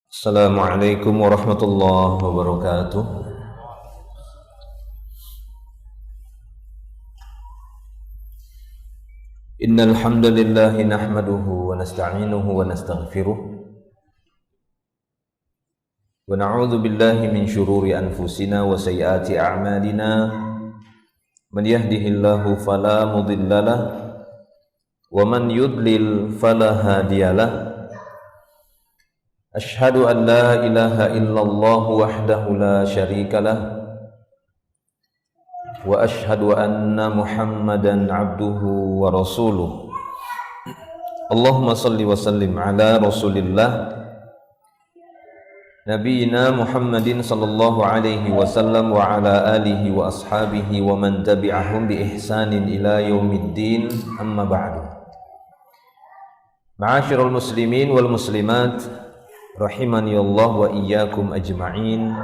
Assalamualaikum warahmatullahi wabarakatuh. Innal hamdalillah nahmaduhu wa nasta'inuhu wa nastaghfiruh wa na'udzu billahi min shururi anfusina wa sayyiati a'malina. Man yahdihillahu fala mudhillalah wa man yudlil fala hadiyalah. Ashhadu an la ilaha illallah wahdahu la syarikalah wa ashhadu anna Muhammadan abduhu wa rasuluh. Allahumma salli wa sallim ala Rasulillah Nabiina Muhammadin sallallahu alaihi wasallam wa ala alihi wa ashabihi wa man tabi'ahum bi ihsanin ila yaumiddin, amma ba'du. Ma'asyiral muslimin wal muslimat rahimani Allah wa iyyakum ajma'in.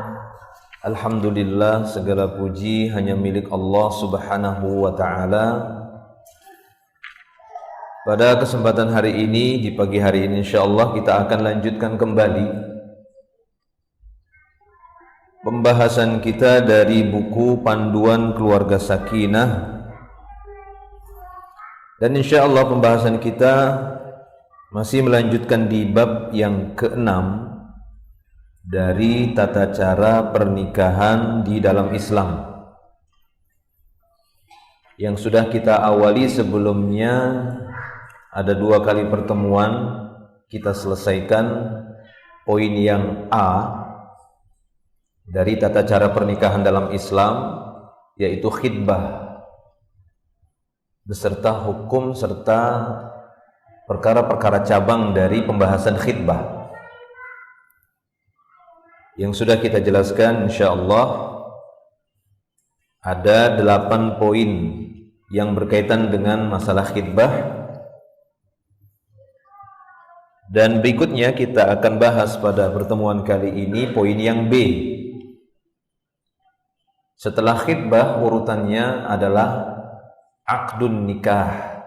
Alhamdulillah, segala puji hanya milik Allah subhanahu wa ta'ala. Pada kesempatan hari ini, di pagi hari ini insyaallah kita akan lanjutkan kembali pembahasan kita dari buku Panduan Keluarga Sakinah. Dan insyaallah pembahasan kita masih melanjutkan di bab yang ke-6 dari tata cara pernikahan di dalam Islam, yang sudah kita awali sebelumnya. Ada 2 kali pertemuan kita selesaikan poin yang A dari tata cara pernikahan dalam Islam, yaitu khitbah beserta hukum serta perkara-perkara cabang dari pembahasan khitbah yang sudah kita jelaskan. Insyaallah ada 8 poin yang berkaitan dengan masalah khitbah, dan berikutnya kita akan bahas pada pertemuan kali ini poin yang B. Setelah khitbah urutannya adalah aqdun nikah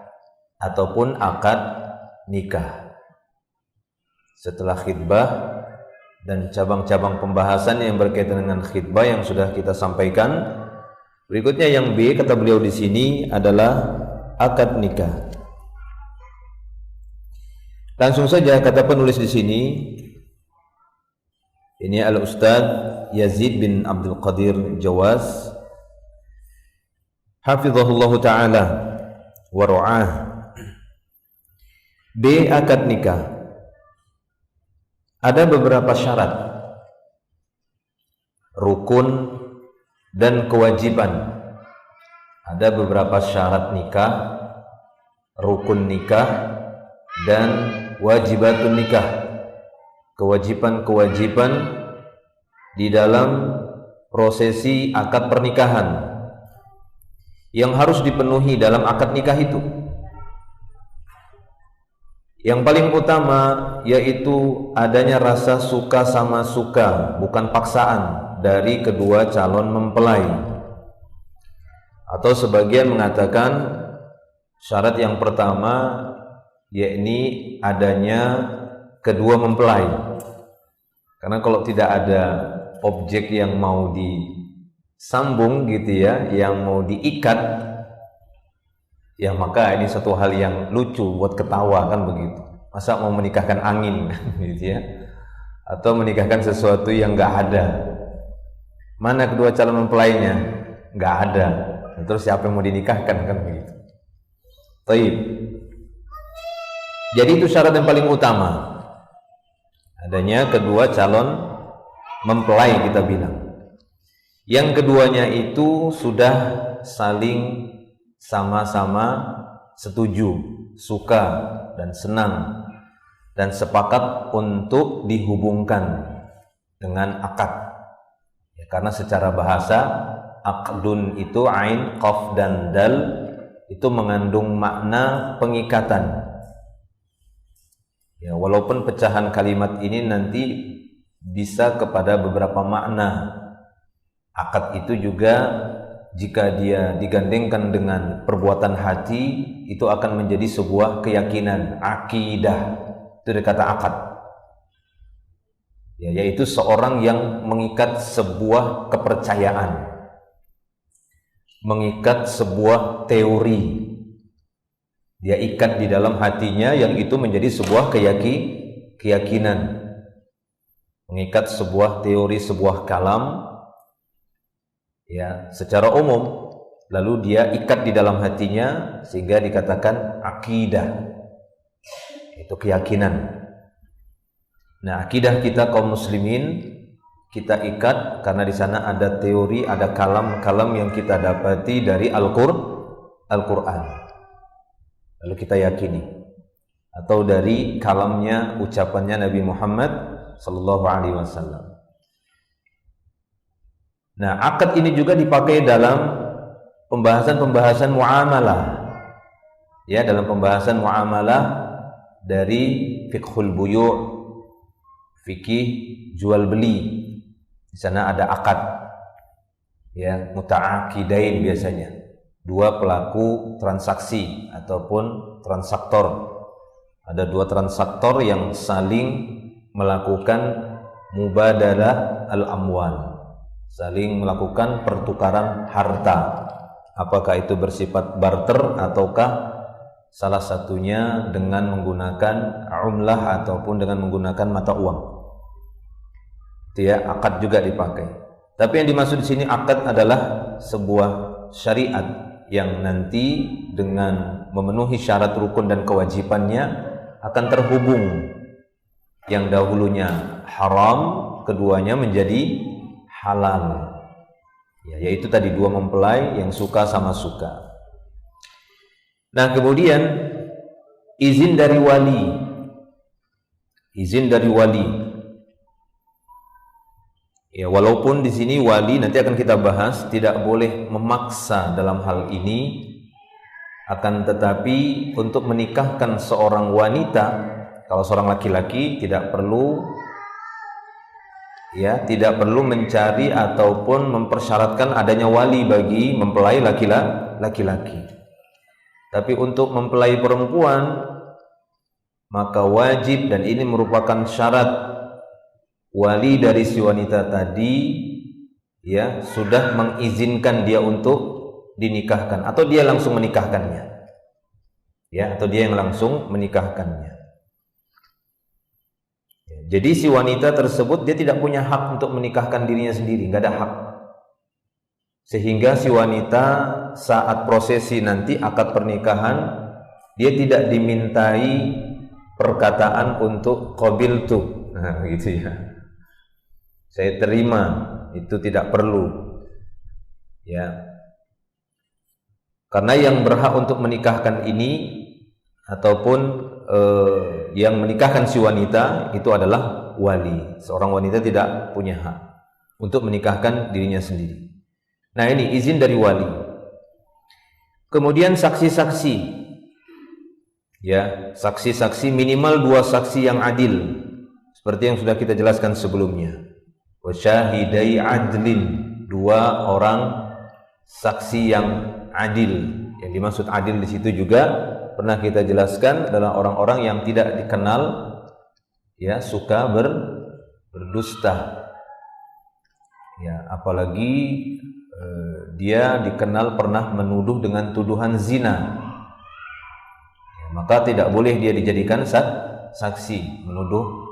ataupun akad nikah. Setelah khitbah dan cabang-cabang pembahasan yang berkaitan dengan khitbah yang sudah kita sampaikan, berikutnya yang B kata beliau di sini adalah akad nikah. Langsung saja kata penulis di sini, ini Al-Ustadz Yazid bin Abdul Qadir Jawaz hafizahullahu ta'ala wa ru'ah. B. Akad nikah. Ada beberapa syarat, rukun, dan kewajiban. Ada beberapa syarat nikah, rukun nikah, dan wajibatun nikah. Kewajiban-kewajiban di dalam prosesi akad pernikahan yang harus dipenuhi dalam akad nikah itu. Yang paling utama yaitu adanya rasa suka sama suka, bukan paksaan dari kedua calon mempelai. Atau sebagian mengatakan syarat yang pertama yakni adanya kedua mempelai. Karena kalau tidak ada objek yang mau disambung gitu ya, yang mau diikat, ya maka ini satu hal yang lucu buat ketawa kan begitu. Masa mau menikahkan angin gitu ya, atau menikahkan sesuatu yang nggak ada. Mana kedua calon mempelainya? Nggak ada. Terus siapa yang mau dinikahkan kan begitu. Taib. Jadi itu syarat yang paling utama, adanya kedua calon mempelai kita bilang. Yang keduanya itu sudah saling sama-sama setuju, suka dan senang, dan sepakat untuk dihubungkan dengan akad ya, karena secara bahasa aqdun itu ain, qaf dan dal itu mengandung makna pengikatan ya, walaupun pecahan kalimat ini nanti bisa kepada beberapa makna. Akad itu juga jika dia digandengkan dengan perbuatan hati, itu akan menjadi sebuah keyakinan, akidah. Itu dari kata akad. Ya, yaitu seorang yang mengikat sebuah kepercayaan, mengikat sebuah teori. Dia ikat di dalam hatinya yang itu menjadi sebuah keyakinan. Mengikat sebuah teori, sebuah kalam ya secara umum, lalu dia ikat di dalam hatinya sehingga dikatakan akidah. Itu keyakinan. Nah, akidah kita kaum muslimin kita ikat karena di sana ada teori, ada kalam-kalam yang kita dapati dari Al-Qur'an. Lalu kita yakini, atau dari kalamnya, ucapannya Nabi Muhammad sallallahu alaihi wasallam. Nah, akad ini juga dipakai dalam pembahasan muamalah. Ya, dalam pembahasan muamalah dari fiqhul buyu', fikih jual beli. Di sana ada akad. Ya, muta'aqidain biasanya. Dua pelaku transaksi ataupun transaktor. Ada dua transaktor yang saling melakukan mubadalah al-amwal, saling melakukan pertukaran harta. Apakah itu bersifat barter ataukah salah satunya dengan menggunakan umlah ataupun dengan menggunakan mata uang. Itu ya, akad juga dipakai. Tapi yang dimaksud di sini akad adalah sebuah syariat yang nanti dengan memenuhi syarat rukun dan kewajibannya akan terhubung. Yang dahulunya haram, keduanya menjadi halal. Ya, yaitu tadi dua mempelai yang suka sama suka. Nah, kemudian izin dari wali. Izin dari wali. Ya, walaupun di sini wali nanti akan kita bahas tidak boleh memaksa dalam hal ini, akan tetapi untuk menikahkan seorang wanita, kalau seorang laki-laki tidak perlu mencari ataupun mempersyaratkan adanya wali bagi mempelai laki-laki. Tapi untuk mempelai perempuan maka wajib, dan ini merupakan syarat, wali dari si wanita tadi ya sudah mengizinkan dia untuk dinikahkan, atau dia langsung menikahkannya. Ya, atau dia yang langsung menikahkannya. Jadi si wanita tersebut dia tidak punya hak untuk menikahkan dirinya sendiri, nggak ada hak. Sehingga si wanita saat prosesi nanti akad pernikahan dia tidak dimintai perkataan untuk qabiltu. Nah, gitu ya. Saya terima, itu tidak perlu. Ya. Karena yang berhak untuk menikahkan ini ataupun yang menikahkan si wanita itu adalah wali. Seorang wanita tidak punya hak untuk menikahkan dirinya sendiri. Nah, ini izin dari wali. Kemudian saksi-saksi. Ya, saksi-saksi minimal dua saksi yang adil. Seperti yang sudah kita jelaskan sebelumnya. Wa syahidai adlin, dua orang saksi yang adil. Yang dimaksud adil di situ juga pernah kita jelaskan adalah orang-orang yang tidak dikenal ya suka berdusta. Ya, apalagi dia dikenal pernah menuduh dengan tuduhan zina. Ya, maka tidak boleh dia dijadikan saksi menuduh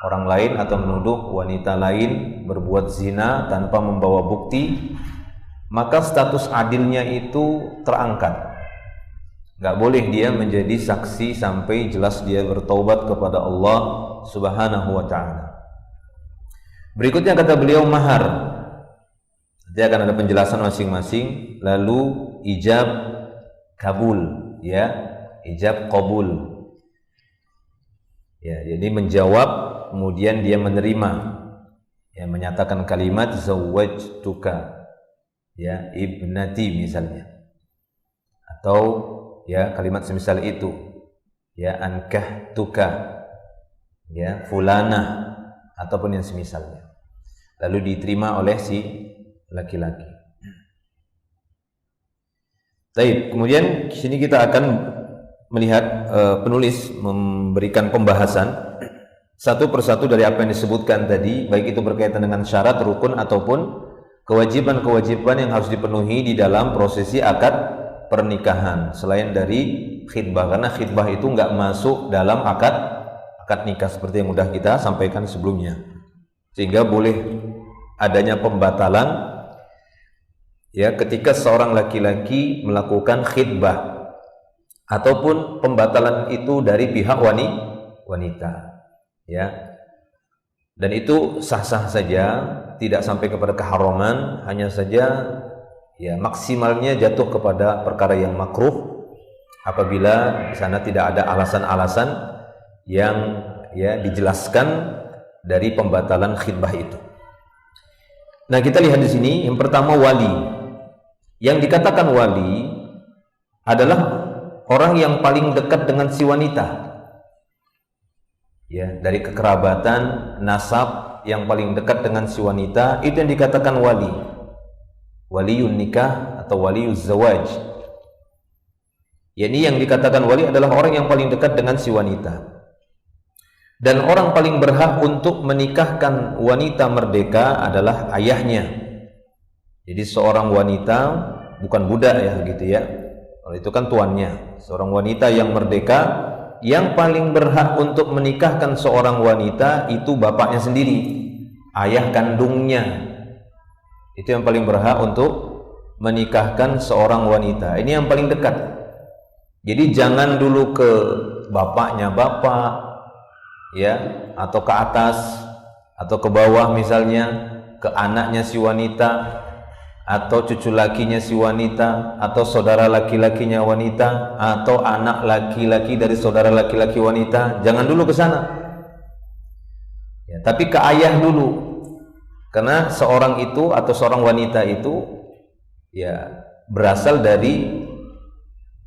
orang lain atau menuduh wanita lain berbuat zina tanpa membawa bukti. Maka status adilnya itu terangkat. Gak boleh dia menjadi saksi sampai jelas dia bertaubat kepada Allah Subhanahu wa ta'ala. Berikutnya kata beliau mahar. Nanti akan ada penjelasan masing-masing. Lalu ijab kabul, ya, ijab qabul. Ya, jadi menjawab kemudian dia menerima. Ya, menyatakan kalimat zawwajtuka. Ya, ibnati misalnya. Atau ya kalimat semisal itu. Ya, ankahtuka. Ya, fulana ataupun yang semisalnya. Lalu diterima oleh si laki-laki. Baik, kemudian di sini kita akan melihat penulis memberikan pembahasan satu persatu dari apa yang disebutkan tadi, baik itu berkaitan dengan syarat, rukun ataupun kewajiban-kewajiban yang harus dipenuhi di dalam prosesi akad pernikahan selain dari khitbah, karena khitbah itu nggak masuk dalam akad nikah seperti yang sudah kita sampaikan sebelumnya, sehingga boleh adanya pembatalan ya ketika seorang laki-laki melakukan khitbah ataupun pembatalan itu dari pihak wanita ya, dan itu sah-sah saja, tidak sampai kepada keharaman, hanya saja ya maksimalnya jatuh kepada perkara yang makruh apabila di sana tidak ada alasan-alasan yang ya dijelaskan dari pembatalan khitbah itu. Nah, kita lihat di sini yang pertama wali. Yang dikatakan wali adalah orang yang paling dekat dengan si wanita. Ya, dari kekerabatan, nasab yang paling dekat dengan si wanita, itu yang dikatakan wali. Waliyun nikah atau waliyuz zawaj. Yani yang dikatakan wali adalah orang yang paling dekat dengan si wanita. Dan orang paling berhak untuk menikahkan wanita merdeka adalah ayahnya. Jadi seorang wanita, bukan budak ya gitu ya. Kalau itu kan tuannya. Seorang wanita yang merdeka, yang paling berhak untuk menikahkan seorang wanita itu bapaknya sendiri, ayah kandungnya. Itu yang paling berhak untuk menikahkan seorang wanita. Ini yang paling dekat. Jadi jangan dulu ke bapaknya bapak ya, atau ke atas atau ke bawah, misalnya ke anaknya si wanita atau cucu lakinya si wanita atau saudara laki-lakinya wanita atau anak laki-laki dari saudara laki-laki wanita. Jangan dulu ke sana ya, tapi ke ayah dulu, karena seorang itu atau seorang wanita itu ya berasal dari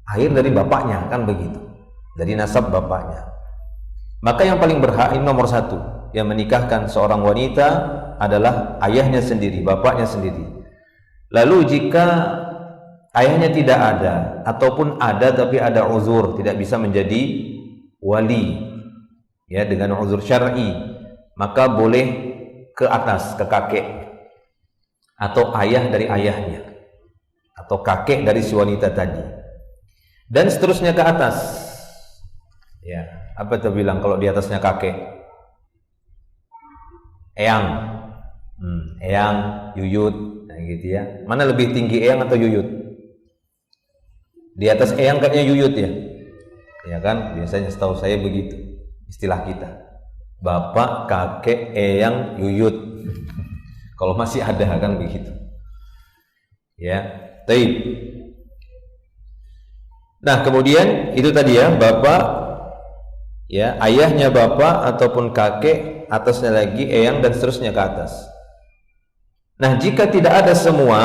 akhir dari bapaknya, kan begitu, dari nasab bapaknya. Maka yang paling berhak, ini nomor satu, yang menikahkan seorang wanita adalah ayahnya sendiri, bapaknya sendiri. Lalu jika ayahnya tidak ada ataupun ada tapi ada uzur, tidak bisa menjadi wali ya dengan uzur syar'i, maka boleh ke atas, ke kakek atau ayah dari ayahnya atau kakek dari si wanita tadi, dan seterusnya ke atas ya. Apa itu bilang kalau di atasnya kakek? Eyang, eyang, yuyut, nah gitu ya. Mana lebih tinggi, eyang atau yuyut? Di atas eyang kayaknya yuyut ya, ya kan? Biasanya setahu saya begitu istilah kita. Bapak, kakek, eyang, yuyut. Kalau masih ada kan begitu. Ya, taib. Nah, kemudian itu tadi ya, bapak, ya, ayahnya bapak ataupun kakek, atasnya lagi eyang, dan seterusnya ke atas. Nah, jika tidak ada semua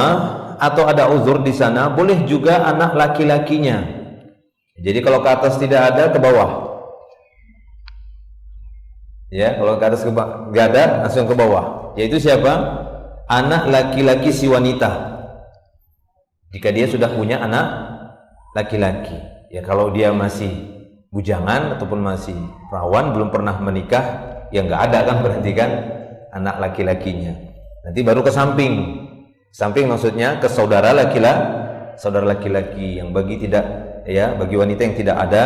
atau ada uzur di sana, boleh juga anak laki-lakinya. Jadi kalau ke atas tidak ada, ke bawah. Ya, kalau ke atas nggak ada, langsung ke bawah. Yaitu siapa? Anak laki-laki si wanita. Jika dia sudah punya anak laki-laki. Ya, kalau dia masih bujangan ataupun masih perawan, belum pernah menikah, ya nggak ada kan, berarti kan anak laki-lakinya. Nanti baru ke samping. Samping maksudnya ke saudara laki-laki yang bagi wanita yang tidak ada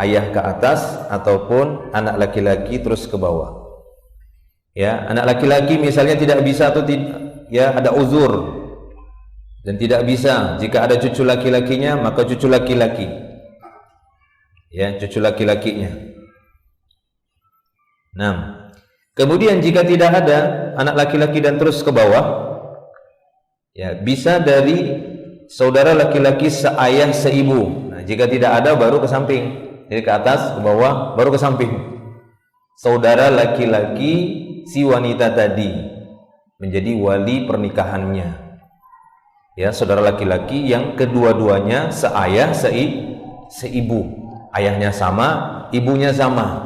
ayah ke atas ataupun anak laki-laki terus ke bawah. Ya, anak laki-laki misalnya tidak bisa atau ya ada uzur dan tidak bisa. Jika ada cucu laki-lakinya, maka cucu laki-laki. Ya, cucu laki-lakinya. Nah, kemudian jika tidak ada anak laki-laki dan terus ke bawah, ya bisa dari saudara laki-laki seayah seibu. Nah, jika tidak ada baru ke samping. Jadi ke atas, ke bawah, baru ke samping. Saudara laki-laki si wanita tadi menjadi wali pernikahannya. Ya, saudara laki-laki yang kedua-duanya seayah seibu. Ayahnya sama, ibunya sama.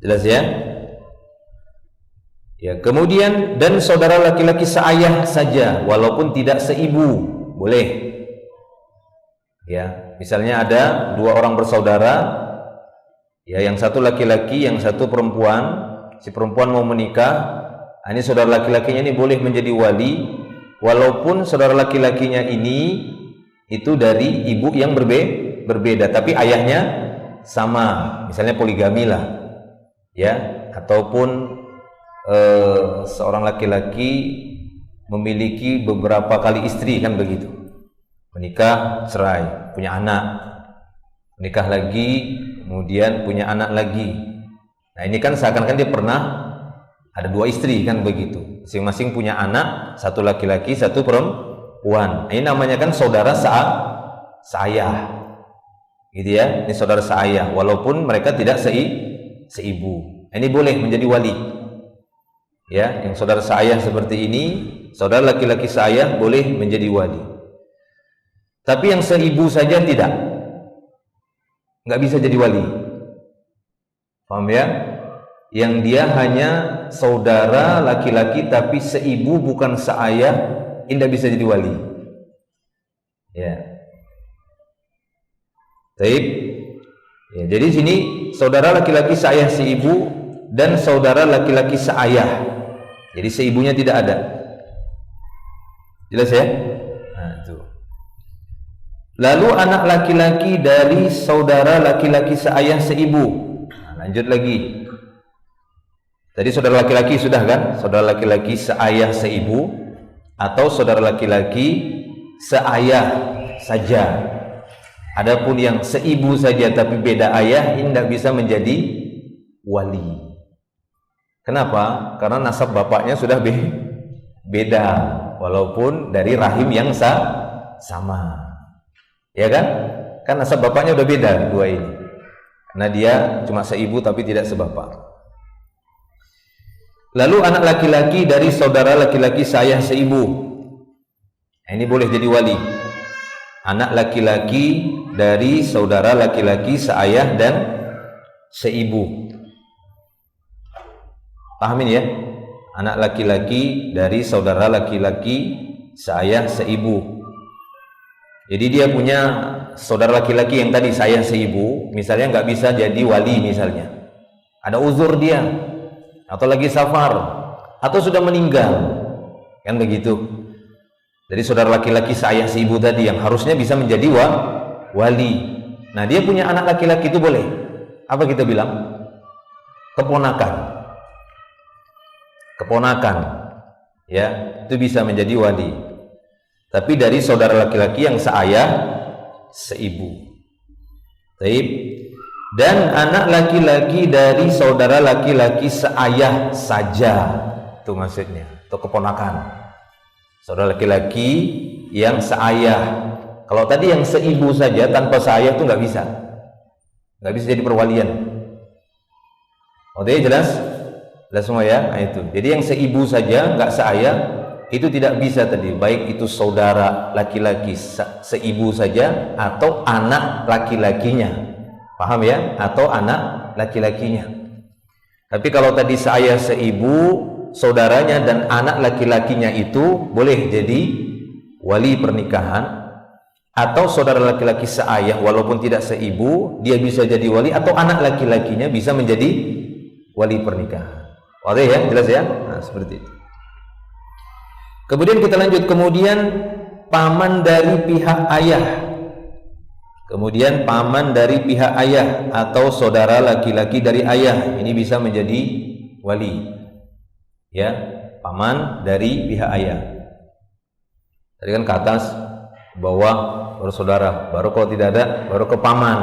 Jelas ya? Ya, kemudian dan saudara laki-laki seayah saja walaupun tidak seibu, boleh. Ya, misalnya ada dua orang bersaudara, Ya, yang satu laki-laki, yang satu perempuan. Si perempuan mau menikah, ini saudara laki-lakinya ini boleh menjadi wali, walaupun saudara laki-lakinya ini itu dari ibu yang berbeda, tapi ayahnya sama. Misalnya poligami lah, ya, ataupun seorang laki-laki memiliki beberapa kali istri, kan begitu. Menikah, cerai, punya anak, menikah lagi, kemudian punya anak lagi. Nah, ini kan seakan-akan dia pernah ada 2 istri, kan begitu. Masing-masing punya anak, satu laki-laki, satu perempuan. Ini namanya kan saudara seayah. Gitu ya. Ini saudara seayah walaupun mereka tidak seibu. Ini boleh menjadi wali. Ya, yang saudara seayah seperti ini, saudara laki-laki seayah boleh menjadi wali. Tapi yang seibu saja tidak. Nggak bisa jadi wali. Paham ya? Yang dia hanya saudara laki-laki tapi seibu bukan seayah, tidak bisa jadi wali. Ya. Baik. Ya, jadi sini saudara laki-laki seayah seibu dan saudara laki-laki seayah. Jadi seibunya tidak ada. Jelas ya? Nah, itu. Lalu anak laki-laki dari saudara laki-laki seayah seibu. Lanjut lagi. Tadi saudara laki-laki sudah kan? Saudara laki-laki seayah seibu atau saudara laki-laki seayah saja. Adapun yang seibu saja tapi beda ayah, ini tidak bisa menjadi wali. Kenapa? Karena nasab bapaknya sudah beda, walaupun dari rahim yang sama. Ya kan? Kan nasab bapaknya udah beda dua ini. Karena dia cuma seibu tapi tidak sebapak. Lalu anak laki-laki dari saudara laki-laki seayah seibu. Ini boleh jadi wali. Anak laki-laki dari saudara laki-laki seayah dan seibu. Pahamin ya? Anak laki-laki dari saudara laki-laki seayah seibu. Jadi dia punya saudara laki-laki yang tadi seayah seibu, misalnya nggak bisa jadi wali misalnya. Ada uzur dia, atau lagi safar, atau sudah meninggal, kan begitu. Jadi saudara laki-laki seayah seibu tadi yang harusnya bisa menjadi wali. Nah, dia punya anak laki-laki itu boleh. Apa kita bilang? Keponakan. Keponakan. Ya, itu bisa menjadi wali. Tapi dari saudara laki-laki yang seayah seibu. Taib. Dan anak laki-laki dari saudara laki-laki seayah saja. Itu maksudnya. Itu keponakan. Saudara laki-laki yang seayah. Kalau tadi yang seibu saja tanpa seayah itu nggak bisa. Nggak bisa jadi perwalian. Oke, jelas? Jelas semua ya? Nah, itu. Jadi yang seibu saja nggak seayah itu tidak bisa tadi, baik itu saudara laki-laki seibu saja atau anak laki-lakinya. Paham ya? Atau anak laki-lakinya. Tapi kalau tadi seayah seibu, saudaranya dan anak laki-lakinya itu boleh jadi wali pernikahan. Atau saudara laki-laki seayah walaupun tidak seibu, dia bisa jadi wali, atau anak laki-lakinya bisa menjadi wali pernikahan. Oke ya? Jelas ya? Nah, seperti itu. Kemudian kita lanjut, kemudian paman dari pihak ayah. Kemudian paman dari pihak ayah atau saudara laki-laki dari ayah ini bisa menjadi wali. Ya, paman dari pihak ayah. Tadi kan ke atas, bawah, baru saudara, baru kalau tidak ada baru ke paman,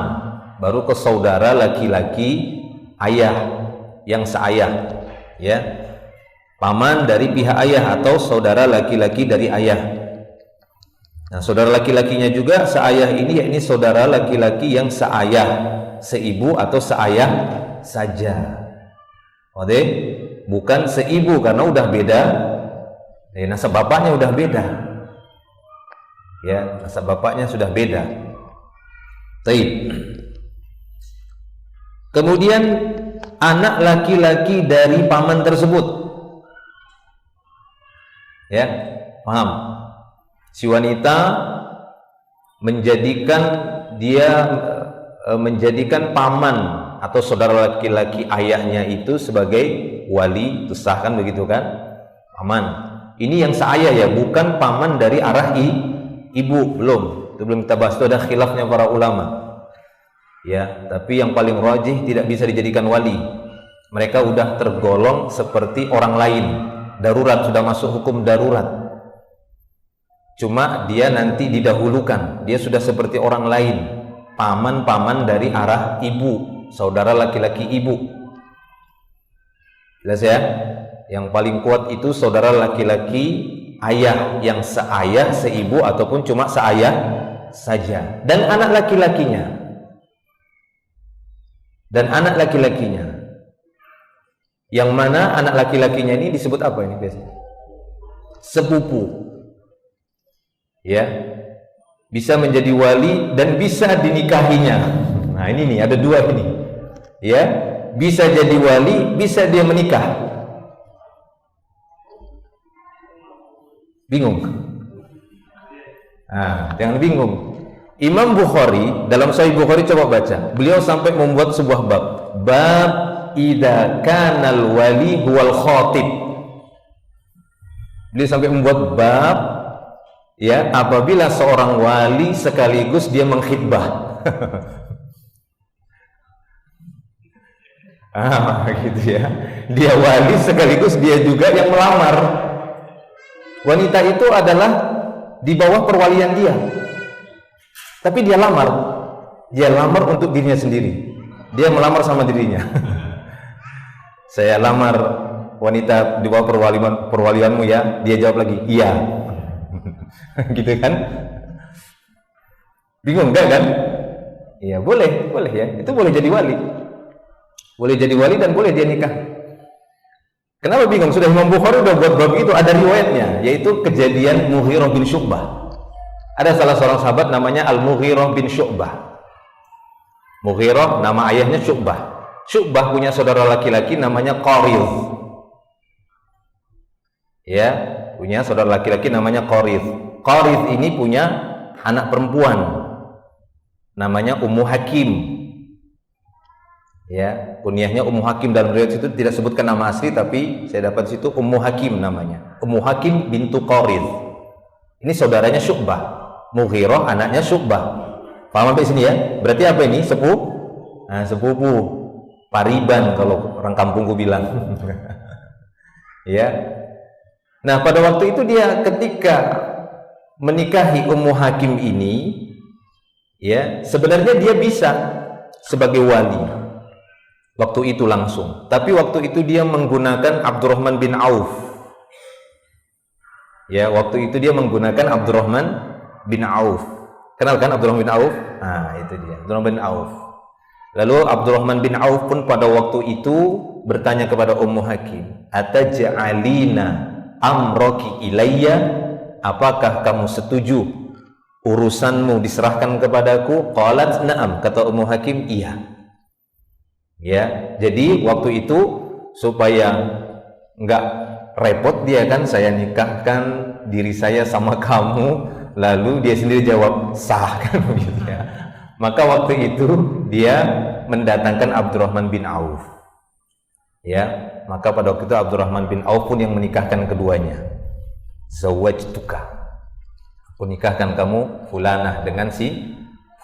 baru ke saudara laki-laki ayah yang seayah. Ya. Paman dari pihak ayah atau saudara laki-laki dari ayah. Nah, saudara laki-lakinya juga seayah ini, yakni saudara laki-laki yang seayah, seibu atau seayah saja. Oke, bukan seibu karena udah beda. Nasab bapaknya udah beda. Ya, nasab bapaknya sudah beda. Taib. Kemudian anak laki-laki dari paman tersebut. Ya, paham? Si wanita menjadikan paman atau saudara laki-laki ayahnya itu sebagai wali, itu sah kan begitu kan? Paman. Ini yang seayah ya, bukan paman dari arah ibu, belum. Itu belum kita bahas, itu ada khilafnya para ulama. Ya, tapi yang paling rajih tidak bisa dijadikan wali. Mereka udah tergolong seperti orang lain, darurat, sudah masuk hukum darurat. Cuma dia nanti didahulukan, dia sudah seperti orang lain, paman-paman dari arah ibu, saudara laki-laki ibu. Jelas ya? Yang paling kuat itu saudara laki-laki ayah, yang seayah, seibu, ataupun cuma seayah saja. Dan anak laki-lakinya. Yang mana anak laki-lakinya ini disebut apa ini biasanya? Sepupu. Ya, bisa menjadi wali dan bisa dinikahinya. Nah ini nih, ada dua ini. Ya, bisa jadi wali, bisa dia menikah. Bingung? Nah, jangan bingung. Imam Bukhari dalam Sahih Bukhari, coba baca. Beliau sampai membuat sebuah bab idza kanal wali huwal khatib. Beliau sampai membuat bab, ya, apabila seorang wali sekaligus dia mengkhitbah. Gitu ya. Dia wali sekaligus dia juga yang melamar. Wanita itu adalah di bawah perwalian dia. Tapi dia lamar. Dia lamar untuk dirinya sendiri. Dia melamar sama dirinya. Saya lamar wanita di bawah perwalianmu ya. Dia jawab lagi, iya. Gitu kan? Bingung enggak kan? Iya, boleh ya. Itu boleh jadi wali. Boleh jadi wali dan boleh dia nikah. Kenapa bingung? Sudah Imam Bukhari udah buat bab itu, ada riwayatnya, yaitu kejadian Mughirah bin Syu'bah. Ada salah seorang sahabat namanya Al-Mughirah bin Syu'bah. Mughirah nama ayahnya Syu'bah. Syu'bah punya saudara laki-laki namanya Qarith. Ya, punya saudara laki-laki namanya Qarith. Qarith ini punya anak perempuan namanya Ummu Hakim. Ya, kunyahnya Ummu Hakim, dalam riwayat itu tidak sebutkan nama asli, tapi saya dapat situ Ummu Hakim namanya. Ummu Hakim bintu Qarith. Ini saudaranya Syu'bah. Mughirah anaknya Syu'bah. Paham sampai sini ya? Berarti apa ini? Sepupu. Pariban kalau orang kampungku bilang. Ya. Nah, pada waktu itu dia ketika menikahi Ummu Hakim ini, ya, sebenarnya dia bisa sebagai wali waktu itu langsung. Tapi waktu itu dia menggunakan Abdurrahman bin Auf. Ya, waktu itu dia menggunakan Abdurrahman bin Auf. Kenal kan Abdurrahman bin Auf? Nah, itu dia, Abdurrahman bin Auf. Lalu Abdurrahman bin Auf pun pada waktu itu bertanya kepada Ummu Hakim, "Ataj'alina amroki ilayya?" Apakah kamu setuju urusanmu diserahkan kepadaku? Qalat na'am, kata Ummu Hakim, iya. Ya, jadi waktu itu supaya enggak repot dia kan, saya nikahkan diri saya sama kamu, lalu dia sendiri jawab sah kan begitu ya. Maka waktu itu dia mendatangkan Abdurrahman bin Auf. Ya, maka pada waktu itu Abdurrahman bin Auf pun yang menikahkan keduanya. Zawajtuka, aku nikahkan kamu fulanah dengan si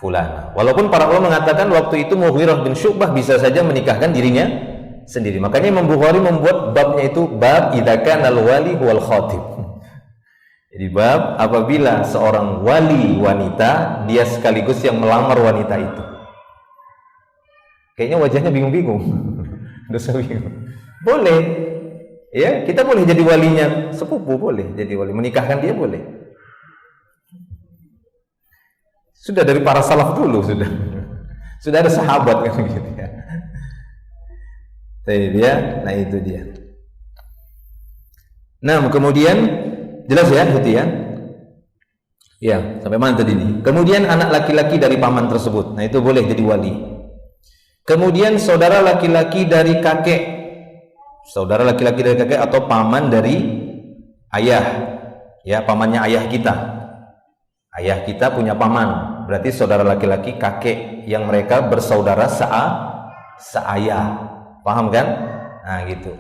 fulanah. Walaupun para ulama mengatakan waktu itu Mughirah bin Syu'bah bisa saja menikahkan dirinya sendiri. Makanya Imam Bukhari membuat babnya itu bab idza kana al-wali huwal khatib. Jadi bab apabila seorang wali wanita dia sekaligus yang melamar wanita itu. Kayaknya wajahnya bingung-bingung. Dosa bingung. Boleh. Ya, kita boleh jadi walinya sepupu, boleh jadi wali, menikahkan dia boleh. Sudah dari para salaf dulu sudah. Sudah ada sahabat kan gitu ya. Nah itu dia. Nah, kemudian jelas ya gitu ya. Ya, sampai mana tadi ini? Kemudian anak laki-laki dari paman tersebut. Nah, itu boleh jadi wali. Kemudian saudara laki-laki dari kakek. Saudara laki-laki dari kakek atau paman dari ayah. Ya, pamannya ayah kita. Ayah kita punya paman. Berarti saudara laki-laki kakek yang mereka bersaudara seayah. Paham kan? Nah, gitu.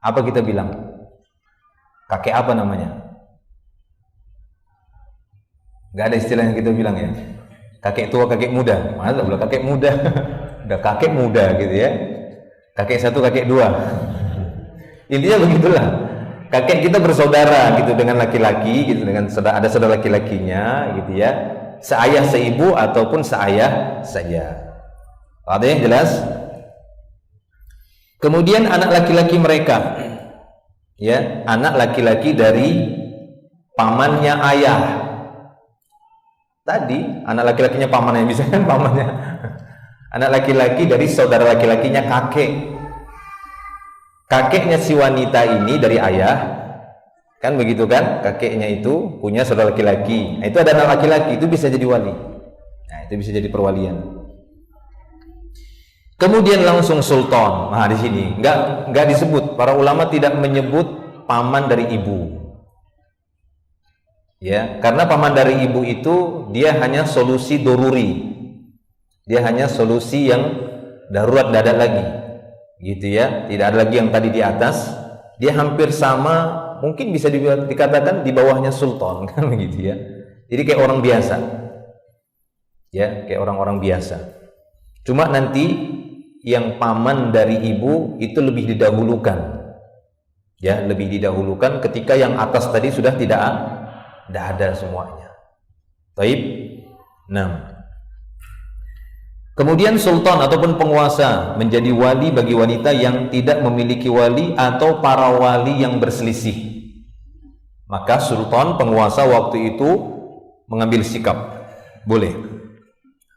Apa kita bilang? Kakek apa namanya? Gak ada istilah yang kita bilang ya. Kakek tua, kakek muda. Masa bilang kakek muda? Udah kakek muda gitu ya. Kakek satu, kakek dua. Intinya begitulah. Kakek kita bersaudara gitu dengan laki-laki gitu, dengan ada saudara laki-lakinya gitu ya. Seayah seibu ataupun seayah saja. Ada yang jelas? Kemudian anak laki-laki mereka, ya, anak laki-laki dari pamannya ayah. Tadi anak laki-lakinya pamannya, bisa kan pamannya. Anak laki-laki dari saudara laki-lakinya kakek. Kakeknya si wanita ini dari ayah, kan begitu kan? Kakeknya itu punya saudara laki-laki. Nah, itu ada anak laki-laki, itu bisa jadi wali. Nah, itu bisa jadi perwalian. Kemudian langsung sultan. Nah, di sini nggak disebut. Para ulama tidak menyebut paman dari ibu. Ya, karena paman dari ibu itu dia hanya solusi doruri. Dia hanya solusi yang darurat, tidak ada lagi. Gitu ya. Tidak ada lagi yang tadi di atas. Dia hampir sama, mungkin bisa dikatakan di bawahnya sultan kan begitu ya. Jadi kayak orang biasa. Ya, kayak orang-orang biasa. Cuma nanti yang paman dari ibu itu lebih didahulukan, ya, lebih didahulukan ketika yang atas tadi sudah tidak ada semuanya. Taib. Nah, kemudian sultan ataupun penguasa menjadi wali bagi wanita yang tidak memiliki wali atau para wali yang berselisih. Maka sultan penguasa waktu itu mengambil sikap, boleh.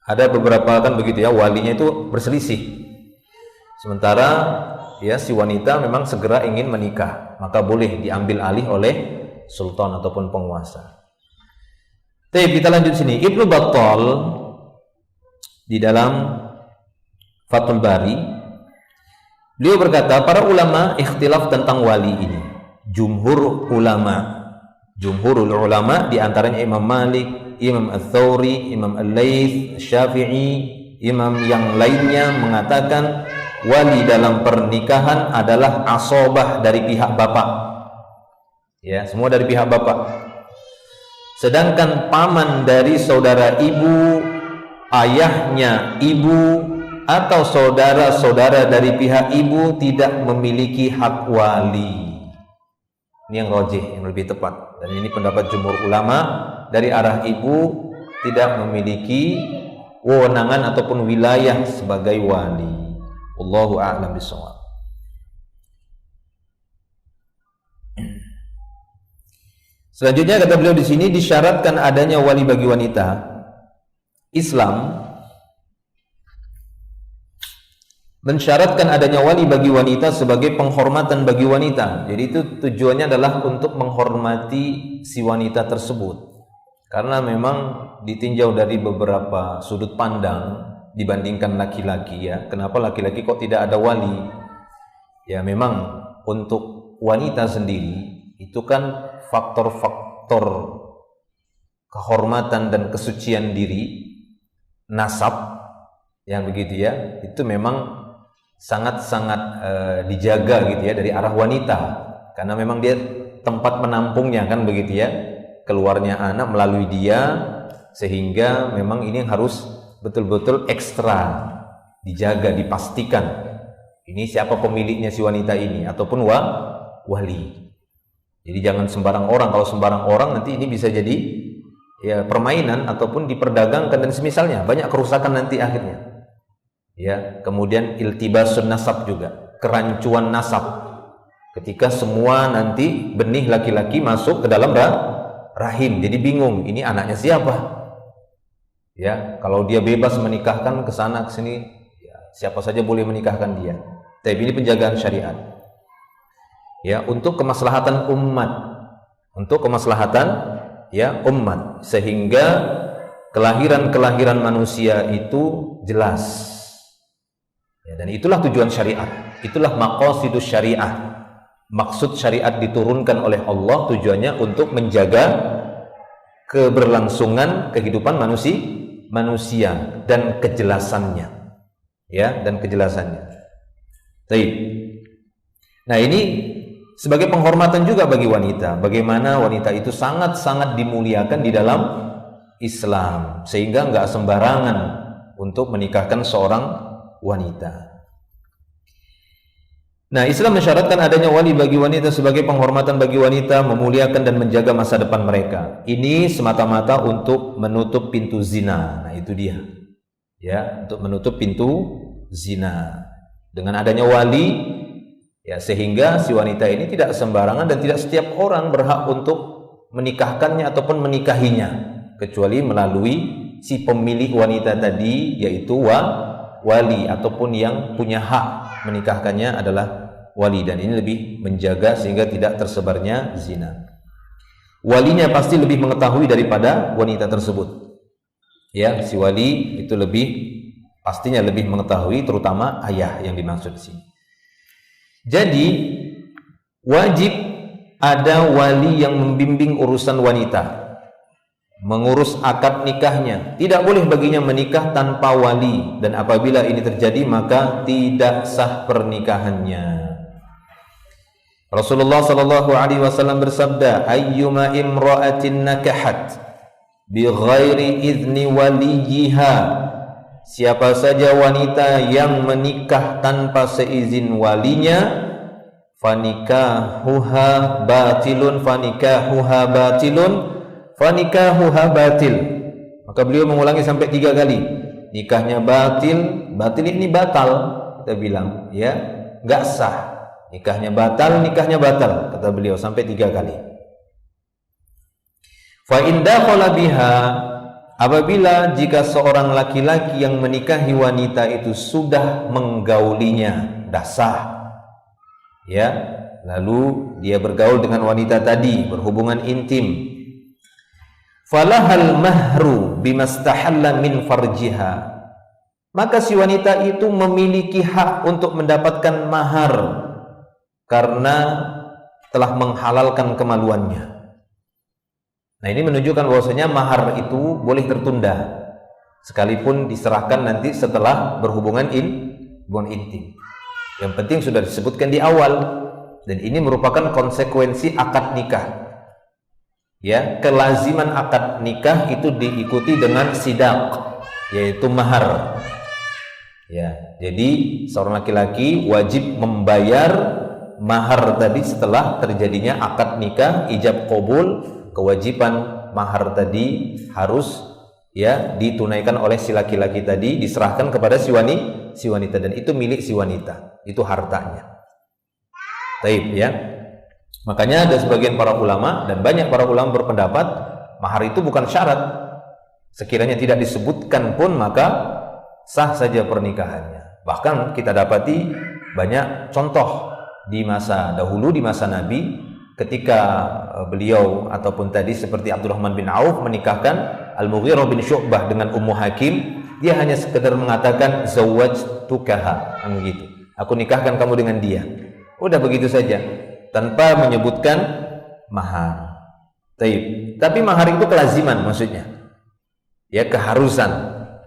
Ada beberapa kan begitu ya, walinya itu berselisih. Sementara ya si wanita memang segera ingin menikah, maka boleh diambil alih oleh sultan ataupun penguasa. Tapi kita lanjut sini. Ibnu Battal di dalam Fathul Bari beliau berkata, para ulama ikhtilaf tentang wali ini. Jumhurul ulama di antaranya Imam Malik, Imam Ats-Tsauri, Imam Al-Laits, Syafi'i, imam yang lainnya mengatakan wali dalam pernikahan adalah asobah dari pihak bapak. Ya, semua dari pihak bapak. Sedangkan paman dari saudara ibu, ayahnya ibu, atau saudara-saudara dari pihak ibu tidak memiliki hak wali. Ini yang rajih, yang lebih tepat. Dan ini pendapat jumhur ulama, dari arah ibu tidak memiliki wewenangan ataupun wilayah sebagai wali. Wallahu a'lam bishawab. Selanjutnya kata beliau di sini, disyaratkan adanya wali bagi wanita. Islam mensyaratkan adanya wali bagi wanita sebagai penghormatan bagi wanita. Jadi itu tujuannya adalah untuk menghormati si wanita tersebut. Karena memang ditinjau dari beberapa sudut pandang dibandingkan laki-laki ya. Kenapa laki-laki kok tidak ada wali? Ya memang untuk wanita sendiri itu kan faktor-faktor kehormatan dan kesucian diri, nasab yang begitu ya, itu memang sangat-sangat dijaga gitu ya dari arah wanita. Karena memang dia tempat menampungnya kan begitu ya. Keluarnya anak melalui dia, sehingga memang ini harus betul-betul ekstra dijaga, dipastikan ini siapa pemiliknya si wanita ini ataupun wali. Jadi jangan sembarang orang. Kalau sembarang orang nanti ini bisa jadi ya permainan ataupun diperdagangkan dan semisalnya, banyak kerusakan nanti akhirnya. Ya, kemudian iltibasun nasab juga, kerancuan nasab. Ketika semua nanti benih laki-laki masuk ke dalam rahim, jadi bingung ini anaknya siapa. Ya, kalau dia bebas menikahkan ke sana ke sini, ya, siapa saja boleh menikahkan dia. Tapi ini penjagaan syariat. Ya, untuk kemaslahatan umat, untuk kemaslahatan ya umat, sehingga kelahiran manusia itu jelas. Ya, dan itulah tujuan syariat, itulah maqasidus syariah. Maksud syariat diturunkan oleh Allah tujuannya untuk menjaga keberlangsungan kehidupan manusia dan kejelasannya. ya, dan kejelasannya. Baik. Nah, ini sebagai penghormatan juga bagi wanita, bagaimana wanita itu sangat-sangat dimuliakan di dalam Islam, sehingga nggak sembarangan untuk menikahkan seorang wanita. Nah, Islam mensyaratkan adanya wali bagi wanita sebagai penghormatan bagi wanita, memuliakan dan menjaga masa depan mereka. Ini semata-mata untuk menutup pintu zina. Nah, itu dia. Ya, untuk menutup pintu zina. Dengan adanya wali, ya, sehingga si wanita ini tidak sembarangan dan tidak setiap orang berhak untuk menikahkannya ataupun menikahinya, kecuali melalui si pemilik wanita tadi, yaitu wali, ataupun yang punya hak menikahkannya adalah wali, dan ini lebih menjaga sehingga tidak tersebarnya zina. Walinya pasti lebih mengetahui daripada wanita tersebut. Ya, si wali itu pastinya lebih mengetahui, terutama ayah yang dimaksud di sini. Jadi wajib ada wali yang membimbing urusan wanita, mengurus akad nikahnya. Tidak boleh baginya menikah tanpa wali, dan apabila ini terjadi maka tidak sah pernikahannya. Rasulullah sallallahu alaihi wasallam bersabda, ayyuma imra'atin nakahat bi ghairi idzni waliyiha, siapa saja wanita yang menikah tanpa seizin walinya, fanikahuha batilun, fanikahuha batilun, fanikahuha batil. Maka beliau mengulangi sampai 3 kali. Nikahnya batil, batil ini batal, kita bilang, ya, enggak sah. Nikahnya batal, kata beliau sampai 3 kali. Fa in dakhala biha, apabila jika seorang laki-laki yang menikahi wanita itu sudah menggaulinya, dah sah. Ya, lalu dia bergaul dengan wanita tadi, berhubungan intim. Falahal mahru bimastahalla min farjiha, maka si wanita itu memiliki hak untuk mendapatkan mahar karena telah menghalalkan kemaluannya. Nah, ini menunjukkan bahwasanya mahar itu boleh tertunda sekalipun diserahkan nanti setelah berhubungan intim. Yang penting sudah disebutkan di awal, dan ini merupakan konsekuensi akad nikah. Ya, kelaziman akad nikah itu diikuti dengan sidaq, yaitu mahar. Ya, jadi seorang laki-laki wajib membayar mahar tadi setelah terjadinya akad nikah, ijab qabul. Kewajiban mahar tadi harus, ya, ditunaikan oleh si laki-laki tadi, diserahkan kepada si wanita, dan itu milik si wanita, itu hartanya. Taib, ya. Makanya ada sebagian para ulama, dan banyak para ulama berpendapat mahar itu bukan syarat. Sekiranya tidak disebutkan pun maka sah saja pernikahannya. Bahkan kita dapati banyak contoh di masa dahulu, di masa Nabi, ketika beliau ataupun tadi seperti Abdurrahman bin Auf menikahkan Al-Mughirah bin Syu'bah dengan Ummu Hakim, dia hanya sekedar mengatakan zawwajtukaha, begitu. Aku nikahkan kamu dengan dia. Udah begitu saja, tanpa menyebutkan mahar. Tapi mahar itu kelaziman maksudnya. Ya, keharusan.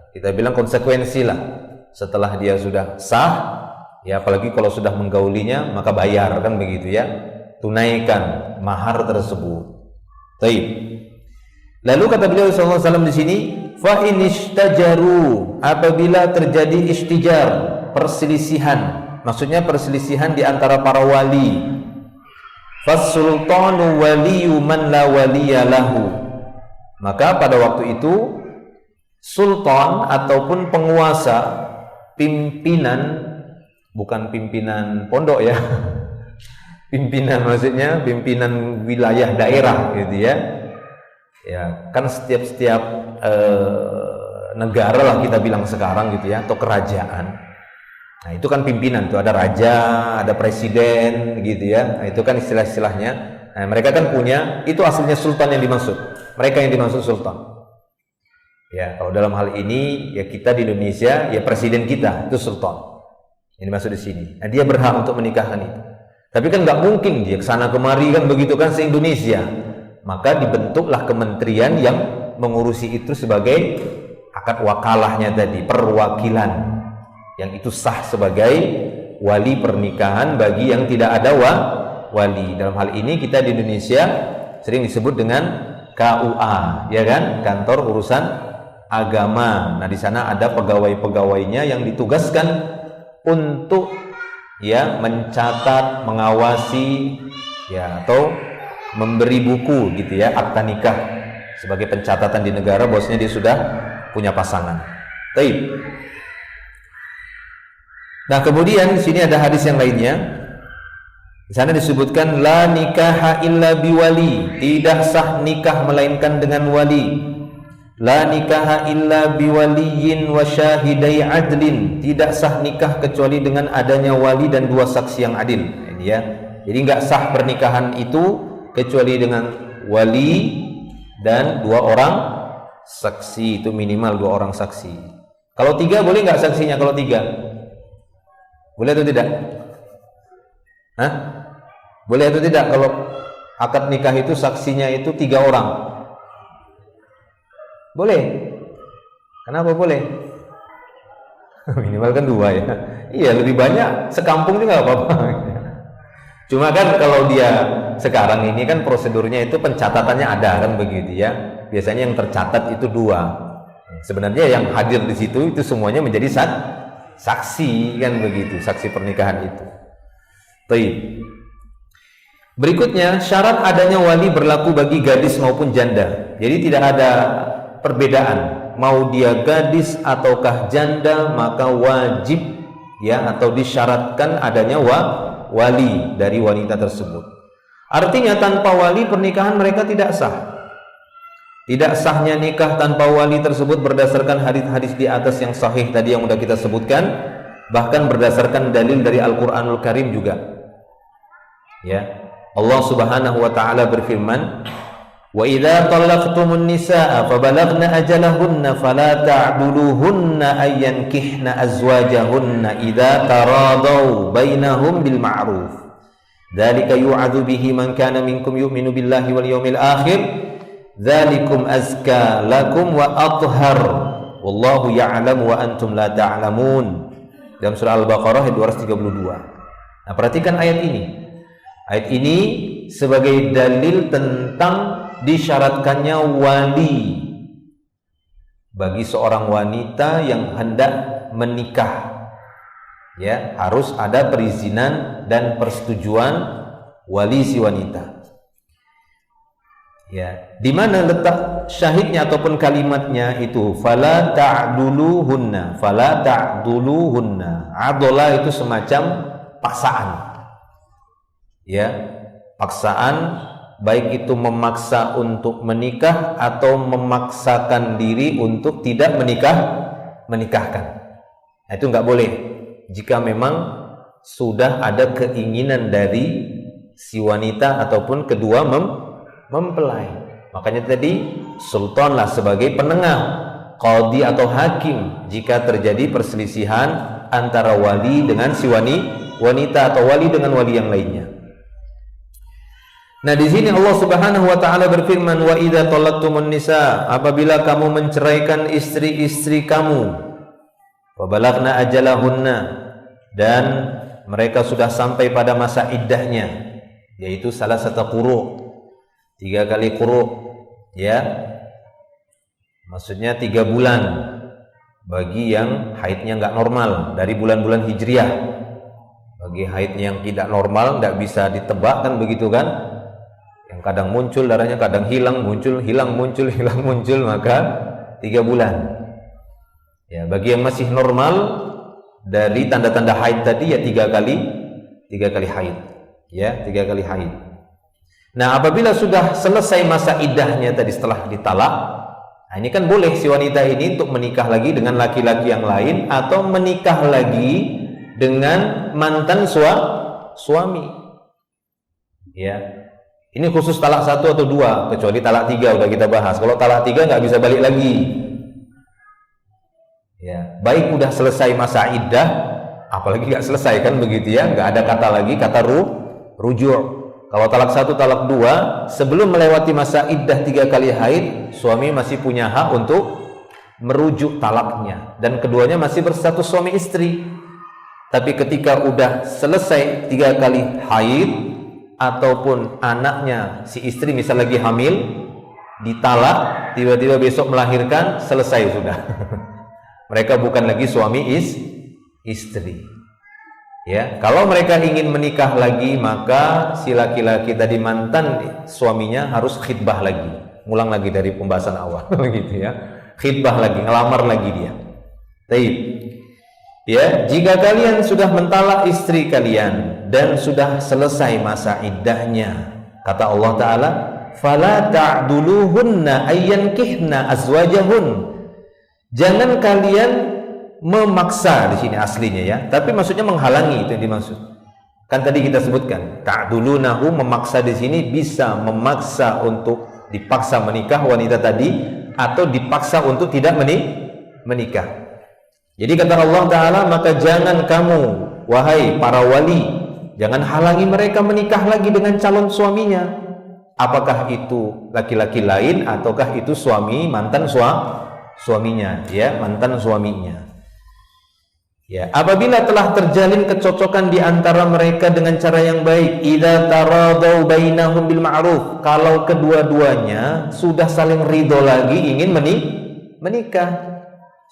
Kita bilang konsekuensi lah. Setelah dia sudah sah, ya, apalagi kalau sudah menggaulinya, maka bayar, kan begitu, ya. Tunaikan mahar tersebut. Taib. Lalu kata beliau sallallahu alaihi wasallam di sini, fa in istajaru, apabila terjadi istijar, perselisihan, maksudnya perselisihan di antara para wali. Fas-sultanu waliyu man la waliya lahu. Maka pada waktu itu sultan ataupun penguasa, pimpinan, bukan pimpinan pondok, ya. Pimpinan maksudnya pimpinan wilayah daerah, gitu, ya. Ya, kan setiap negara lah kita bilang sekarang, gitu, ya, atau kerajaan. Nah, itu kan pimpinan tuh, ada raja, ada presiden, gitu, ya. Nah, itu kan istilah-istilahnya. Nah, mereka kan punya, itu aslinya sultan yang dimaksud. Mereka yang dimaksud sultan. Ya, kalau dalam hal ini ya kita di Indonesia, ya presiden kita itu sultan. Yang dimaksud di sini. Nah, dia berhak untuk menikahkan itu. Tapi kan nggak mungkin dia kesana kemari, kan begitu, kan se-Indonesia. Maka dibentuklah kementerian yang mengurusi itu sebagai akad wakalahnya tadi, perwakilan. yang itu sah sebagai wali pernikahan bagi yang tidak ada wali. Dalam hal ini kita di Indonesia sering disebut dengan KUA, ya kan, kantor urusan agama. Nah, di sana ada pegawai-pegawainya yang ditugaskan untuk ya mencatat, mengawasi ya atau memberi buku gitu ya, akta nikah sebagai pencatatan di negara bahwasanya dia sudah punya pasangan. Baik. Nah, kemudian di sini ada hadis yang lainnya. Di sana disebutkan la nikaha illa biwali, tidak sah nikah melainkan dengan wali. La nikaha illa biwaliyin wa syahidai adlin, tidak sah nikah kecuali dengan adanya wali dan dua saksi yang adil. Ini ya. Jadi enggak sah pernikahan itu kecuali dengan wali dan dua orang saksi, itu minimal dua orang saksi. Kalau tiga boleh enggak saksinya kalau tiga? Boleh atau tidak? Hah? Boleh atau tidak kalau akad nikah itu saksinya itu 3 orang? Boleh. Kenapa boleh? Minimal kan 2 ya. Iya, lebih banyak sekampung juga nggak apa-apa. Cuma kan kalau dia sekarang ini kan prosedurnya itu pencatatannya ada kan begitu ya. Biasanya yang tercatat itu 2. Sebenarnya yang hadir di situ itu semuanya menjadi saksi kan begitu, saksi pernikahan itu. Baik. Berikutnya, syarat adanya wali berlaku bagi gadis maupun janda. Jadi tidak ada perbedaan, mau dia gadis ataukah janda, maka wajib ya atau disyaratkan adanya wali dari wanita tersebut. Artinya tanpa wali pernikahan mereka tidak sah. Tidak sahnya nikah tanpa wali tersebut berdasarkan hadis-hadis di atas yang sahih tadi yang sudah kita sebutkan, bahkan berdasarkan dalil dari Al-Qur'anul Karim juga. Ya. Allah Subhanahu wa taala berfirman, "Wa idza talaqtumun nisaa fabalaghna ajalahunna fala ta'duluhunna ayyankihna azwajahunna idza taradaw bainahum bil ma'ruf. Dzalika yu'adzu bihi man kana minkum yu'minu billahi wal yawmil akhir. Dzalikum azka lakum wa athhar. Wallahu ya'lamu wa antum la ta'lamun." Dalam surah Al-Baqarah ayat 232. Nah, perhatikan ayat ini. Ayat ini sebagai dalil tentang disyaratkannya wali bagi seorang wanita yang hendak menikah. Ya, harus ada perizinan dan persetujuan wali si wanita. Ya, di mana letak syahidnya ataupun kalimatnya itu fala ta'duluhunna, fala ta'duluhunna. Adola itu semacam paksaan. Ya, paksaan baik itu memaksa untuk menikah atau memaksakan diri untuk tidak menikahkan. Nah, itu nggak boleh jika memang sudah ada keinginan dari si wanita ataupun kedua mempelai. Makanya tadi sultanlah sebagai penengah, qadhi atau hakim jika terjadi perselisihan antara wali dengan si wanita atau wali dengan wali yang lainnya. Nah, di sini Allah Subhanahu wa taala berfirman, "Wa idza talaqtumun nisa", apabila kamu menceraikan istri-istri kamu, fabalaghna ajalahunna, dan mereka sudah sampai pada masa iddahnya, yaitu salah satu quru, 3 kali quru, ya. Maksudnya 3 bulan bagi yang haidnya nggak normal dari bulan-bulan hijriah. Bagi haidnya yang tidak normal, nggak bisa ditebak kan begitu kan? Kadang muncul darahnya, kadang hilang, muncul, hilang, muncul, hilang, muncul, maka 3 bulan. Ya, bagi yang masih normal dari tanda-tanda haid tadi ya 3 kali haid. Ya, 3 kali haid. Nah, apabila sudah selesai masa iddahnya tadi setelah ditalak, nah ini kan boleh si wanita ini untuk menikah lagi dengan laki-laki yang lain atau menikah lagi dengan mantan suami. Ya. Ini khusus talak 1 atau 2, kecuali talak 3 udah kita bahas. Kalau talak 3 nggak bisa balik lagi. Ya, baik udah selesai masa iddah, apalagi nggak selesai kan begitu ya, nggak ada kata lagi, kata rujuk. Kalau talak 1, talak 2, sebelum melewati masa iddah 3 kali haid, suami masih punya hak untuk merujuk talaknya, dan keduanya masih berstatus suami istri. Tapi ketika udah selesai 3 kali haid, ataupun anaknya si istri misal lagi hamil, ditalak, tiba-tiba besok melahirkan, selesai sudah. Mereka bukan lagi suami istri. Ya, kalau mereka ingin menikah lagi, maka si laki-laki tadi mantan suaminya harus khitbah lagi, ngulang lagi dari pembahasan awal, begitu ya. Khitbah lagi, ngelamar lagi dia. Baik. Ya, jika kalian sudah mentalak istri kalian dan sudah selesai masa iddahnya, kata Allah Ta'ala, fala ta'duluhunna ayyankihna azwajahun. Jangan kalian memaksa, di sini aslinya ya, tapi maksudnya menghalangi, itu yang dimaksud. Kan tadi kita sebutkan, ta'dulunahu, memaksa di sini bisa memaksa untuk dipaksa menikah wanita tadi, atau dipaksa untuk tidak menikah. Jadi kata Allah Ta'ala, maka jangan kamu, wahai para wali, jangan halangi mereka menikah lagi dengan calon suaminya. Apakah itu laki-laki lain, ataukah itu suami, mantan suaminya, ya, mantan suaminya. Ya, apabila telah terjalin kecocokan di antara mereka dengan cara yang baik, idza taradau bainahum bil ma'ruf, kalau kedua-duanya sudah saling ridho lagi ingin menikah.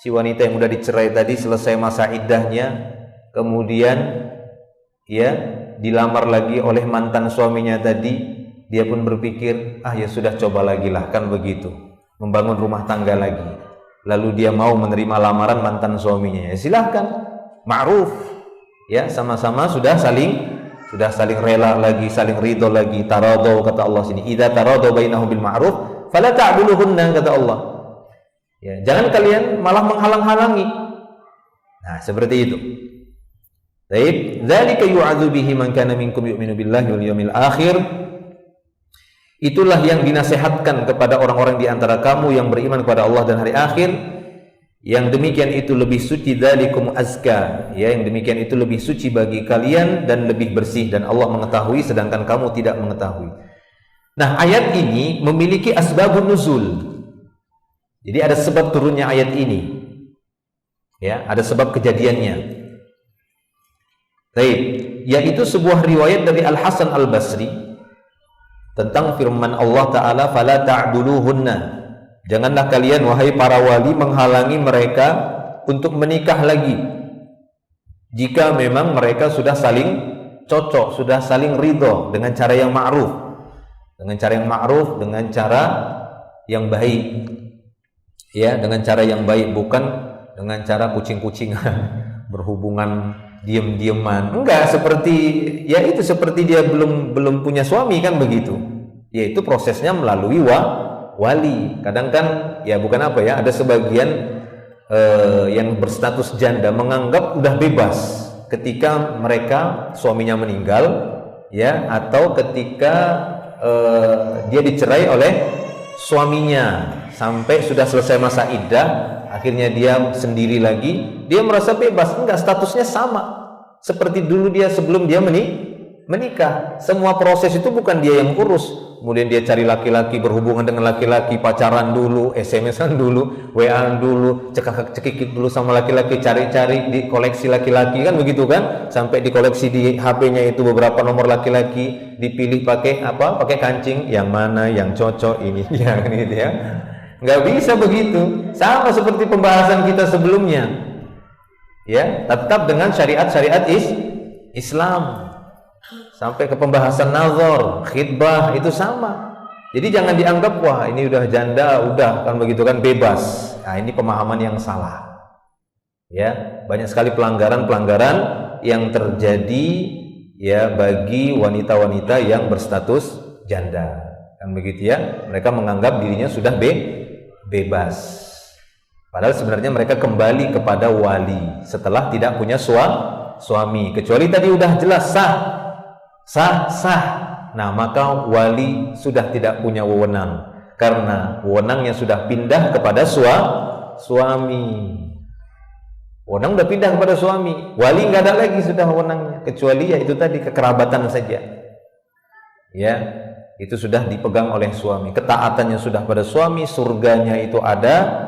Si wanita yang sudah dicerai tadi selesai masa iddahnya, kemudian ya dilamar lagi oleh mantan suaminya tadi, dia pun berpikir, ya sudah, coba lagi lah, kan begitu, membangun rumah tangga lagi. Lalu dia mau menerima lamaran mantan suaminya, ya silahkan, ma'ruf, ya, sama-sama sudah saling rela lagi, saling ridho lagi. Taradau, kata Allah sini, idza taradau bainahum bil ma'ruf fala ta'duluhunna, kata Allah. Ya, jangan kalian malah menghalang-halangi. Nah, seperti itu. Baik, dzalika yu'adzu bihi man kana minkum yu'minu billahi wal yawmil akhir. Itulah yang dinasihatkan kepada orang-orang di antara kamu yang beriman kepada Allah dan hari akhir. Yang demikian itu lebih suci, dzalikum azka. Ya, yang demikian itu lebih suci bagi kalian dan lebih bersih, dan Allah mengetahui sedangkan kamu tidak mengetahui. Nah, ayat ini memiliki asbabun nuzul. Jadi ada sebab turunnya ayat ini. Ya, ada sebab kejadiannya. Baik, yaitu sebuah riwayat dari Al-Hasan Al-Basri tentang firman Allah Ta'ala, fala ta'duluhunna. Janganlah kalian, wahai para wali, menghalangi mereka untuk menikah lagi jika memang mereka sudah saling cocok, sudah saling ridho dengan cara yang ma'ruf, dengan cara yang baik. Ya, dengan cara yang baik, bukan dengan cara kucing-kucingan, berhubungan diam-diaman. Enggak, seperti dia belum punya suami, kan begitu. Yaitu prosesnya melalui wali. Kadang kan ya bukan ada sebagian yang berstatus janda menganggap udah bebas ketika mereka suaminya meninggal, ya, atau ketika dia dicerai oleh suaminya sampai sudah selesai masa iddah, akhirnya dia sendiri lagi, dia merasa bebas. Enggak, statusnya sama seperti dulu dia sebelum dia menikah. Semua proses itu bukan dia yang urus. Kemudian dia cari laki-laki, berhubungan dengan laki-laki, pacaran dulu, SMS-an dulu, WA-an dulu, cekik dulu sama laki-laki, cari-cari di koleksi laki-laki, kan begitu kan? Sampai dikoleksi di HP-nya itu beberapa nomor laki-laki, dipilih pakai kancing, yang mana yang cocok ini dia, gitu ya. Nggak bisa begitu. Sama seperti pembahasan kita sebelumnya, ya, tetap dengan syariat Islam. Sampai ke pembahasan nazar, khitbah, itu sama. Jadi jangan dianggap, wah ini udah janda, udah kan begitu kan, bebas. Nah, ini pemahaman yang salah. Ya, banyak sekali pelanggaran yang terjadi, ya, bagi wanita-wanita yang berstatus janda. Kan begitu ya. Mereka menganggap dirinya sudah bebas. Padahal sebenarnya mereka kembali kepada wali setelah tidak punya suami. Kecuali tadi udah jelas sah. Nah, maka wali sudah tidak punya wewenang, karena wewenangnya sudah pindah kepada suami. Wewenang sudah pindah kepada suami. Wali nggak ada lagi sudah wewenangnya, kecuali ya itu tadi, kekerabatan saja. Ya, itu sudah dipegang oleh suami. Ketaatannya sudah pada suami, surganya itu ada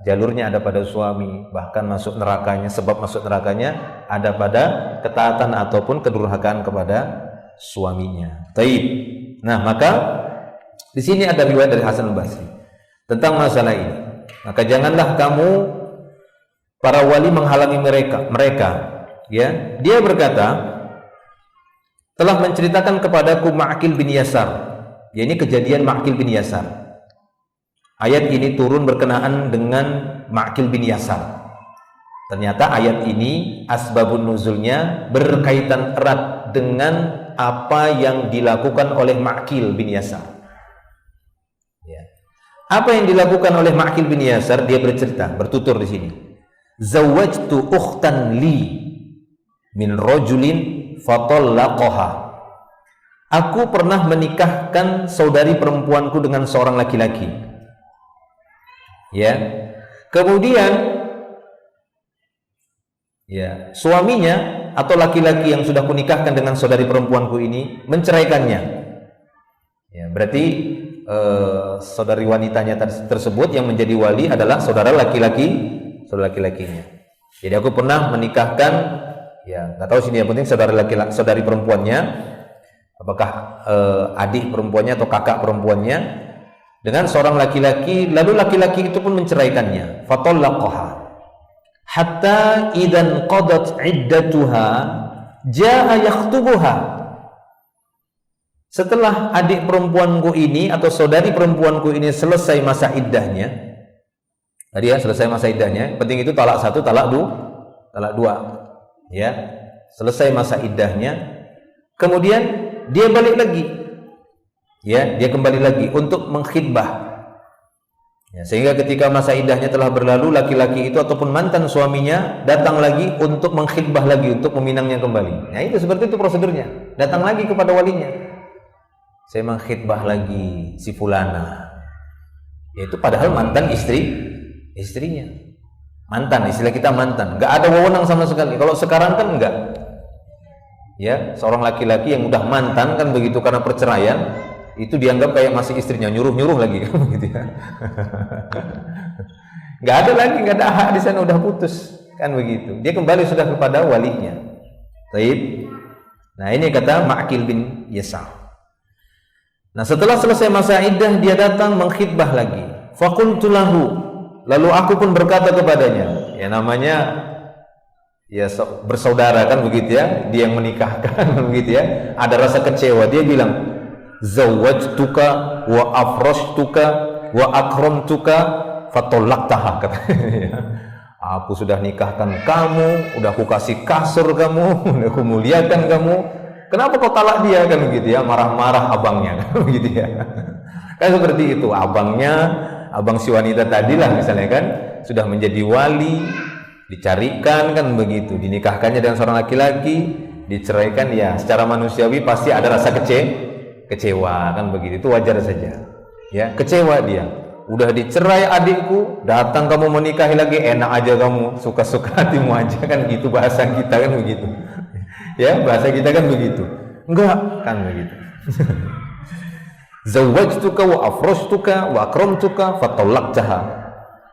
jalurnya ada pada suami, bahkan masuk nerakanya, sebab masuk nerakanya ada pada ketaatan ataupun kedurhakaan kepada suaminya. Taib. Nah, maka di sini ada riwayat dari Hasan al-Basri tentang masalah ini. Maka janganlah kamu para wali menghalangi mereka. Ya, dia berkata, telah menceritakan kepadaku Ma'qil bin Yasar. Ya, ini kejadian Ma'qil bin Yasar. Ayat ini turun berkenaan dengan Ma'qil bin Yasar. Ternyata ayat ini asbabun nuzulnya berkaitan erat dengan apa yang dilakukan oleh Ma'qil bin Yasar. Ya. Apa yang dilakukan oleh Ma'qil bin Yasar? Dia bercerita, bertutur di sini. Zawwajtu ukhtan li min rajulin fatallaqaha. Aku pernah menikahkan saudari perempuanku dengan seorang laki-laki. Ya. Kemudian ya, suaminya atau laki-laki yang sudah kunikahkan dengan saudari perempuanku ini menceraikannya. Ya, berarti saudari wanitanya tersebut yang menjadi wali adalah saudara laki-lakinya. Jadi aku pernah menikahkan, ya nggak tahu sini yang penting saudari perempuannya, apakah adik perempuannya atau kakak perempuannya dengan seorang laki-laki, lalu laki-laki itu pun menceraikannya. Fatallaqaha hatta idan qadat iddatuha jaa yakhtubuha. Setelah adik perempuanku ini atau saudari perempuanku ini selesai masa iddahnya, tadi ya, selesai masa iddahnya, penting itu talak 1, talak 2, ya, selesai masa iddahnya, kemudian dia balik lagi, ya, dia kembali lagi untuk mengkhidbah. Ya, sehingga ketika masa iddahnya telah berlalu, laki-laki itu ataupun mantan suaminya datang lagi untuk mengkhidbah lagi, untuk meminangnya kembali. Nah, itu seperti itu prosedurnya. Datang lagi kepada walinya. Saya mengkhidbah lagi si fulana. Yaitu padahal mantan istrinya. Mantan, istilah kita mantan. Enggak ada wewenang sama sekali. Kalau sekarang kan enggak. Ya, seorang laki-laki yang udah mantan kan begitu karena perceraian, itu dianggap kayak masih istrinya, nyuruh-nyuruh lagi kan begitu ya. Nggak ada lagi, nggak ada hak di sana, udah putus kan begitu. Dia kembali sudah kepada walinya. Baik. Nah, ini kata Ma'qil bin Yasar. Nah, setelah selesai masa iddah dia datang mengkhidbah lagi. Faqultu lahu, lalu aku pun berkata kepadanya, ya namanya ya bersaudara kan begitu ya, dia yang menikahkan begitu ya. Ada rasa kecewa, dia bilang, zawwajtuka wa afrashtuka wa akramtuka fatallaqtaha, katanya. Aku sudah nikahkan kamu, udah aku kasih kasur kamu, udah aku muliakan kamu, kenapa kau talak dia, kan begitu ya. Marah-marah abangnya kan begitu ya. Kan seperti itu, abang si wanita tadi lah misalnya kan, sudah menjadi wali, dicarikan kan begitu, dinikahkannya dengan seorang laki-laki, diceraikan, ya secara manusiawi pasti ada rasa kecewa kan begitu, itu wajar saja ya. Kecewa dia, udah dicerai adikku, datang kamu menikahi lagi, enak aja kamu, suka-suka hatimu aja kan gitu bahasa kita kan begitu ya, bahasa kita kan begitu. Enggak kan begitu. Zawwajtuka wa afrashtuka wa akramtuka fatallaqtaha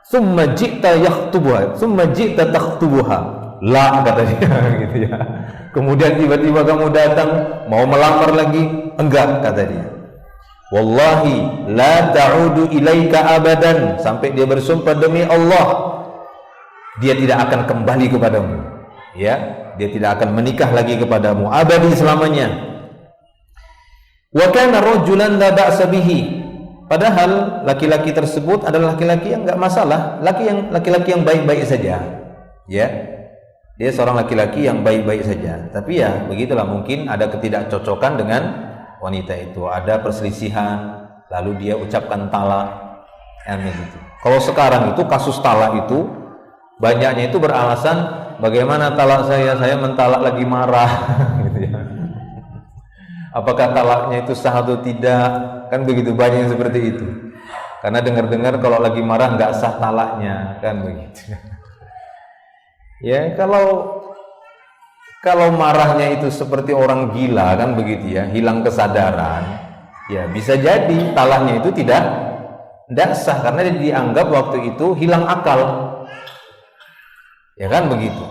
summa ji'ta yakhtubuha summa ji'ta takhtubuha la, kata dia gitu ya. Kemudian tiba-tiba kamu datang mau melamar lagi, enggak, kata dia. Wallahi la ta'udu ilaika abadan, sampai dia bersumpah demi Allah dia tidak akan kembali kepadamu, ya, dia tidak akan menikah lagi kepadamu abadi selamanya. Wa kana rajulan la ba'sa bihi, padahal laki-laki tersebut adalah laki-laki yang enggak masalah, laki-laki yang baik-baik saja, ya. Dia seorang laki-laki yang baik-baik saja, tapi ya begitulah, mungkin ada ketidakcocokan dengan wanita itu, ada perselisihan, lalu dia ucapkan talak, gitu. Kalau sekarang itu kasus talak itu banyaknya itu beralasan, bagaimana talak saya mentalak lagi marah, gitu ya. Apakah talaknya itu sah atau tidak, kan begitu, banyak yang seperti itu. Karena dengar-dengar kalau lagi marah nggak sah talaknya, kan begitu. Ya, kalau marahnya itu seperti orang gila kan begitu ya, hilang kesadaran, ya bisa jadi talaknya itu tidak Tidak sah karena dia dianggap waktu itu hilang akal. Ya kan begitu.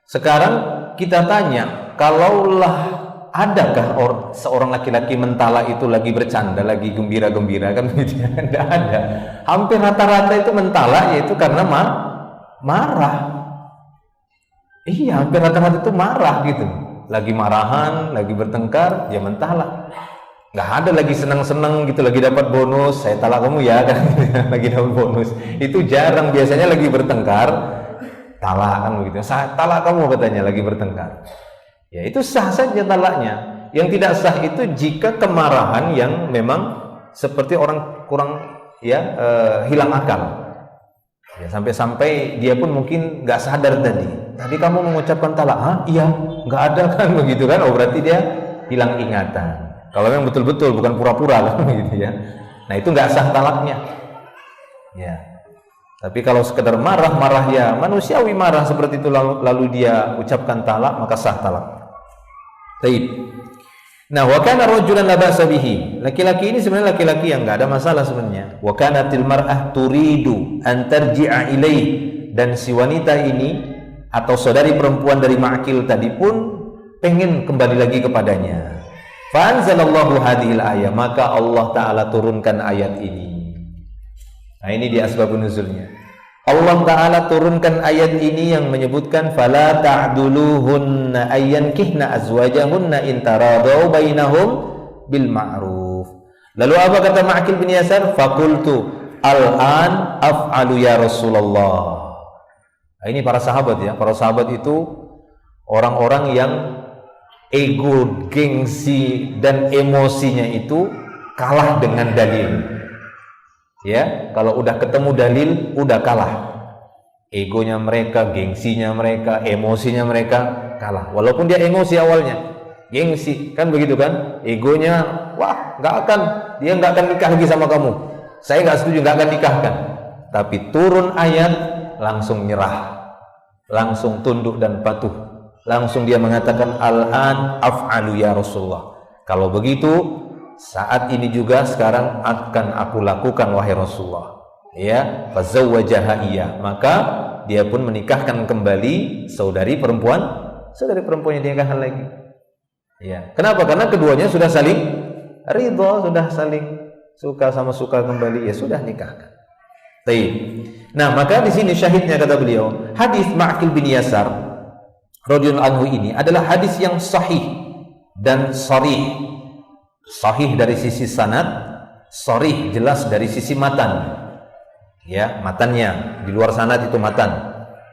Sekarang kita tanya, kalaulah adakah seorang laki-laki mentala itu lagi bercanda, lagi gembira-gembira, kan begitu? Tidak ada. Hampir rata-rata itu mentala yaitu karena marah. Iya, hampir rata-rata itu marah gitu. Lagi marahan, lagi bertengkar, dia mentala. Nggak ada lagi senang-senang gitu, lagi dapat bonus, saya talak kamu ya kan, lagi dapat bonus. Itu jarang, biasanya lagi bertengkar, talak kan begitu. Saya talak kamu katanya lagi bertengkar. Ya itu sah saja talaknya. Yang tidak sah itu jika kemarahan yang memang seperti orang kurang hilang akal. Ya, sampai-sampai dia pun mungkin nggak sadar tadi kamu mengucapkan talak. Hah? Iya, nggak ada kan begitu kan? Oh berarti dia hilang ingatan. Kalau memang betul-betul bukan pura-pura kan gitu ya. Nah itu nggak sah talaknya. Ya. Tapi kalau sekedar marah ya manusiawi marah seperti itu lalu dia ucapkan talak maka sah talak. Baik. Nah, wa kana rajulan la ba'sa bihi. Laki-laki ini sebenarnya laki-laki yang enggak ada masalah sebenarnya. Wa kanatil mar'ah turidu an tarji'a ilaih, dan si wanita ini atau saudari perempuan dari Ma'qil tadi pun pengen kembali lagi kepadanya. Fa anzalallahu hadhil ayat, maka Allah taala turunkan ayat ini. Nah, ini di asbabun nuzulnya. Allah Ta'ala turunkan ayat ini yang menyebutkan fala ta'duluhunna ayyankihna azwajahunna in taradau bainahum bil ma'ruf. Lalu apa kata Ma'qil bin Yasar? Faqultu al-an af'alu ya Rasulullah. Nah, ini para sahabat ya. Para sahabat itu orang-orang yang ego, gengsi dan emosinya itu kalah dengan dalil. Ya, kalau udah ketemu dalil, udah kalah. Egonya mereka, gengsinya mereka, emosinya mereka kalah. Walaupun dia emosi awalnya, gengsi, kan begitu kan? Egonya, wah, dia nggak akan nikah lagi sama kamu. Saya nggak setuju, nggak akan nikahkan. Tapi turun ayat, langsung nyerah, langsung tunduk dan patuh. Langsung dia mengatakan al-an af'alu ya Rasulullah. Kalau begitu, saat ini juga sekarang akan aku lakukan wahai Rasulullah. Ya, fazawwajaha iya. Maka dia pun menikahkan kembali saudari perempuannya dia nikahkan lagi. Ya. Kenapa? Karena keduanya sudah saling ridha, sudah saling suka sama suka kembali, ya sudah nikahkan. Baik. Nah, maka di sini syahidnya kata beliau, hadis Ma'qil bin Yasar radhiyallahu anhu ini adalah hadis yang sahih dan sharih. Sahih dari sisi sanad, sharih jelas dari sisi matan. Ya, matannya di luar sanad itu matan,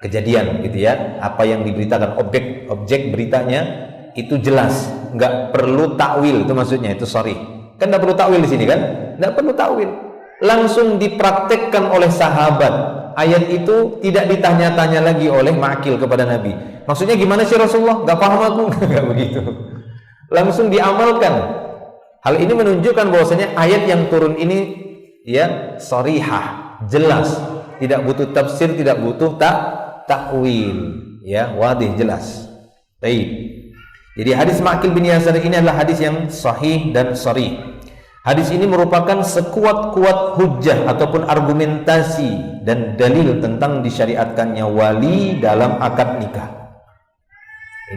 kejadian gitu ya. Apa yang diberitakan, objek beritanya itu jelas, nggak perlu takwil, itu maksudnya, itu sharih. Kan nggak perlu takwil di sini kan? Nggak perlu takwil. Langsung dipraktekkan oleh sahabat. Ayat itu tidak ditanya-tanya lagi oleh Ma'qil kepada Nabi. Maksudnya gimana sih Rasulullah? Nggak paham aku, nggak begitu. Langsung diamalkan. Hal ini menunjukkan bahwasanya ayat yang turun ini ya sharihah, jelas, tidak butuh tafsir, tidak butuh takwil, ya, wadih, jelas. Baik. Jadi hadis Ma'qil bin Yasar ini adalah hadis yang sahih dan sharih. Hadis ini merupakan sekuat-kuat hujjah ataupun argumentasi dan dalil tentang disyariatkannya wali dalam akad nikah.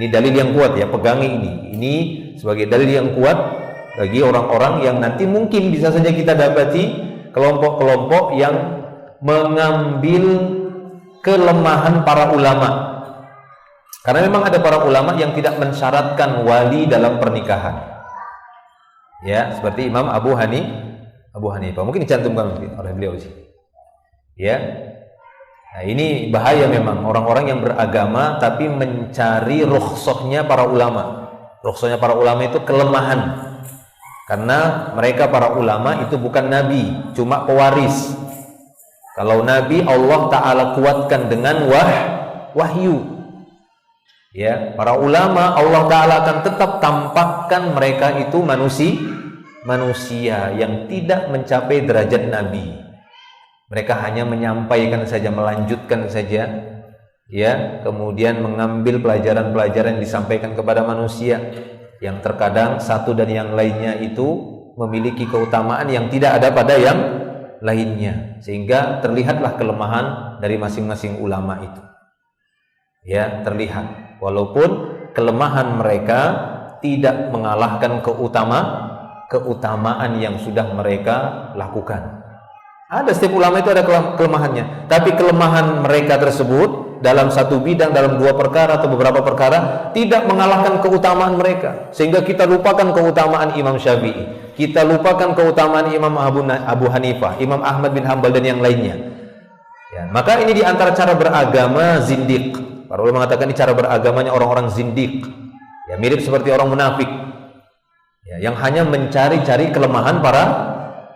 Ini dalil yang kuat ya, pegangi ini. Ini sebagai dalil yang kuat bagi orang-orang yang nanti mungkin bisa saja kita dapati kelompok-kelompok yang mengambil kelemahan para ulama. Karena memang ada para ulama yang tidak mensyaratkan wali dalam pernikahan. Ya, seperti Imam Abu Hanifah. Mungkin dicantumkan oleh beliau di sini. Ya. Nah, ini bahaya memang orang-orang yang beragama tapi mencari rukhsahnya para ulama. Rukhsahnya para ulama itu kelemahan. Karena mereka para ulama itu bukan nabi, cuma pewaris. Kalau nabi Allah Ta'ala kuatkan dengan wahyu. Ya, para ulama Allah Ta'ala akan tetap tampakkan mereka itu manusia yang tidak mencapai derajat nabi. Mereka hanya menyampaikan saja, melanjutkan saja, ya, kemudian mengambil pelajaran-pelajaran yang disampaikan kepada manusia, yang terkadang satu dan yang lainnya itu memiliki keutamaan yang tidak ada pada lainnya, sehingga terlihatlah kelemahan dari masing-masing ulama itu. Ya, terlihat walaupun kelemahan mereka tidak mengalahkan keutamaan yang sudah mereka lakukan. Ada, setiap ulama itu ada kelemahannya, tapi kelemahan mereka tersebut dalam satu bidang, dalam dua perkara atau beberapa perkara tidak mengalahkan keutamaan mereka, sehingga kita lupakan keutamaan Imam Syafi'i, kita lupakan keutamaan Imam Abu Hanifah, Imam Ahmad bin Hanbal dan yang lainnya. Ya, maka ini diantara cara beragama zindiq. Para ulama mengatakan ini cara beragamanya orang-orang zindiq. Ya, mirip seperti orang munafik. Ya, yang hanya mencari-cari kelemahan para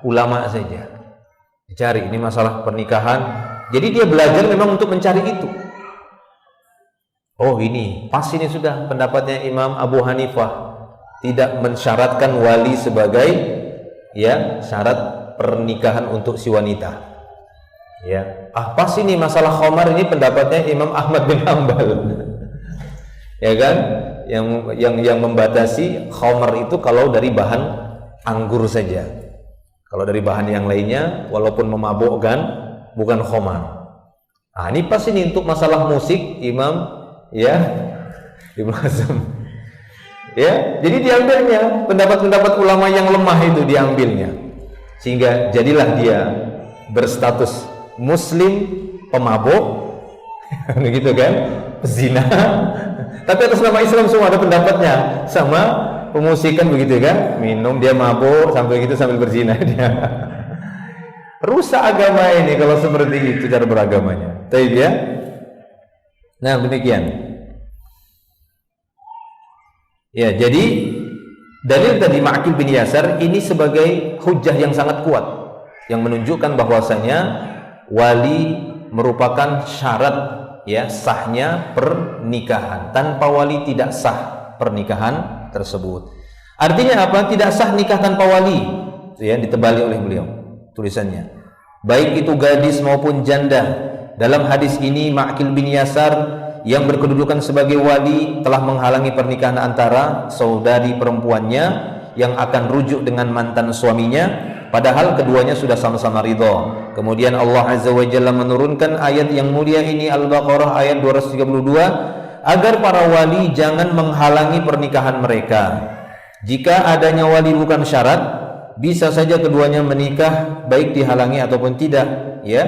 ulama saja. Dicari, ini masalah pernikahan. Jadi dia belajar memang untuk mencari itu. Oh, ini pas, ini sudah pendapatnya Imam Abu Hanifah, tidak mensyaratkan wali sebagai ya syarat pernikahan untuk si wanita. Ya, pas ini masalah khamar, ini pendapatnya Imam Ahmad bin Hanbal. Ya kan? Yang membatasi khamar itu kalau dari bahan anggur saja. Kalau dari bahan yang lainnya, walaupun memabukkan, bukan khamar. Nah, ini pas ini untuk masalah musik Imam Ibnu Hazm. Ya, jadi diambilnya pendapat-pendapat ulama yang lemah itu diambilnya, sehingga jadilah dia berstatus muslim pemabuk, gitu kan, pezina. Tapi atas nama Islam semua ada pendapatnya, sama pemusikan begitu kan, minum dia mabuk sampai gitu sambil berzina dia. Rusak agama ini kalau seperti itu cara beragamanya. Baik ya. Nah, demikian. Ya, jadi dalil tadi Ma'qil bin Yasar ini sebagai hujjah yang sangat kuat yang menunjukkan bahwasanya wali merupakan syarat ya sahnya pernikahan. Tanpa wali tidak sah pernikahan tersebut. Artinya apa? Tidak sah nikah tanpa wali. Itu ya, ditebali oleh beliau tulisannya. Baik itu gadis maupun janda. Dalam hadis ini Ma'qil bin Yasar yang berkedudukan sebagai wali telah menghalangi pernikahan antara saudari perempuannya yang akan rujuk dengan mantan suaminya, padahal keduanya sudah sama-sama ridha. Kemudian Allah Azza wa Jalla menurunkan ayat yang mulia ini, Al-Baqarah ayat 232, agar para wali jangan menghalangi pernikahan mereka. Jika adanya wali bukan syarat, bisa saja keduanya menikah baik dihalangi ataupun tidak, ya.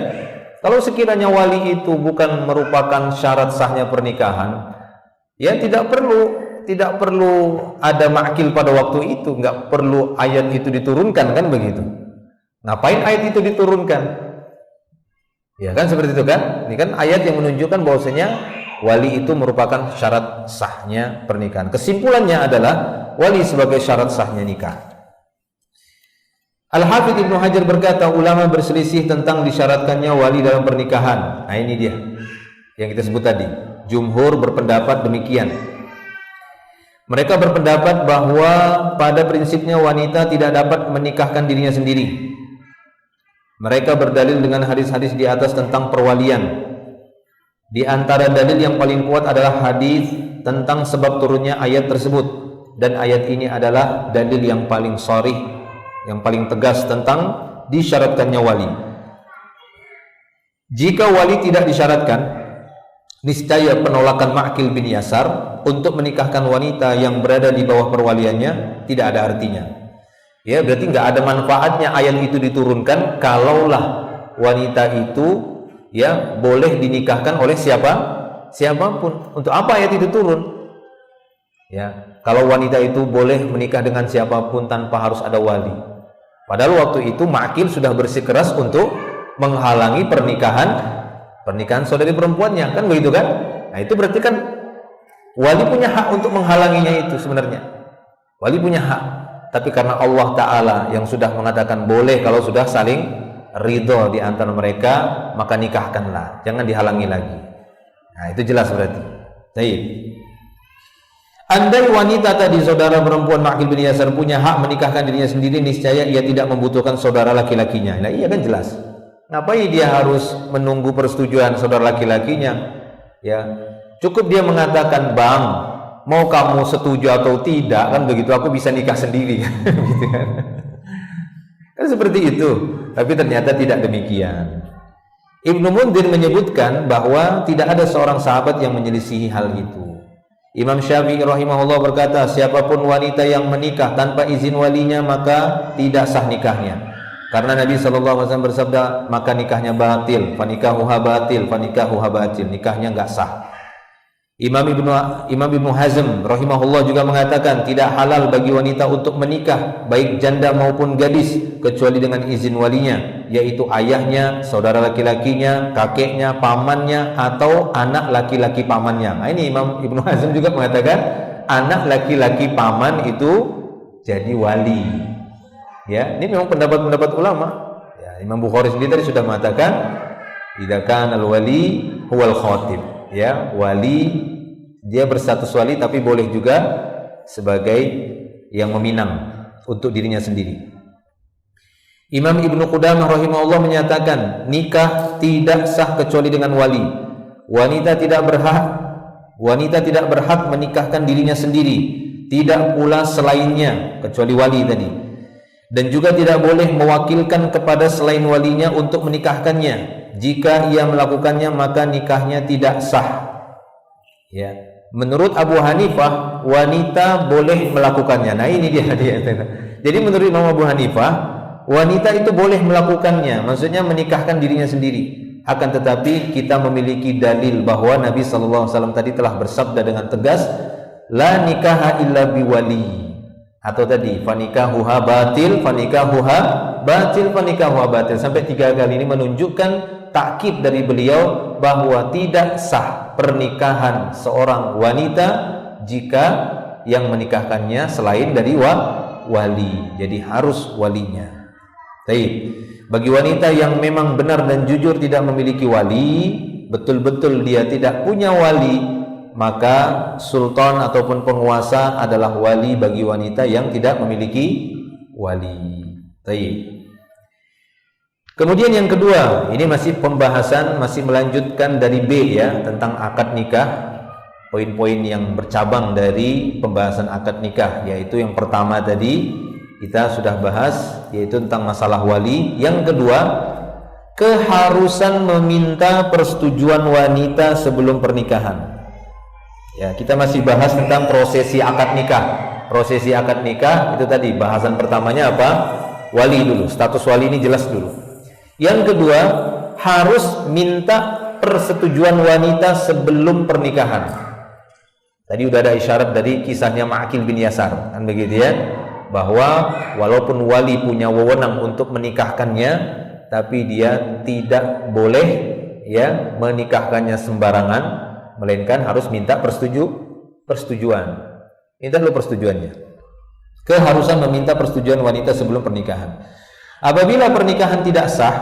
Kalau sekiranya wali itu bukan merupakan syarat sahnya pernikahan, ya tidak perlu ada Ma'qil pada waktu itu, nggak perlu ayat itu diturunkan, kan begitu. Ngapain ayat itu diturunkan? Ya kan seperti itu kan? Ini kan ayat yang menunjukkan bahwasanya wali itu merupakan syarat sahnya pernikahan. Kesimpulannya adalah wali sebagai syarat sahnya nikah. Al-Hafidz Ibnu Hajar berkata, ulama berselisih tentang disyaratkannya wali dalam pernikahan. Nah, ini dia yang kita sebut tadi. Jumhur berpendapat demikian. Mereka berpendapat bahwa pada prinsipnya wanita tidak dapat menikahkan dirinya sendiri. Mereka berdalil dengan hadis-hadis di atas tentang perwalian. Di antara dalil yang paling kuat adalah hadis tentang sebab turunnya ayat tersebut, dan ayat ini adalah dalil yang paling sharih, yang paling tegas tentang disyaratkannya wali. Jika wali tidak disyaratkan, niscaya penolakan Ma'qil bin Yasar untuk menikahkan wanita yang berada di bawah perwaliannya tidak ada artinya. Ya, berarti nggak ada manfaatnya ayat itu diturunkan kalaulah wanita itu ya boleh dinikahkan oleh siapapun. Untuk apa ayat itu turun? Ya, kalau wanita itu boleh menikah dengan siapapun tanpa harus ada wali. Padahal waktu itu Ma'qil sudah bersikeras untuk menghalangi pernikahan saudari perempuannya, kan begitu kan? Nah, itu berarti kan wali punya hak untuk menghalanginya itu sebenarnya. Wali punya hak, tapi karena Allah Ta'ala yang sudah mengatakan boleh kalau sudah saling ridho di antara mereka, maka nikahkanlah, jangan dihalangi lagi. Nah, itu jelas berarti. Baik. Andai wanita tadi saudara perempuan Ma'qil bin Yasar punya hak menikahkan dirinya sendiri, niscaya ia tidak membutuhkan saudara laki-lakinya. Nah, iya kan jelas. Ngapain dia harus menunggu persetujuan saudara laki-lakinya? Ya, cukup dia mengatakan, "Bang, mau kamu setuju atau tidak, kan begitu aku bisa nikah sendiri." Gitu kan. Kan seperti itu. Tapi ternyata tidak demikian. Ibnu Mundhir menyebutkan bahwa tidak ada seorang sahabat yang menyelisihi hal itu. Imam Syafi'i rahimahullah berkata, siapapun wanita yang menikah tanpa izin walinya maka tidak sah nikahnya. Karena Nabi SAW bersabda, maka nikahnya batil, fanikahuha batil, fanikahuha batil, nikahnya enggak sah. Imam Ibnu Hazm rahimahullah juga mengatakan tidak halal bagi wanita untuk menikah baik janda maupun gadis kecuali dengan izin walinya, yaitu ayahnya, saudara laki-lakinya, kakeknya, pamannya atau anak laki-laki pamannya. Nah, ini Imam Ibnu Hazm juga mengatakan anak laki-laki paman itu jadi wali. Ya, ini memang pendapat-pendapat ulama. Ya, Imam Bukhari sendiri tadi sudah mengatakan idza kana al-wali huwal khatib. Ya, wali dia berstatus wali tapi boleh juga sebagai yang meminang untuk dirinya sendiri. Imam Ibnu Qudamah rahimahullah menyatakan nikah tidak sah kecuali dengan wali. Wanita tidak berhak menikahkan dirinya sendiri, tidak pula selainnya kecuali wali tadi. Dan juga tidak boleh mewakilkan kepada selain walinya untuk menikahkannya. Jika ia melakukannya maka nikahnya tidak sah. Ya, menurut Abu Hanifah wanita boleh melakukannya. Nah, ini dia. Jadi menurut Imam Abu Hanifah wanita itu boleh melakukannya, maksudnya menikahkan dirinya sendiri. Akan tetapi kita memiliki dalil bahwa Nabi SAW tadi telah bersabda dengan tegas, la nikaha illa biwali. Atau tadi fanikahuha batil, fanikahuha batil, fanikahuha batil, sampai 3 kali. Ini menunjukkan takkid dari beliau bahwa tidak sah pernikahan seorang wanita jika yang menikahkannya selain dari wali. Jadi harus walinya. Baik. Bagi wanita yang memang benar dan jujur tidak memiliki wali, betul-betul dia tidak punya wali, maka sultan ataupun penguasa adalah wali bagi wanita yang tidak memiliki wali. Baik. Kemudian yang kedua, ini masih pembahasan, masih melanjutkan dari B ya, tentang akad nikah. Poin-poin yang bercabang dari pembahasan akad nikah, yaitu yang pertama tadi kita sudah bahas, yaitu tentang masalah wali. Yang kedua, keharusan meminta persetujuan wanita sebelum pernikahan. Ya, kita masih bahas tentang prosesi akad nikah. Prosesi akad nikah itu tadi bahasan pertamanya apa? Wali dulu, status wali ini jelas dulu. Yang kedua, harus minta persetujuan wanita sebelum pernikahan. Tadi udah ada isyarat dari kisahnya Ma'qil bin Yasar, kan begitu ya? Bahwa walaupun wali punya wewenang untuk menikahkannya, tapi dia tidak boleh ya menikahkannya sembarangan, melainkan harus minta persetujuan. Minta dulu persetujuannya. Keharusan meminta persetujuan wanita sebelum pernikahan. Apabila pernikahan tidak sah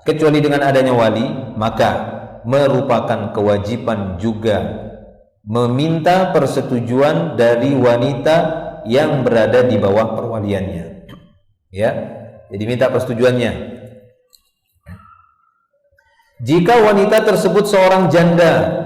kecuali dengan adanya wali, maka merupakan kewajiban juga meminta persetujuan dari wanita yang berada di bawah perwaliannya. Ya, jadi minta persetujuannya. Jika wanita tersebut seorang janda,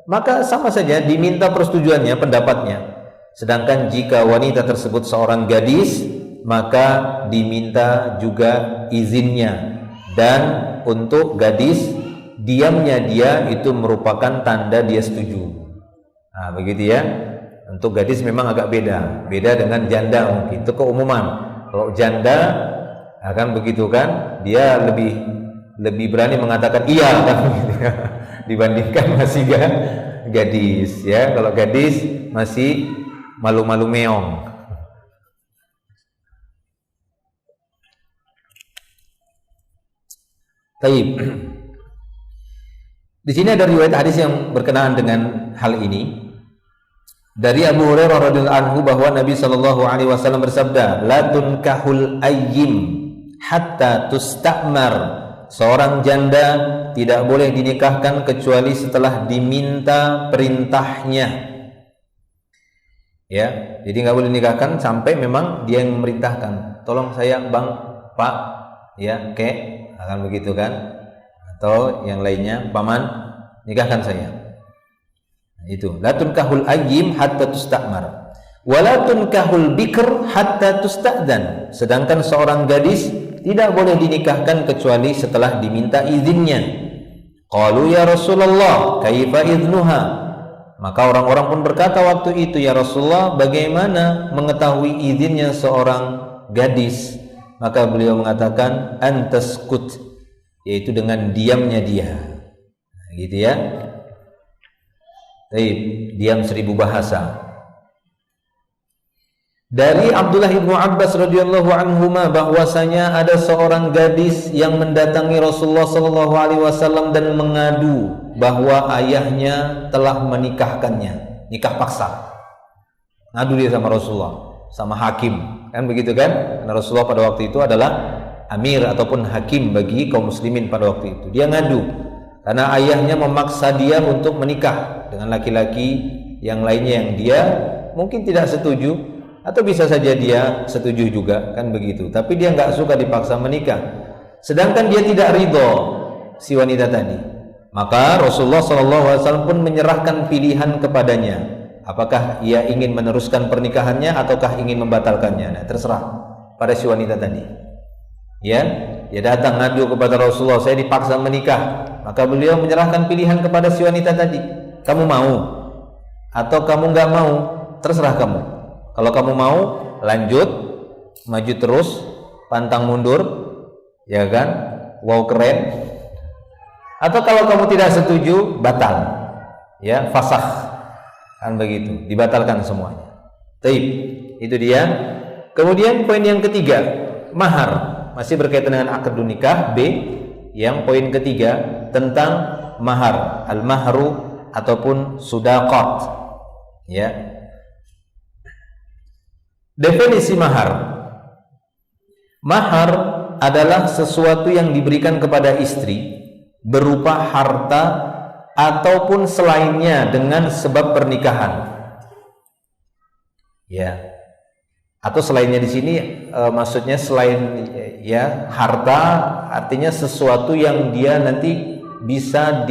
maka sama saja diminta persetujuannya, pendapatnya. Sedangkan jika wanita tersebut seorang gadis, maka diminta juga izinnya. Dan untuk gadis, diamnya dia itu merupakan tanda dia setuju. Nah, begitu ya. Untuk gadis memang agak beda dengan janda mungkin. Itu keumuman. Kalau janda akan begitu kan, dia lebih berani mengatakan iya kan dibandingkan masih gadis ya. Kalau gadis masih malu-malu meong. Baik. Di sini ada riwayat hadis yang berkenaan dengan hal ini. Dari Abu Hurairah radhiyallahu anhu bahwa Nabi sallallahu alaihi wasallam bersabda, "La tunkahul ayyim hatta tustamar." Seorang janda tidak boleh dinikahkan kecuali setelah diminta perintahnya. Ya, jadi nggak boleh dinikahkan sampai memang dia yang memerintahkan. Tolong saya, Bang, Pak, ya, Kek, akan begitu kan? Atau yang lainnya, paman, nikahkan saya. Itu la tunkahul ayyim hatta tustamar wa la tunkahul bikr hatta tusta'dan. Sedangkan seorang gadis tidak boleh dinikahkan kecuali setelah diminta izinnya. Qalu ya Rasulullah, kaifa idnuha? Maka orang-orang pun berkata waktu itu, ya Rasulullah, bagaimana mengetahui izinnya seorang gadis? Maka beliau mengatakan, antaskut, yaitu dengan diamnya dia. Gitu ya. Baik, diam 1000 bahasa. Dari Abdullah ibnu Abbas radhiyallahu anhuma bahwasanya ada seorang gadis yang mendatangi Rasulullah sallallahu alaihi wasallam dan mengadu bahwa ayahnya telah menikahkannya, nikah paksa. Ngadu dia sama Rasulullah, sama hakim, kan begitu kan? Karena Rasulullah pada waktu itu adalah amir ataupun hakim bagi kaum muslimin pada waktu itu. Dia ngadu karena ayahnya memaksa dia untuk menikah dengan laki-laki yang lainnya yang dia mungkin tidak setuju, atau bisa saja dia setuju juga, kan begitu. Tapi dia nggak suka dipaksa menikah. Sedangkan dia tidak ridho si wanita tadi. Maka Rasulullah SAW pun menyerahkan pilihan kepadanya. Apakah ia ingin meneruskan pernikahannya ataukah ingin membatalkannya? Nah, terserah pada si wanita tadi. Ya, dia datang ngadu kepada Rasulullah, saya dipaksa menikah. Maka beliau menyerahkan pilihan kepada si wanita tadi. Kamu mau atau kamu nggak mau? Terserah kamu. Kalau kamu mau, lanjut, maju terus, pantang mundur, ya kan? Wow, keren. Atau kalau kamu tidak setuju, batal, ya, fasakh, kan begitu, dibatalkan semuanya. Taib, itu dia. Kemudian poin yang ketiga, mahar, masih berkaitan dengan akad nikah. B, yang poin ketiga tentang mahar, al-mahru ataupun sudaqat, ya. Definisi mahar. Mahar adalah sesuatu yang diberikan kepada istri berupa harta ataupun selainnya dengan sebab pernikahan. Ya. Atau selainnya di sini maksudnya selain ya harta, artinya sesuatu yang dia nanti bisa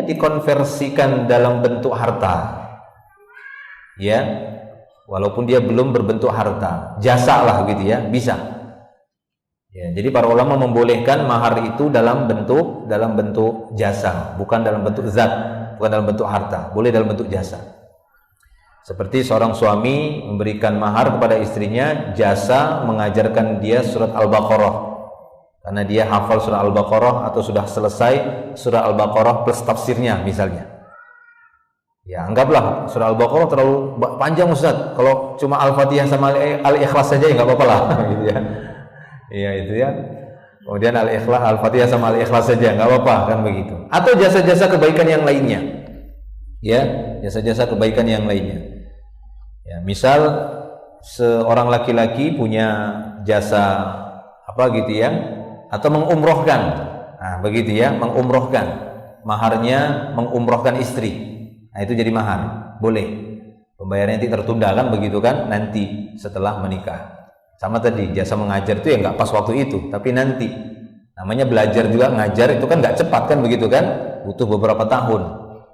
dikonversikan dalam bentuk harta. Ya. Walaupun dia belum berbentuk harta, jasa lah gitu ya, bisa. Ya, jadi para ulama membolehkan mahar itu dalam bentuk jasa, bukan dalam bentuk zat, bukan dalam bentuk harta, boleh dalam bentuk jasa. Seperti seorang suami memberikan mahar kepada istrinya jasa mengajarkan dia surat Al-Baqarah, karena dia hafal surat Al-Baqarah atau sudah selesai surat Al-Baqarah plus tafsirnya misalnya. Ya, anggaplah surah Al-Baqarah terlalu panjang Ustaz. Kalau cuma Al-Fatihah sama Al-Ikhlas saja ya nggak apa-apa lah gitu ya. Iya itu ya. Kemudian Al-Fatihah sama Al-Ikhlas saja nggak apa-apa, kan begitu. Atau jasa-jasa kebaikan yang lainnya. Ya, jasa-jasa kebaikan yang lainnya. Ya, misal seorang laki-laki punya jasa apa gitu ya, atau mengumrohkan. Nah, begitu ya, mengumrohkan. Maharnya mengumrohkan istri. Nah, itu jadi mahar, boleh. Pembayarannya nanti tertunda, kan begitu kan, nanti setelah menikah. Sama tadi, jasa mengajar itu ya nggak pas waktu itu, tapi nanti. Namanya belajar juga, ngajar itu kan nggak cepat, kan begitu kan, butuh beberapa tahun.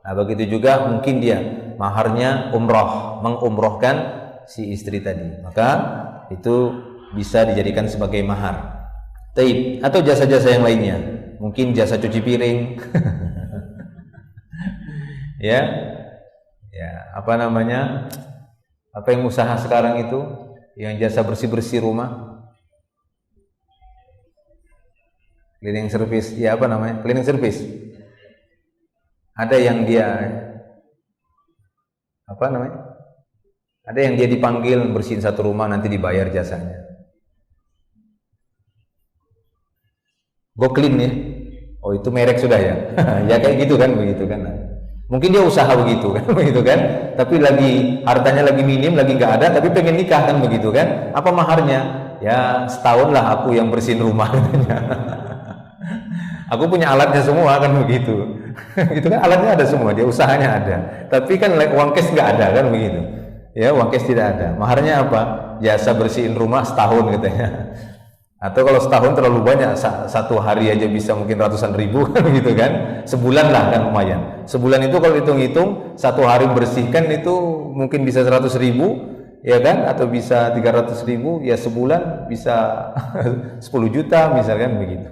Nah, begitu juga mungkin dia maharnya umroh, mengumrohkan si istri tadi. Maka itu bisa dijadikan sebagai mahar. Taib, atau jasa-jasa yang lainnya. Mungkin jasa cuci piring. Ya, apa namanya? Apa yang usaha sekarang itu, yang jasa bersih-bersih rumah, cleaning service, ya apa namanya? Cleaning service. Ada yang dia apa namanya? Ada yang dia dipanggil bersihin satu rumah, nanti dibayar jasanya. Go clean ya. Oh, itu merek sudah ya. Ya kayak gitu kan, begitu kan. Mungkin dia usaha begitu kan, begitu kan? Tapi lagi hartanya lagi minim, lagi nggak ada, tapi pengen nikah, kan begitu kan? Apa maharnya? Ya setahun lah aku yang bersihin rumah katanya. Aku punya alatnya semua, kan begitu. Itu kan alatnya ada semua, dia usahanya ada. Tapi kan uang cash nggak ada, kan begitu. Ya, uang cash tidak ada. Maharnya apa? Jasa bersihin rumah setahun katanya. Atau kalau setahun terlalu banyak, satu hari aja bisa mungkin ratusan ribu, kan gitu kan. Sebulan lah kan lumayan. Sebulan itu kalau hitung-hitung, satu hari bersihkan itu mungkin bisa 100.000, ya kan? Atau bisa 300.000, ya sebulan bisa 10 juta misalkan begitu.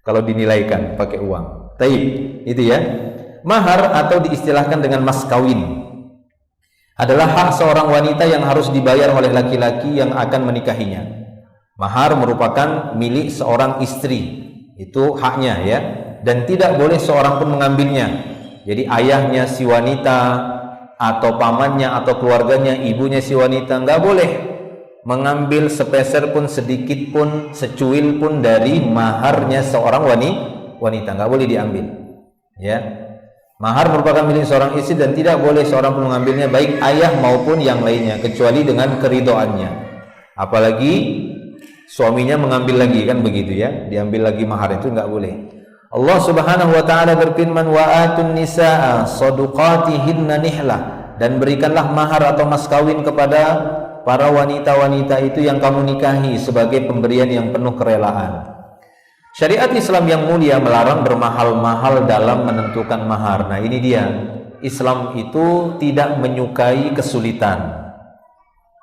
Kalau dinilaikan pakai uang. Taib, itu ya. Mahar atau diistilahkan dengan mas kawin adalah hak seorang wanita yang harus dibayar oleh laki-laki yang akan menikahinya. Mahar merupakan milik seorang istri, itu haknya ya, dan tidak boleh seorang pun mengambilnya. Jadi ayahnya si wanita atau pamannya atau keluarganya, ibunya si wanita nggak boleh mengambil sepeser pun, sedikit pun, secuil pun dari maharnya seorang wanita, nggak boleh diambil ya. Mahar merupakan milik seorang istri dan tidak boleh seorang pun mengambilnya, baik ayah maupun yang lainnya, kecuali dengan keridhoannya. Apalagi suaminya mengambil lagi, kan begitu ya, diambil lagi mahar, itu nggak boleh. Allah Subhanahu wa taala berfirman, wa atun nisaa sadaqatihinna nihlah, dan berikanlah mahar atau mas kawin kepada para wanita-wanita itu yang kamu nikahi sebagai pemberian yang penuh kerelaan. Syariat Islam yang mulia melarang bermahal-mahal dalam menentukan mahar. Nah ini dia, Islam itu tidak menyukai kesulitan.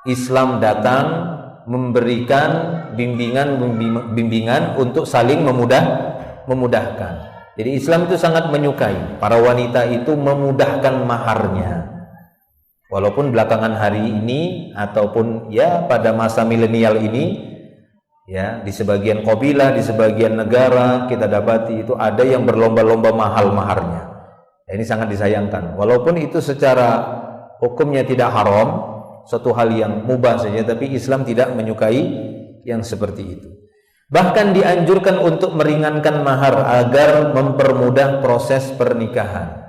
Islam datang memberikan bimbingan untuk saling memudahkan. Jadi Islam itu sangat menyukai para wanita itu memudahkan maharnya. Walaupun belakangan hari ini ataupun ya pada masa milenial ini, ya, di sebagian kabilah, di sebagian negara kita dapati itu ada yang berlomba-lomba mahal maharnya. Ya, ini sangat disayangkan. Walaupun itu secara hukumnya tidak haram, suatu hal yang mubah saja, tapi Islam tidak menyukai yang seperti itu. Bahkan dianjurkan untuk meringankan mahar agar mempermudah proses pernikahan.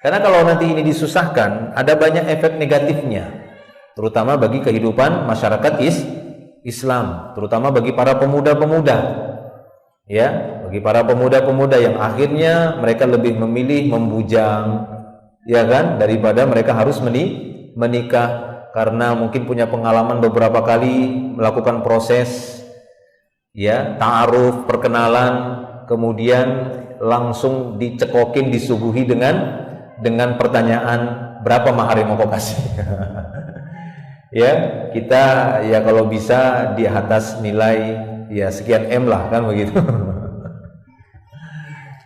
Karena kalau nanti ini disusahkan, ada banyak efek negatifnya, terutama bagi kehidupan masyarakat Islam, terutama bagi para pemuda-pemuda, ya, bagi para pemuda-pemuda yang akhirnya mereka lebih memilih membujang, ya kan, daripada mereka harus menikah karena mungkin punya pengalaman beberapa kali melakukan proses, ya, ta'aruf, perkenalan, kemudian langsung dicekokin, disuguhi dengan pertanyaan berapa mahar yang mau kau kasih. Ya, kita ya kalau bisa di atas nilai ya sekian M lah, kan begitu.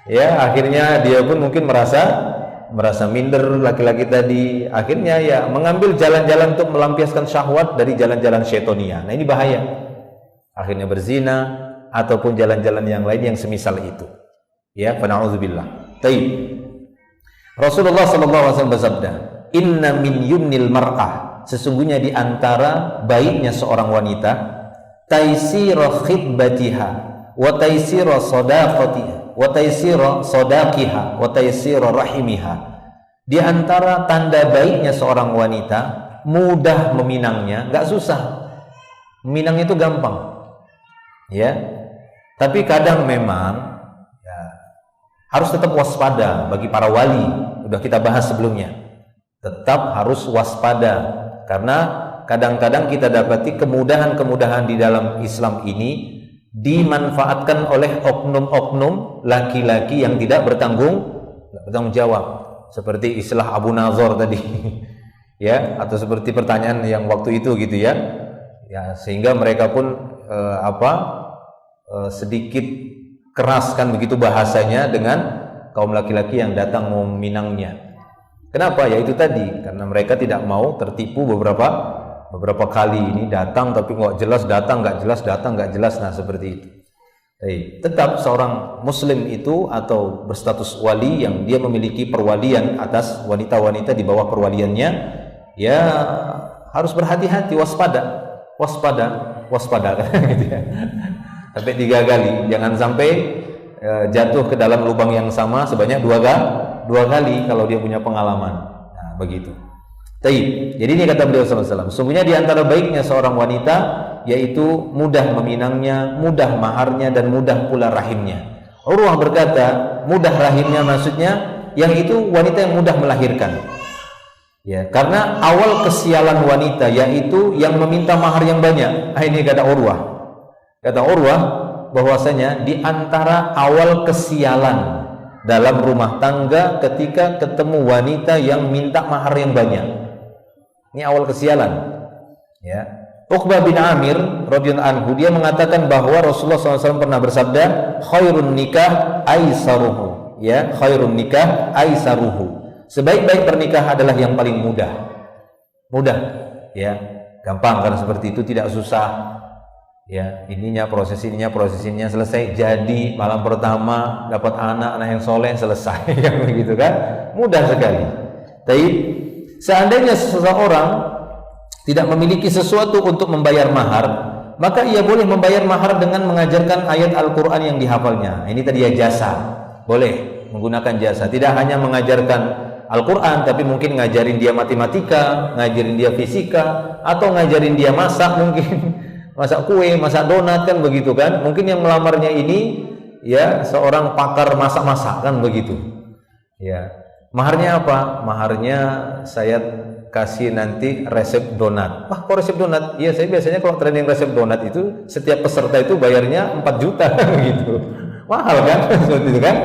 Ya, akhirnya dia pun mungkin merasa minder laki-laki tadi. Akhirnya ya mengambil jalan-jalan untuk melampiaskan syahwat dari jalan-jalan syaitoniyah. Nah, ini bahaya. Akhirnya berzina ataupun jalan-jalan yang lain yang semisal itu. Ya, fa na'udzubillah. Taib. Rasulullah sallallahu alaihi wasallam bersabda, "Inna min yumnil mar'ah", sesungguhnya di antara baiknya seorang wanita, taisira khidbatiha wa taisira sadaqatiha wa taisira sadaqiha wa taisira rahimiha. Di antara tanda baiknya seorang wanita, mudah meminangnya, enggak susah. Meminangnya itu gampang. Ya. Tapi kadang memang ya, harus tetap waspada bagi para wali. Udah kita bahas sebelumnya. Tetap harus waspada. Karena kadang-kadang kita dapati kemudahan-kemudahan di dalam Islam ini dimanfaatkan oleh oknum-oknum laki-laki yang tidak bertanggung jawab, seperti istilah Abu Nazar tadi. Ya, atau seperti pertanyaan yang waktu itu gitu ya. Ya, sehingga mereka pun sedikit keras kan begitu bahasanya dengan kaum laki-laki yang datang meminangnya. Kenapa? Ya itu tadi, karena mereka tidak mau tertipu beberapa kali ini datang tapi nggak jelas datang, nggak jelas datang, nggak jelas. Nah seperti itu. Tetap seorang muslim itu atau berstatus wali yang dia memiliki perwalian atas wanita-wanita di bawah perwaliannya, ya harus berhati-hati, waspada kan gitu ya. Sampai 3 kali, jangan sampai jatuh ke dalam lubang yang sama sebanyak 2 kali kalau dia punya pengalaman. Nah, begitu. Taib. Jadi ini kata beliau sallallahu alaihi wasallam, sungguhnya di antara baiknya seorang wanita yaitu mudah meminangnya, mudah maharnya, dan mudah pula rahimnya. Urwah berkata, mudah rahimnya maksudnya yang itu wanita yang mudah melahirkan. Ya, karena awal kesialan wanita yaitu yang meminta mahar yang banyak. Ini kata Urwah. Kata Urwah bahwasanya di antara awal kesialan dalam rumah tangga ketika ketemu wanita yang minta mahar yang banyak. Ini awal kesialan. Ya. Uqbah bin Amir radhiyallahu anhu dia mengatakan bahwa Rasulullah SAW pernah bersabda, khairun nikah aisaruhu. Ya, khairun nikah aisaruhu. Sebaik-baik pernikahan adalah yang paling mudah. Mudah, ya, gampang karena seperti itu, tidak susah. Ya, proses ininya selesai, jadi malam pertama dapat anak yang soleh, selesai. Yang begitu kan, mudah sekali. Tapi seandainya seseorang tidak memiliki sesuatu untuk membayar mahar, maka ia boleh membayar mahar dengan mengajarkan ayat Al-Quran yang dihafalnya. Ini tadi ya, jasa, boleh menggunakan jasa. Tidak hanya mengajarkan Al-Quran, tapi mungkin ngajarin dia matematika, ngajarin dia fisika, atau ngajarin dia masak, mungkin masak kue, masak donat, kan begitu kan. Mungkin yang melamarnya ini ya seorang pakar masak-masak, kan begitu. Ya, maharnya apa? Maharnya saya kasih nanti resep donat. Wah, kok resep donat? Iya, saya biasanya kalau training resep donat itu setiap peserta itu bayarnya 4 juta gitu. Mahal kan? Seperti itu kan?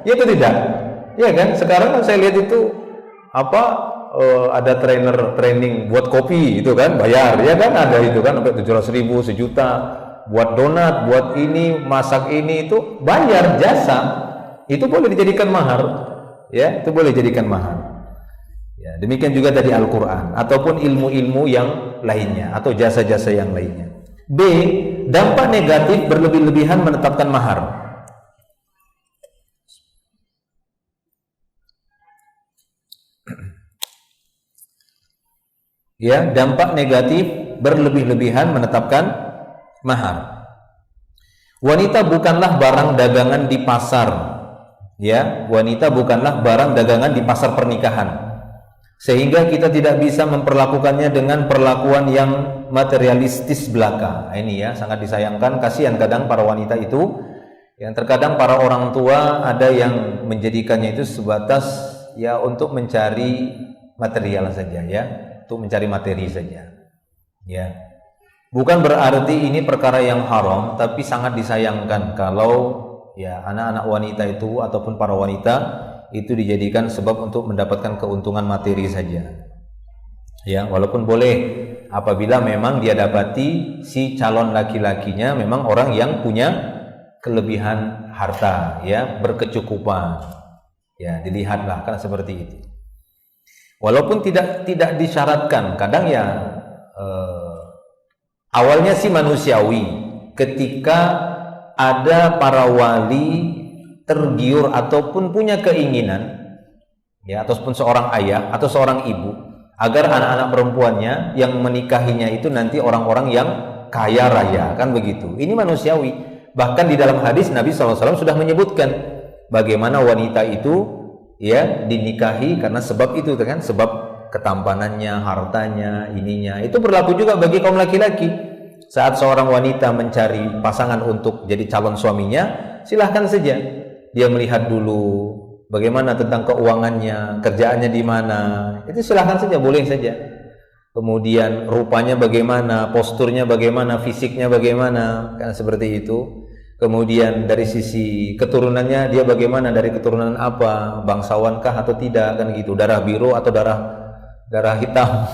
Ya, itu tidak. Ya kan? Sekarang kan saya lihat itu ada trainer training buat kopi itu kan, bayar, ya kan, ada itu kan sampai 700.000, 1 juta buat donat, buat ini, masak ini, itu bayar jasa. Itu boleh dijadikan mahar. Ya, itu boleh dijadikan mahar. Ya, demikian juga tadi Al-Quran ataupun ilmu-ilmu yang lainnya atau jasa-jasa yang lainnya. B. Dampak negatif berlebih-lebihan menetapkan mahar. Ya, dampak negatif berlebih-lebihan menetapkan mahar. Wanita bukanlah barang dagangan di pasar. Ya, wanita bukanlah barang dagangan di pasar pernikahan. Sehingga kita tidak bisa memperlakukannya dengan perlakuan yang materialistis belaka. Ini ya, sangat disayangkan, kasihan kadang para wanita itu, yang terkadang para orang tua ada yang menjadikannya itu sebatas ya untuk mencari material saja, ya, untuk mencari materi saja. Ya, bukan berarti ini perkara yang haram, tapi sangat disayangkan kalau ya anak-anak wanita itu ataupun para wanita itu dijadikan sebab untuk mendapatkan keuntungan materi saja. Ya, walaupun boleh apabila memang dia dapati si calon laki-lakinya memang orang yang punya kelebihan harta, ya, berkecukupan. Ya, dilihatlah kan seperti itu. Walaupun tidak disyaratkan, kadang ya awalnya sih manusiawi ketika ada para wali tergiur ataupun punya keinginan, ya, ataupun seorang ayah atau seorang ibu agar anak-anak perempuannya yang menikahinya itu nanti orang-orang yang kaya raya, kan begitu. Ini manusiawi. Bahkan di dalam hadis Nabi SAW sudah menyebutkan bagaimana wanita itu ya dinikahi karena sebab itu kan, sebab ketampanannya, hartanya, ininya. Itu berlaku juga bagi kaum laki-laki. Saat seorang wanita mencari pasangan untuk jadi calon suaminya, silahkan saja. Dia melihat dulu bagaimana tentang keuangannya, kerjaannya di mana. Itu silahkan saja, boleh saja. Kemudian rupanya bagaimana, posturnya bagaimana, fisiknya bagaimana, kan seperti itu. Kemudian dari sisi keturunannya dia bagaimana, dari keturunan apa, bangsawankah atau tidak, kan gitu. Darah biru atau darah hitam.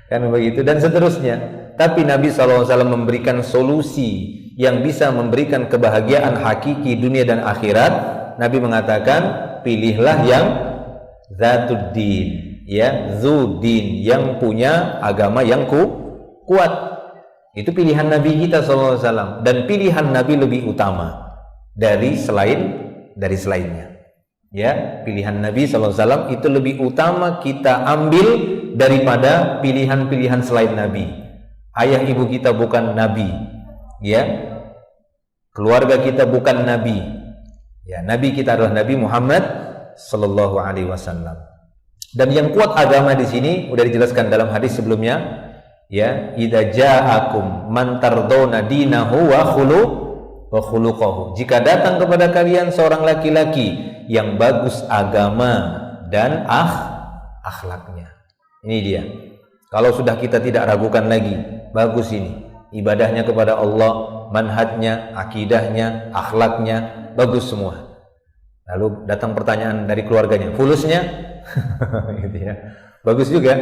Kan begitu, dan seterusnya. Tapi Nabi SAW memberikan solusi yang bisa memberikan kebahagiaan hakiki dunia dan akhirat. Nabi mengatakan, pilihlah yang zatuddin, ya, zuddin, yang punya agama yang kuat. Itu pilihan Nabi kita SAW, dan pilihan Nabi lebih utama dari selainnya. Ya, pilihan Nabi SAW itu lebih utama kita ambil daripada pilihan-pilihan selain Nabi. Ayah ibu kita bukan Nabi, ya, keluarga kita bukan Nabi, ya, Nabi kita adalah Nabi Muhammad Sallallahu Alaihi Wasallam. Dan yang kuat agama di sini udah dijelaskan dalam hadis sebelumnya, ya, idza ja'akum man tardawna dinahu wa khuluquhu. Jika datang kepada kalian seorang laki-laki yang bagus agama dan akhlaknya. Ini dia. Kalau sudah kita tidak ragukan lagi, bagus ini ibadahnya kepada Allah, manhajnya, akidahnya, akhlaknya, bagus semua. Lalu datang pertanyaan dari keluarganya, fulusnya, gitu ya, bagus juga.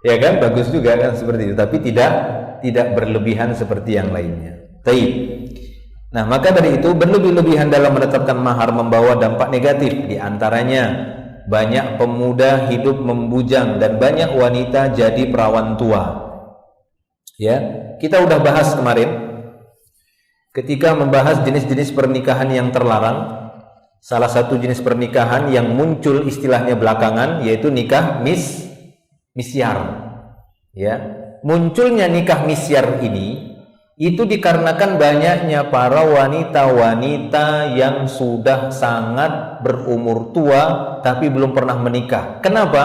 Ya kan, bagus juga kan seperti itu, tapi tidak berlebihan seperti yang lainnya. Taib. Nah, maka dari itu berlebih-lebihan dalam menetapkan mahar membawa dampak negatif. Di antaranya banyak pemuda hidup membujang dan banyak wanita jadi perawan tua. Ya, kita udah bahas kemarin ketika membahas jenis-jenis pernikahan yang terlarang. Salah satu jenis pernikahan yang muncul istilahnya belakangan yaitu nikah misyar. Ya, munculnya nikah misyar ini itu dikarenakan banyaknya para wanita-wanita yang sudah sangat berumur tua tapi belum pernah menikah. Kenapa?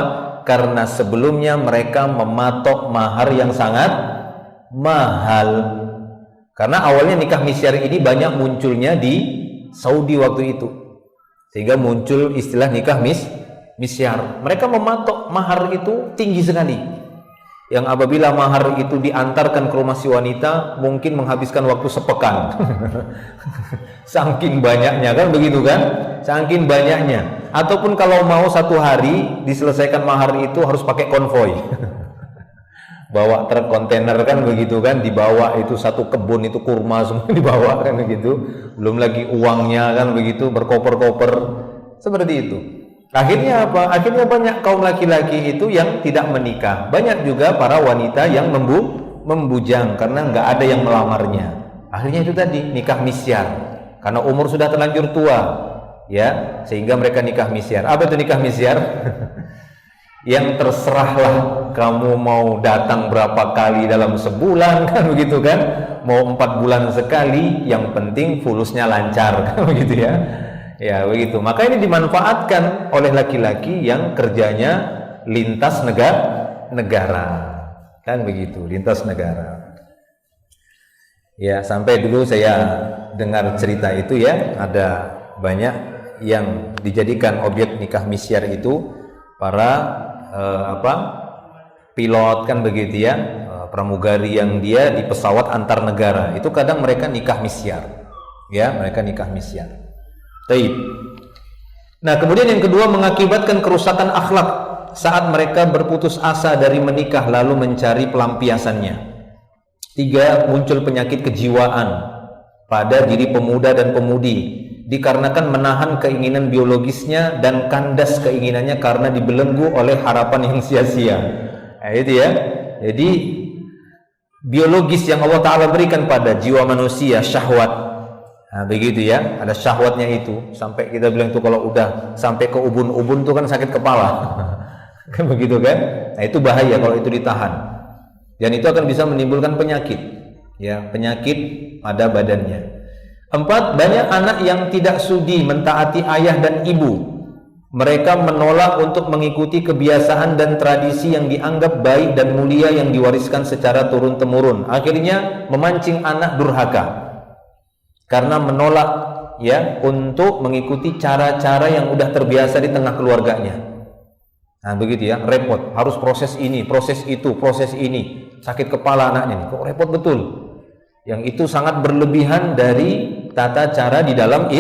Karena sebelumnya mereka mematok mahar yang sangat mahal. Karena awalnya nikah misyar ini banyak munculnya di Saudi waktu itu, sehingga muncul istilah nikah misyar. Mereka mematok mahar itu tinggi sekali, yang apabila mahar itu diantarkan ke rumah si wanita mungkin menghabiskan waktu sepekan. Saking banyaknya, kan begitu kan, saking banyaknya. Ataupun kalau mau satu hari diselesaikan mahar itu harus pakai konvoy. Bawa truk kontainer, kan begitu kan, dibawa itu satu kebun itu kurma semua dibawa, kan begitu. Belum lagi uangnya, kan begitu, berkoper-koper seperti itu. Akhirnya apa? Akhirnya banyak kaum laki-laki itu yang tidak menikah. Banyak juga para wanita yang membujang karena nggak ada yang melamarnya. Akhirnya itu tadi nikah misyar, karena umur sudah terlanjur tua, ya, sehingga mereka nikah misyar. Apa itu nikah misyar? Yang terserahlah kamu mau datang berapa kali dalam sebulan, kan begitu kan? Mau 4 bulan sekali, yang penting fulusnya lancar, kan begitu ya. Ya begitu. Maka ini dimanfaatkan oleh laki-laki yang kerjanya lintas negara, kan begitu, lintas negara. Ya, sampai dulu saya dengar cerita itu ya, ada banyak yang dijadikan objek nikah misyar itu para pilot, kan begitu ya, pramugari yang dia di pesawat antar negara. Itu kadang mereka nikah misyar. Ya, mereka nikah misyar. Taib. Nah, kemudian yang kedua, mengakibatkan kerusakan akhlak saat mereka berputus asa dari menikah lalu mencari pelampiasannya. 3, muncul penyakit kejiwaan pada diri pemuda dan pemudi dikarenakan menahan keinginan biologisnya dan kandas keinginannya karena dibelenggu oleh harapan yang sia-sia. Nah, itu ya. Jadi biologis yang Allah Ta'ala berikan pada jiwa manusia, syahwat. Nah, begitu ya, ada syahwatnya itu. Sampai kita bilang itu kalau udah sampai ke ubun-ubun itu kan sakit kepala. Kan begitu kan? Nah, itu bahaya kalau itu ditahan. Dan itu akan bisa menimbulkan penyakit. Ya, penyakit pada badannya. 4, banyak anak yang tidak sudi mentaati ayah dan ibu. Mereka menolak untuk mengikuti kebiasaan dan tradisi yang dianggap baik dan mulia yang diwariskan secara turun-temurun. Akhirnya memancing anak durhaka karena menolak ya untuk mengikuti cara-cara yang udah terbiasa di tengah keluarganya. Nah, begitu ya, repot, harus proses ini, proses itu, proses ini. Sakit kepala anaknya nih, kok repot betul. Yang itu sangat berlebihan dari tata cara di dalam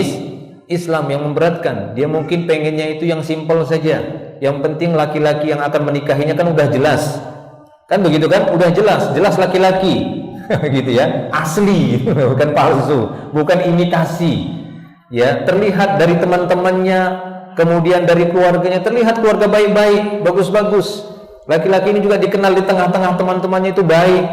Islam yang memberatkan. Dia mungkin pengennya itu yang simpel saja. Yang penting laki-laki yang akan menikahinya kan udah jelas. Kan begitu kan? Udah jelas laki-laki. Gitu ya, asli, bukan palsu, bukan imitasi. Ya, terlihat dari teman-temannya, kemudian dari keluarganya, terlihat keluarga baik-baik, bagus-bagus. Laki-laki ini juga dikenal di tengah-tengah teman-temannya itu baik.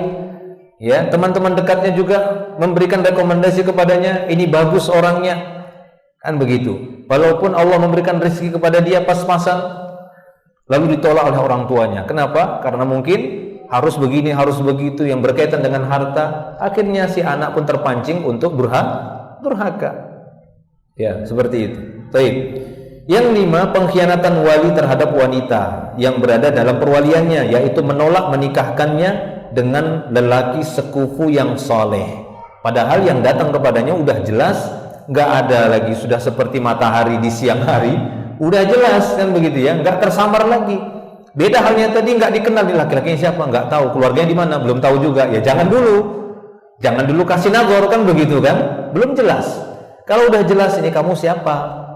Ya, teman-teman dekatnya juga memberikan rekomendasi kepadanya, ini bagus orangnya. Kan begitu. Walaupun Allah memberikan rezeki kepada dia pas-pasan, lalu ditolak oleh orang tuanya. Kenapa? Karena mungkin harus begini, harus begitu, yang berkaitan dengan harta. Akhirnya si anak pun terpancing untuk durhaka. Ya, seperti itu. Baik. Yang 5, pengkhianatan wali terhadap wanita yang berada dalam perwaliannya, yaitu menolak menikahkannya dengan lelaki sekufu yang soleh. Padahal yang datang kepadanya udah jelas, nggak ada lagi sudah seperti matahari di siang hari, udah jelas kan begitu ya, nggak tersamar lagi. Beda halnya tadi, nggak dikenal nih laki-lakinya siapa, nggak tahu, keluarganya di mana, belum tahu juga. Ya jangan dulu kasih nazar, kan begitu kan, belum jelas. Kalau udah jelas, ini kamu siapa?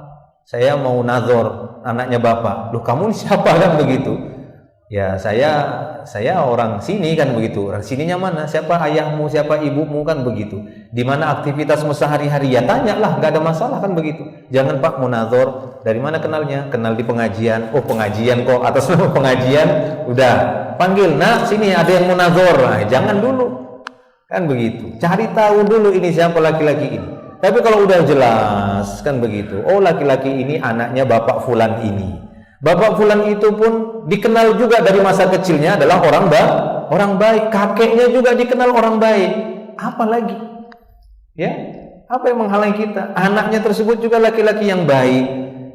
Saya mau nazar anaknya bapak. Loh, kamu ini siapa, kan begitu. Ya saya orang sini kan begitu. Orang sininya mana? Siapa ayahmu, siapa ibumu kan begitu. Di mana aktivitasmu sehari-hari? Ya tanyalah, nggak ada masalah kan begitu. Jangan Pak munazor. Dari mana kenalnya? Kenal di pengajian. Oh pengajian kok, atas nama pengajian. Udah panggil, nah sini ada yang munazor. Nah, jangan dulu kan begitu. Cari tahu dulu ini siapa laki-laki ini. Tapi kalau udah jelas kan begitu. Oh laki-laki ini anaknya bapak fulan ini. Bapak fulan itu pun dikenal juga dari masa kecilnya adalah orang baik. Kakeknya juga dikenal orang baik. Apa lagi? Ya, apa yang menghalangi kita? Anaknya tersebut juga laki-laki yang baik,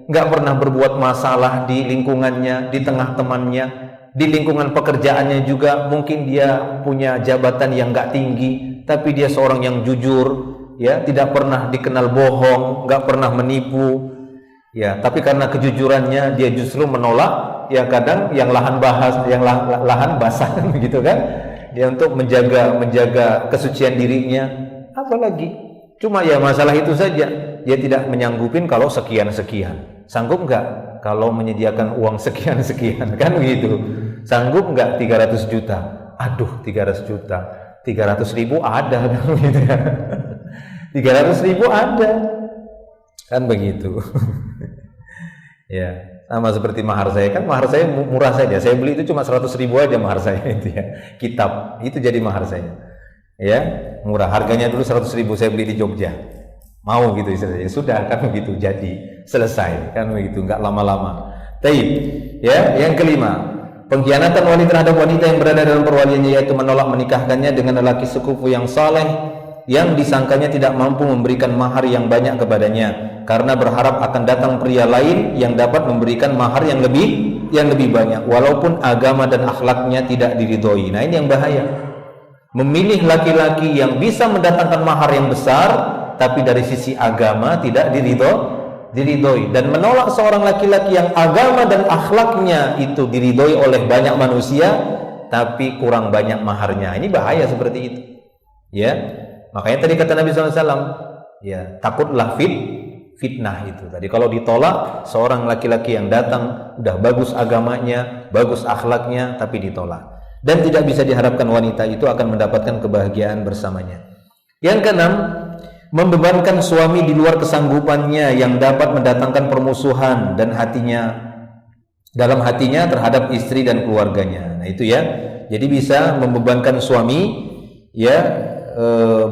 nggak pernah berbuat masalah di lingkungannya, di tengah temannya, di lingkungan pekerjaannya juga. Mungkin dia punya jabatan yang nggak tinggi, tapi dia seorang yang jujur, ya, tidak pernah dikenal bohong, nggak pernah menipu. Ya, tapi karena kejujurannya dia justru menolak ya kadang yang lahan basah gitu kan. Dia untuk menjaga kesucian dirinya. Apalagi cuma ya masalah itu saja. Dia tidak menyanggupin kalau sekian-sekian. Sanggup enggak kalau menyediakan uang sekian-sekian kan begitu. Sanggup enggak 300 juta? Aduh, 300 juta. 300.000 ada kan gitu ya. 300.000 ada. Kan begitu. Ya, sama seperti mahar saya kan, mahar saya murah saja. Saya beli itu cuma 100.000 aja mahar saya itu ya. Kitab itu jadi mahar saya. Ya, murah. Harganya dulu 100.000 saya beli di Jogja. Mau gitu istilahnya. Sudah kan begitu jadi selesai kan begitu, enggak lama-lama. Taib. Ya, yang kelima, pengkhianatan wali terhadap wanita yang berada dalam perwaliannya, yaitu menolak menikahkannya dengan lelaki sekufu yang saleh yang disangkanya tidak mampu memberikan mahar yang banyak kepadanya karena berharap akan datang pria lain yang dapat memberikan mahar yang lebih banyak walaupun agama dan akhlaknya tidak diridhoi. Nah, ini yang bahaya. Memilih laki-laki yang bisa mendatangkan mahar yang besar tapi dari sisi agama tidak diridhoi, dan menolak seorang laki-laki yang agama dan akhlaknya itu diridhoi oleh banyak manusia tapi kurang banyak maharnya. Ini bahaya seperti itu. Ya. Makanya tadi kata Nabi SAW, ya takutlah fitnah itu. Tadi kalau ditolak seorang laki-laki yang datang udah bagus agamanya, bagus akhlaknya, tapi ditolak. Dan tidak bisa diharapkan wanita itu akan mendapatkan kebahagiaan bersamanya. Yang keenam, membebankan suami di luar kesanggupannya yang dapat mendatangkan permusuhan dan dalam hatinya terhadap istri dan keluarganya. Nah itu ya. Jadi bisa membebankan suami ya.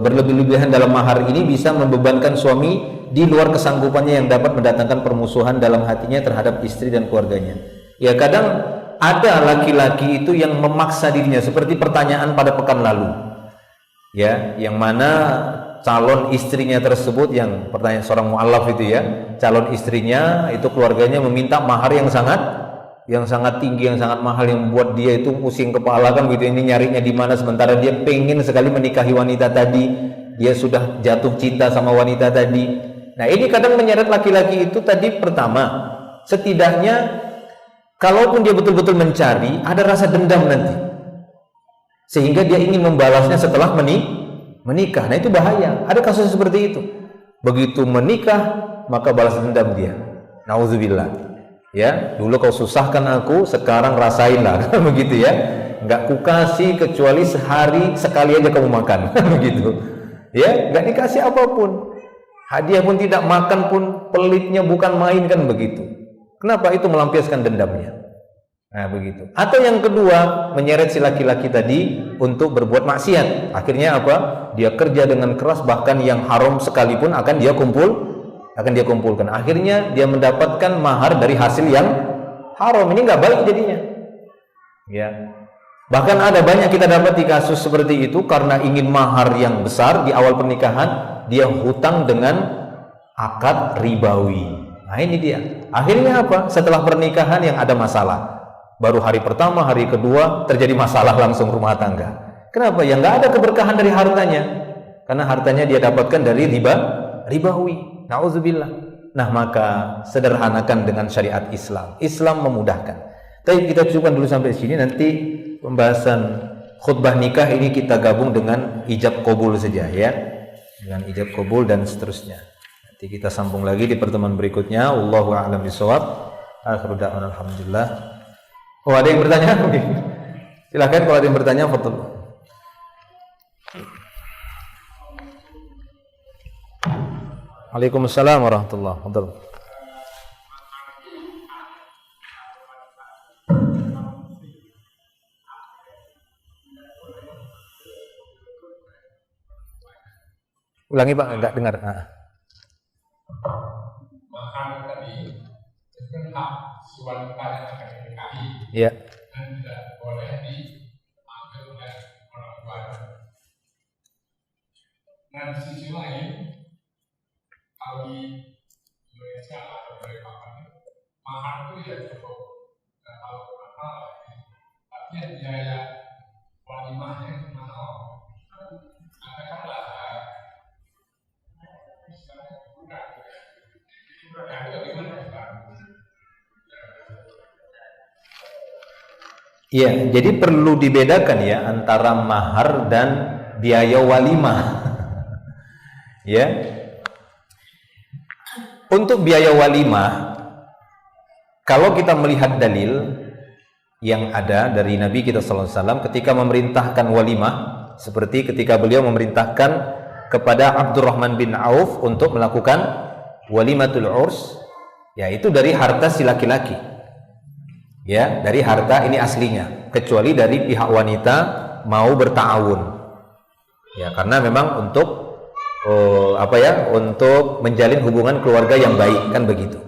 Berlebih-lebihan dalam mahar ini bisa membebankan suami di luar kesanggupannya yang dapat mendatangkan permusuhan dalam hatinya terhadap istri dan keluarganya. Ya kadang ada laki-laki itu yang memaksa dirinya, seperti pertanyaan pada pekan lalu. Ya, yang mana calon istrinya tersebut, yang pertanyaan seorang mu'allaf itu ya, calon istrinya itu keluarganya meminta mahar yang sangat tinggi, yang sangat mahal, yang membuat dia itu pusing kepala kan gitu. Ini nyarinya di mana, sementara dia pengen sekali menikahi wanita tadi, dia sudah jatuh cinta sama wanita tadi. Nah ini kadang menyeret laki-laki itu tadi. Pertama, setidaknya kalaupun dia betul-betul mencari, ada rasa dendam nanti sehingga dia ingin membalasnya setelah menikah. Nah itu bahaya. Ada kasus seperti itu. Begitu menikah maka balas dendam dia. Nauzubillah. Ya, dulu kau susahkan aku, sekarang rasainlah, kan begitu ya. Enggak kukasih kecuali sehari sekali aja kamu makan, begitu. Ya, enggak dikasih apapun. Hadiah pun tidak, makan pun pelitnya bukan main, kan begitu. Kenapa? Itu melampiaskan dendamnya. Nah, begitu. Atau yang kedua, menyeret si laki-laki tadi untuk berbuat maksiat. Akhirnya apa? Dia kerja dengan keras, bahkan yang haram sekalipun akan dia kumpulkan. Akhirnya dia mendapatkan mahar dari hasil yang haram. Ini nggak baik jadinya. Ya. Bahkan ada banyak kita dapat di kasus seperti itu, karena ingin mahar yang besar di awal pernikahan, dia hutang dengan akad ribawi. Nah ini dia. Akhirnya apa? Setelah pernikahan yang ada masalah. Baru hari pertama, hari kedua terjadi masalah langsung rumah tangga. Kenapa? Ya nggak ada keberkahan dari hartanya. Karena hartanya dia dapatkan dari ribawi. Nauzubillah. Nah maka sederhanakan dengan syariat Islam. Islam memudahkan. Tapi kita cukupkan dulu sampai sini. Nanti pembahasan khutbah nikah ini kita gabung dengan ijab qabul saja ya. Dengan ijab qabul dan seterusnya. Nanti kita sambung lagi di pertemuan berikutnya. Wallahu a'lam bishawab. Akhiru da'wana alhamdulillah. Oh, ada yang bertanya? Silakan kalau ada yang bertanya, betul. Waalaikumsalam warahmatullahi wabarakatuh. Ulangi Pak, enggak dengar. Mahar tadi itu kan hak si wanita yang akan dinikahi. Iya. Dan tidak boleh diambil oleh orang tuanya. Nah di sisi lain, kalau di Indonesia atau dari mahar itu ya cukup kalau mahal, tapi biaya walimahnya itu mahal. Katakanlah Iya, jadi perlu dibedakan ya antara mahar dan biaya walimah. Ya. Untuk biaya walimah, kalau kita melihat dalil yang ada dari Nabi kita sallallahu alaihi wasallam ketika memerintahkan walimah, seperti ketika beliau memerintahkan kepada Abdurrahman bin Auf untuk melakukan walimatul urs, yaitu dari harta si laki-laki. Ya, dari harta ini aslinya, kecuali dari pihak wanita mau berta'awun. Ya, karena memang untuk untuk menjalin hubungan keluarga yang baik, kan begitu.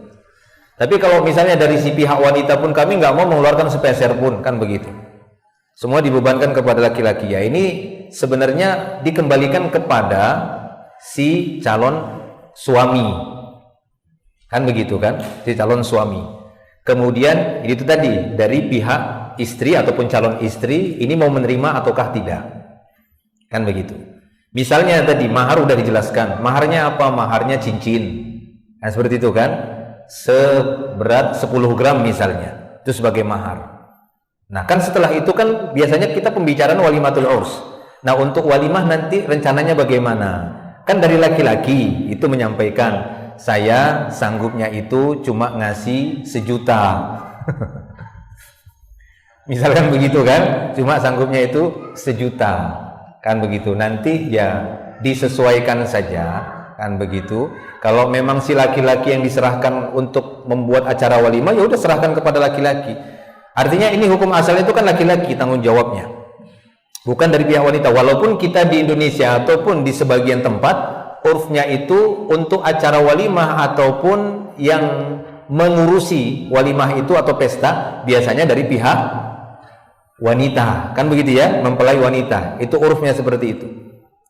Tapi kalau misalnya dari si pihak wanita pun kami nggak mau mengeluarkan sepeser pun, kan begitu. Semua dibebankan kepada laki-laki. Ya, ini sebenarnya dikembalikan kepada si calon suami. Kan begitu kan? Si calon suami. Kemudian itu tadi dari pihak istri ataupun calon istri ini mau menerima ataukah tidak. Kan begitu. Misalnya tadi mahar udah dijelaskan. Maharnya apa? Maharnya cincin. Nah, seperti itu kan? Seberat 10 gram misalnya. Itu sebagai mahar. Nah, kan setelah itu kan biasanya kita pembicaraan walimatul urs. Nah, untuk walimah nanti rencananya bagaimana? Kan dari laki-laki itu menyampaikan, saya sanggupnya itu cuma ngasih 1 juta. Misalkan begitu kan, cuma sanggupnya itu 1 juta. Kan begitu. Nanti ya disesuaikan saja, kan begitu. Kalau memang si laki-laki yang diserahkan untuk membuat acara walimah, ya udah serahkan kepada laki-laki. Artinya ini hukum asalnya itu kan laki-laki tanggung jawabnya, bukan dari pihak wanita. Walaupun kita di Indonesia ataupun di sebagian tempat urfnya itu untuk acara walimah ataupun yang mengurusi walimah itu atau pesta biasanya dari pihak wanita, kan begitu ya, mempelai wanita. Itu urfnya seperti itu,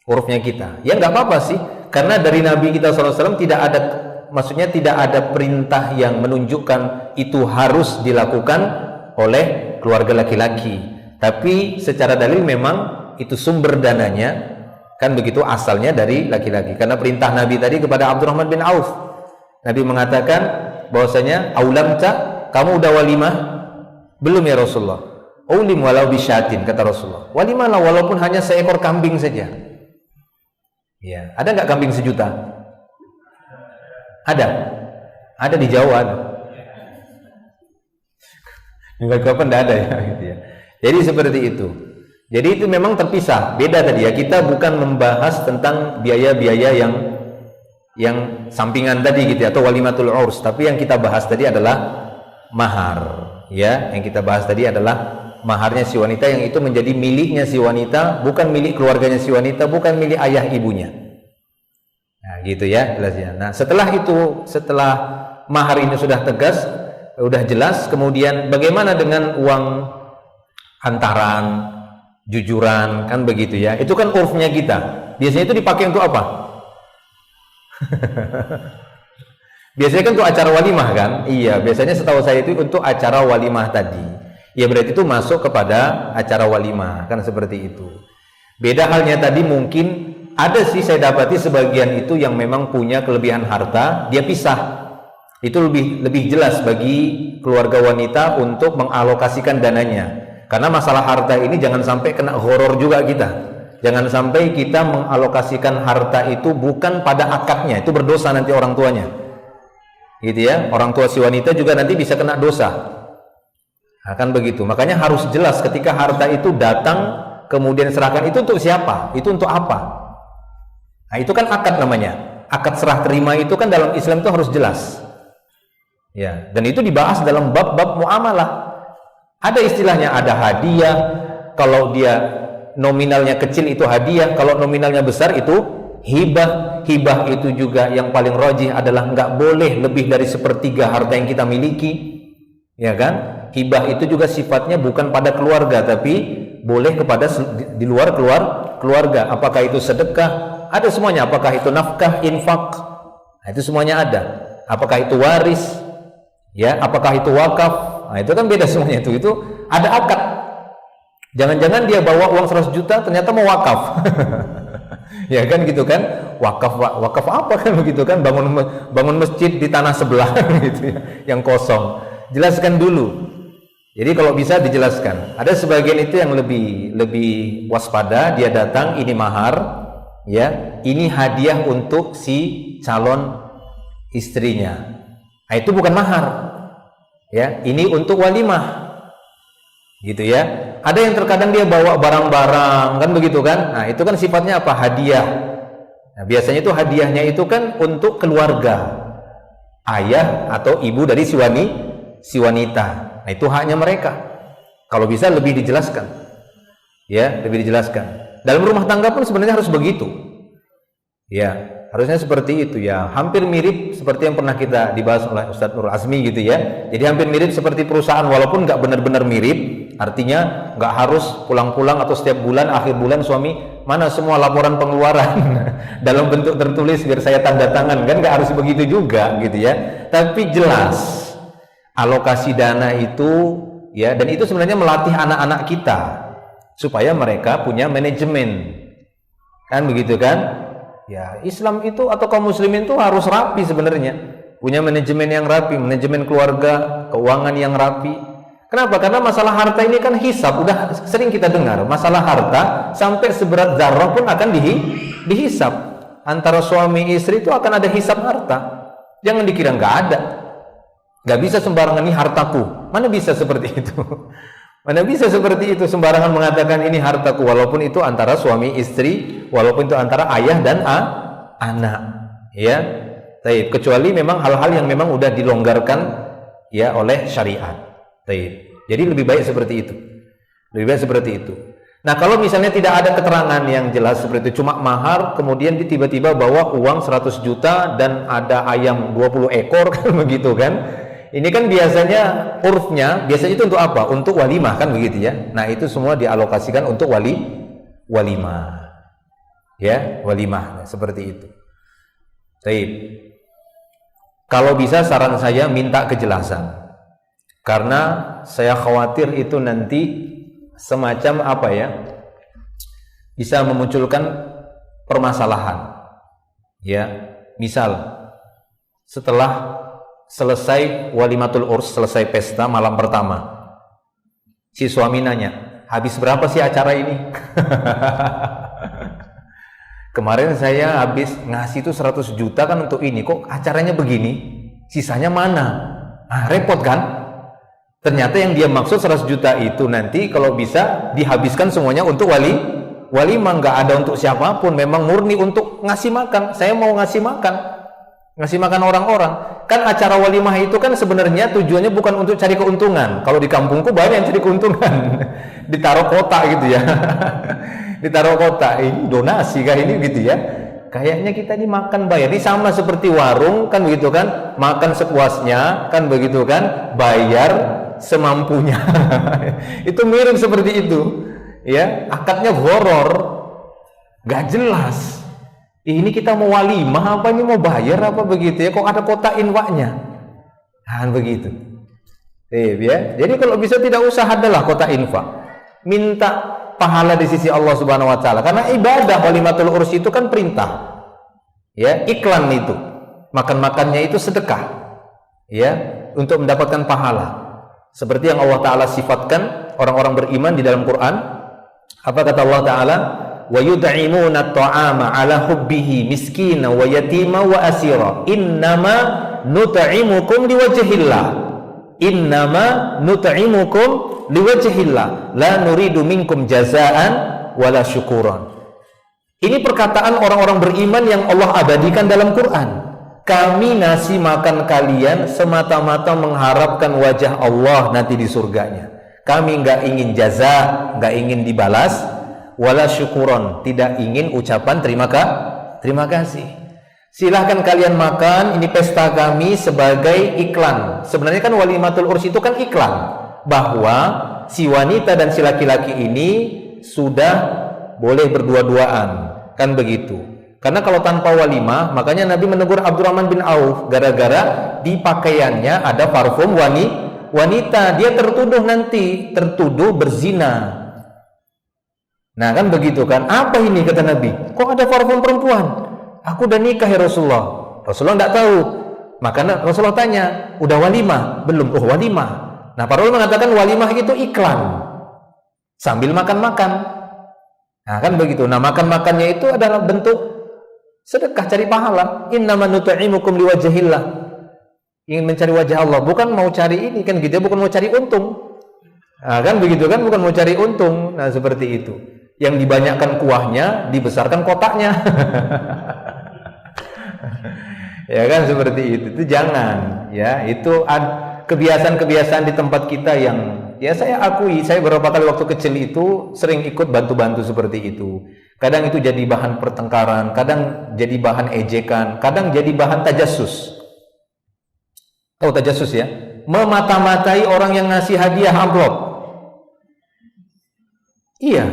urfnya kita. Ya nggak apa-apa sih, karena dari Nabi kita SAW tidak ada, maksudnya tidak ada perintah yang menunjukkan itu harus dilakukan oleh keluarga laki-laki. Tapi secara dalil memang itu sumber dananya, kan begitu, asalnya dari laki-laki. Karena perintah Nabi tadi kepada Abdurrahman bin Auf, Nabi mengatakan bahwasanya aulamta, kamu udah walimah belum ya Rasulullah? Ulim walau bisyatin, kata Rasulullah. Walimah lah walaupun hanya seekor kambing saja. Ya, ada nggak kambing 1 juta? Ada di Jawa. Enggak kapan enggak ada ya, gitu ya. Jadi seperti itu. Jadi itu memang terpisah, beda tadi ya. Kita bukan membahas tentang biaya-biaya yang sampingan tadi gitu ya, atau walimatul urs, tapi yang kita bahas tadi adalah mahar, ya. Yang kita bahas tadi adalah maharnya si wanita, yang itu menjadi miliknya si wanita, bukan milik keluarganya si wanita, bukan milik ayah ibunya. Nah, gitu ya jelasnya. Nah, setelah itu, setelah mahar ini sudah tegas, sudah jelas, kemudian bagaimana dengan uang hantaran, jujuran, kan begitu ya. Itu kan urfnya kita. Biasanya itu dipakai untuk apa? Biasanya kan untuk acara walimah kan? Iya, biasanya setahu saya itu untuk acara walimah tadi. Ya berarti itu masuk kepada acara walimah, kan seperti itu. Beda halnya tadi, mungkin ada sih saya dapati sebagian itu yang memang punya kelebihan harta, dia pisah. Itu lebih jelas bagi keluarga wanita untuk mengalokasikan dananya. Karena masalah harta ini jangan sampai kena horor juga kita. Jangan sampai kita mengalokasikan harta itu bukan pada akadnya, itu berdosa nanti orang tuanya. Gitu ya, orang tua si wanita juga nanti bisa kena dosa. Nah, kan begitu. Makanya harus jelas ketika harta itu datang kemudian serahkan, itu untuk siapa? Itu untuk apa? Nah, itu kan akad namanya. Akad serah terima itu kan dalam Islam itu harus jelas. Ya, dan itu dibahas dalam bab-bab muamalah. Ada istilahnya, ada hadiah. Kalau dia nominalnya kecil itu hadiah, kalau nominalnya besar itu hibah. Hibah itu juga yang paling rajih adalah nggak boleh lebih dari 1/3 harta yang kita miliki. Ya kan? Hibah itu juga sifatnya bukan pada keluarga, tapi boleh kepada di luar keluarga. Apakah itu sedekah? Ada semuanya. Apakah itu nafkah, infak? Nah, itu semuanya ada. Apakah itu waris? Ya, apakah itu wakaf? Nah, itu kan beda semuanya itu. Itu ada akad. Jangan-jangan dia bawa uang 100 juta ternyata mau wakaf. Ya kan gitu kan? Wakaf apa kan begitu kan? Bangun masjid di tanah sebelah gitu ya, yang kosong. Jelaskan dulu. Jadi kalau bisa dijelaskan. Ada sebagian itu yang lebih waspada, dia datang, ini mahar, ya, ini hadiah untuk si calon istrinya. Nah, itu bukan mahar. Ya, ini untuk walimah. Gitu ya. Ada yang terkadang dia bawa barang-barang kan begitu kan? Nah, itu kan sifatnya apa? Hadiah. Nah, biasanya itu hadiahnya itu kan untuk keluarga. Ayah atau ibu dari si wanita. Nah, itu haknya mereka. Kalau bisa lebih dijelaskan. Ya, lebih dijelaskan. Dalam rumah tangga pun sebenarnya harus begitu. Ya, harusnya seperti itu ya. Hampir mirip seperti yang pernah kita dibahas oleh Ustadz Nur Azmi gitu ya. Jadi hampir mirip seperti perusahaan, walaupun nggak benar-benar mirip. Artinya nggak harus pulang-pulang atau setiap bulan, akhir bulan suami, mana semua laporan pengeluaran dalam bentuk tertulis biar saya tanda tangan, kan nggak harus begitu juga gitu ya. Tapi jelas alokasi dana itu ya, dan itu sebenarnya melatih anak-anak kita supaya mereka punya manajemen, kan begitu kan? Ya, Islam itu atau kaum muslimin itu harus rapi sebenarnya, punya manajemen yang rapi, manajemen keluarga, keuangan yang rapi. Kenapa? Karena masalah harta ini kan hisab, udah sering kita dengar. Masalah harta sampai seberat zarrah pun akan dihisab. Antara suami istri itu akan ada hisab harta. Jangan dikira nggak ada. Nggak bisa sembarangan, ini hartaku. Mana bisa seperti itu? Mana bisa seperti itu sembarangan mengatakan ini hartaku, walaupun itu antara suami istri, walaupun itu antara ayah dan anak. Ya, taib. Kecuali memang hal-hal yang memang udah dilonggarkan ya oleh syariat. Taib. Jadi lebih baik seperti itu. Lebih baik seperti itu. Nah, kalau misalnya tidak ada keterangan yang jelas seperti itu, cuma mahar, kemudian dia tiba-tiba bawa uang 100 juta dan ada ayam 20 ekor kan begitu kan? Ini kan biasanya urfnya, biasanya itu untuk apa? Untuk walimah kan begitu ya. Nah, itu semua dialokasikan untuk walimah. Ya, walimah seperti itu. Taib. Kalau bisa saran saya minta kejelasan. Karena saya khawatir itu nanti semacam apa ya, bisa memunculkan permasalahan. Ya, misal setelah selesai walimatul urs, selesai pesta malam pertama, si suami nanya, habis berapa sih acara ini? Kemarin saya habis ngasih itu 100 juta kan untuk ini, kok acaranya begini, sisanya mana? Ah, repot kan? Ternyata yang dia maksud 100 juta itu nanti kalau bisa dihabiskan semuanya untuk walimah, nggak ada untuk siapapun, memang murni untuk ngasih makan. Saya mau ngasih makan orang-orang. Kan acara walimah itu kan sebenarnya tujuannya bukan untuk cari keuntungan. Kalau di kampungku banyak yang cari keuntungan. Ditaruh kotak gitu ya. Ditaruh kotak, ini donasi kah ini gitu ya. Kayaknya kita ini makan bayar, ini sama seperti warung kan begitu kan, makan sepuasnya kan begitu kan, bayar semampunya. Itu mirip seperti itu ya, akadnya horor, gak jelas. Ini kita mau walimah apa, ini mau bayar apa begitu ya, kok ada kotak infaknya kan begitu ya. Jadi kalau bisa tidak usah adalah kotak infak, minta pahala di sisi Allah Subhanahu wa taala, karena ibadah walimatul urs itu kan perintah ya, iklan itu, makan-makannya itu sedekah ya, untuk mendapatkan pahala. Seperti yang Allah Ta'ala sifatkan orang-orang beriman di dalam Quran. Apa kata Allah Ta'ala? Wa yud'imuna at-ta'ama ala hubbihi miskina wa yatima wa asira innama nut'imukum liwajhillah innama nut'imukum liwajhillah la nuridu minkum jazaan wala syukuran. Ini perkataan orang-orang beriman yang Allah abadikan dalam Quran. Kami ngasih makan kalian semata-mata mengharapkan wajah Allah nanti di surganya. Kami nggak ingin jaza, nggak ingin dibalas, wala syukuron, tidak ingin ucapan terima kasih. Silahkan kalian makan, ini pesta kami sebagai iklan. Sebenarnya kan walimatul urs itu kan iklan bahwa si wanita dan si laki-laki ini sudah boleh berdua-duaan, kan begitu. Karena kalau tanpa walimah, makanya Nabi menegur Abdurrahman bin Auf gara-gara di pakaiannya ada parfum wanita. Dia tertuduh berzina. Nah kan begitu kan. Apa ini kata Nabi? Kok ada parfum perempuan? Aku udah nikah ya Rasulullah. Rasulullah tidak tahu. Maka Rasulullah tanya, udah walimah? Belum. Oh walimah. Nah para ulama mengatakan walimah itu iklan sambil makan-makan. Nah kan begitu. Nah makan-makannya itu adalah bentuk sedekah, cari pahala. Innama nut'imukum liwajhillah, ingin mencari wajah Allah, bukan mau cari ini kan gitu, bukan mau cari untung. Nah, kan begitu kan, bukan mau cari untung. Nah seperti itu. Yang dibanyakkan kuahnya, dibesarkan kotaknya. Ya kan seperti itu. Itu jangan ya. Itu kebiasaan-kebiasaan di tempat kita yang ya saya akui, saya beberapa kali waktu kecil itu sering ikut bantu-bantu seperti itu. Kadang itu jadi bahan pertengkaran, kadang jadi bahan ejekan, kadang jadi bahan tajassus. Tahu tajassus ya? Memata-matai orang yang ngasih hadiah amplop. Iya.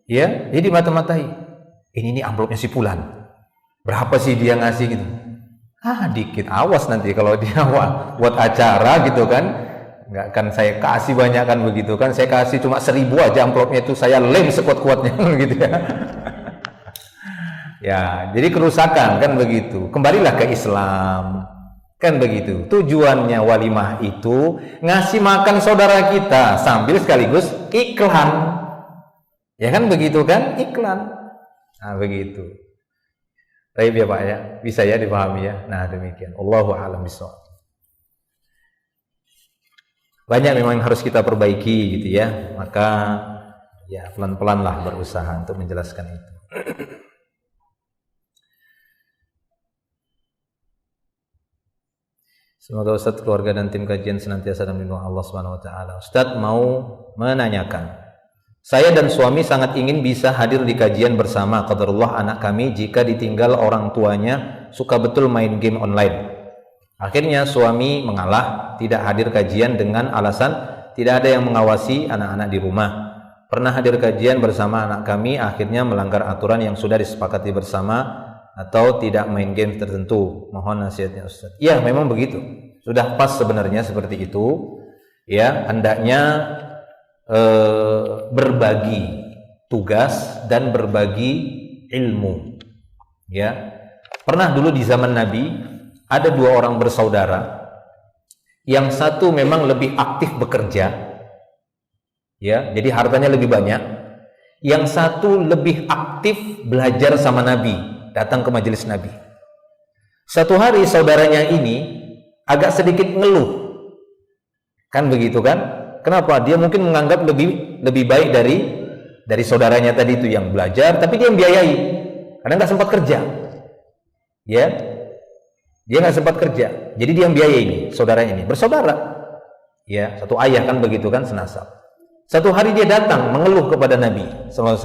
Ya, jadi mata-matai. Ini amplopnya si Fulan. Berapa sih dia ngasih gitu? Dikit, awas nanti kalau dia buat acara gitu kan. Nggak kan saya kasih banyak kan begitu kan, saya kasih cuma 1.000 aja amplopnya itu saya lem sekuat-kuatnya gitu ya. Ya jadi kerusakan kan begitu. Kembalilah ke Islam kan begitu. Tujuannya walimah itu ngasih makan saudara kita sambil sekaligus iklan, ya kan begitu kan, iklan. Nah begitu. Baik ya Pak ya, bisa ya dipahami ya. Nah demikian. Allahu a'lam bishawab. Banyak memang yang harus kita perbaiki gitu ya, maka ya pelan-pelan lah berusaha untuk menjelaskan itu. Semoga Ustadz, keluarga dan tim kajian senantiasa dalam lindungan Allah Subhanahu wa taala. Ustadz mau menanyakan, saya dan suami sangat ingin bisa hadir di kajian bersama. Qadarullah anak kami jika ditinggal orang tuanya suka betul main game online. Akhirnya suami mengalah, tidak hadir kajian dengan alasan tidak ada yang mengawasi anak-anak di rumah. Pernah hadir kajian bersama anak kami, akhirnya melanggar aturan yang sudah disepakati bersama atau tidak main game tertentu. Mohon nasihatnya Ustaz. Ya, memang begitu. Sudah pas sebenarnya seperti itu. Ya, hendaknya berbagi tugas dan berbagi ilmu. Ya. Pernah dulu di zaman Nabi ada 2 orang bersaudara, yang satu memang lebih aktif bekerja, ya, jadi hartanya lebih banyak. Yang satu lebih aktif belajar sama Nabi, datang ke majelis Nabi. Satu hari saudaranya ini agak sedikit ngeluh, kan begitu kan? Kenapa? Dia mungkin menganggap lebih baik dari saudaranya tadi itu yang belajar, tapi dia yang biayai, karena nggak sempat kerja, ya. Dia nggak sempat kerja, jadi dia yang biaya ini, saudaranya ini, bersaudara, ya, satu ayah kan begitu kan, senasab. Satu hari dia datang mengeluh kepada Nabi SAW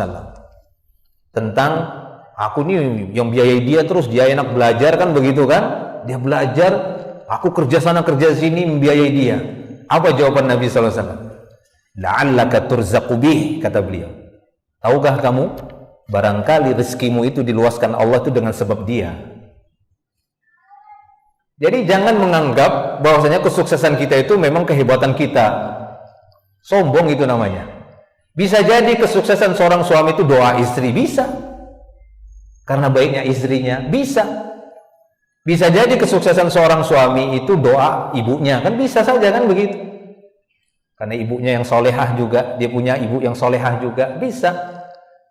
tentang aku nih yang biayai dia terus, dia enak belajar kan begitu kan, dia belajar, aku kerja sana kerja sini membiayai dia. Apa jawaban Nabi SAW? La'allaka turzaqu bih, kata beliau. Tahukah kamu, barangkali rezekimu itu diluaskan Allah itu dengan sebab dia. Jadi jangan menganggap bahwasanya kesuksesan kita itu memang kehebatan kita. Sombong itu namanya. Bisa jadi kesuksesan seorang suami itu doa istri, bisa. Karena baiknya istrinya, bisa. Bisa jadi kesuksesan seorang suami itu doa ibunya, kan bisa saja kan begitu. Karena ibunya yang solehah juga, dia punya ibu yang solehah juga, bisa.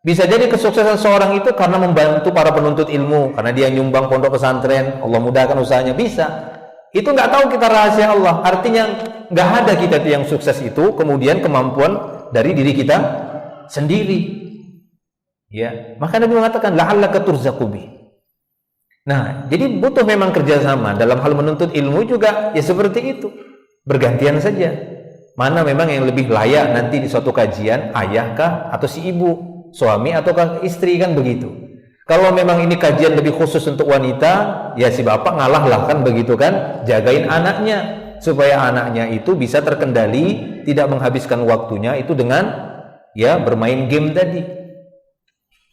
Bisa jadi kesuksesan seorang itu karena membantu para penuntut ilmu, karena dia nyumbang pondok pesantren, Allah mudahkan usahanya, bisa. Itu nggak tahu kita rahasia Allah. Artinya nggak ada kita yang sukses itu kemudian kemampuan dari diri kita sendiri. Ya, maka Nabi mengatakan la'allaka turzaqu bi. Nah, jadi butuh memang kerjasama dalam hal menuntut ilmu juga ya seperti itu. Bergantian saja. Mana memang yang lebih layak nanti di suatu kajian, ayahkah atau si ibu, suami ataukah istri, kan begitu. Kalau memang ini kajian lebih khusus untuk wanita, ya si bapak ngalah lah, kan begitu kan, jagain anaknya supaya anaknya itu bisa terkendali, tidak menghabiskan waktunya itu dengan ya bermain game tadi.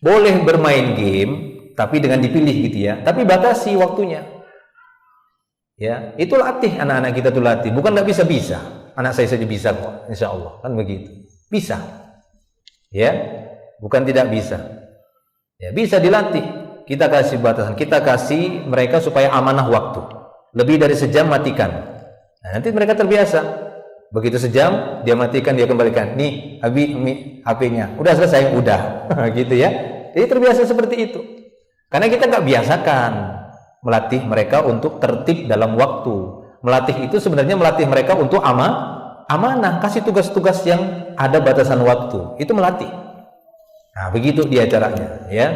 Boleh bermain game tapi dengan dipilih gitu ya, tapi batasi waktunya. Ya, itu latih anak-anak kita tuh latih, bukan nggak bisa. Anak saya saja bisa kok, insya Allah, kan begitu. Bisa, ya, bukan tidak bisa. Ya, bisa dilatih. Kita kasih batasan, kita kasih mereka supaya amanah waktu. Lebih dari sejam matikan. Nah, nanti mereka terbiasa. Begitu sejam dia matikan, dia kembalikan. Nih, Abi, HP-nya. Udah selesai, udah, gitu ya. Jadi terbiasa seperti itu. Karena kita nggak biasakan melatih mereka untuk tertib dalam waktu. Melatih itu sebenarnya melatih mereka untuk amanah, kasih tugas-tugas yang ada batasan waktu. Itu melatih. Nah, begitu dia caranya, ya.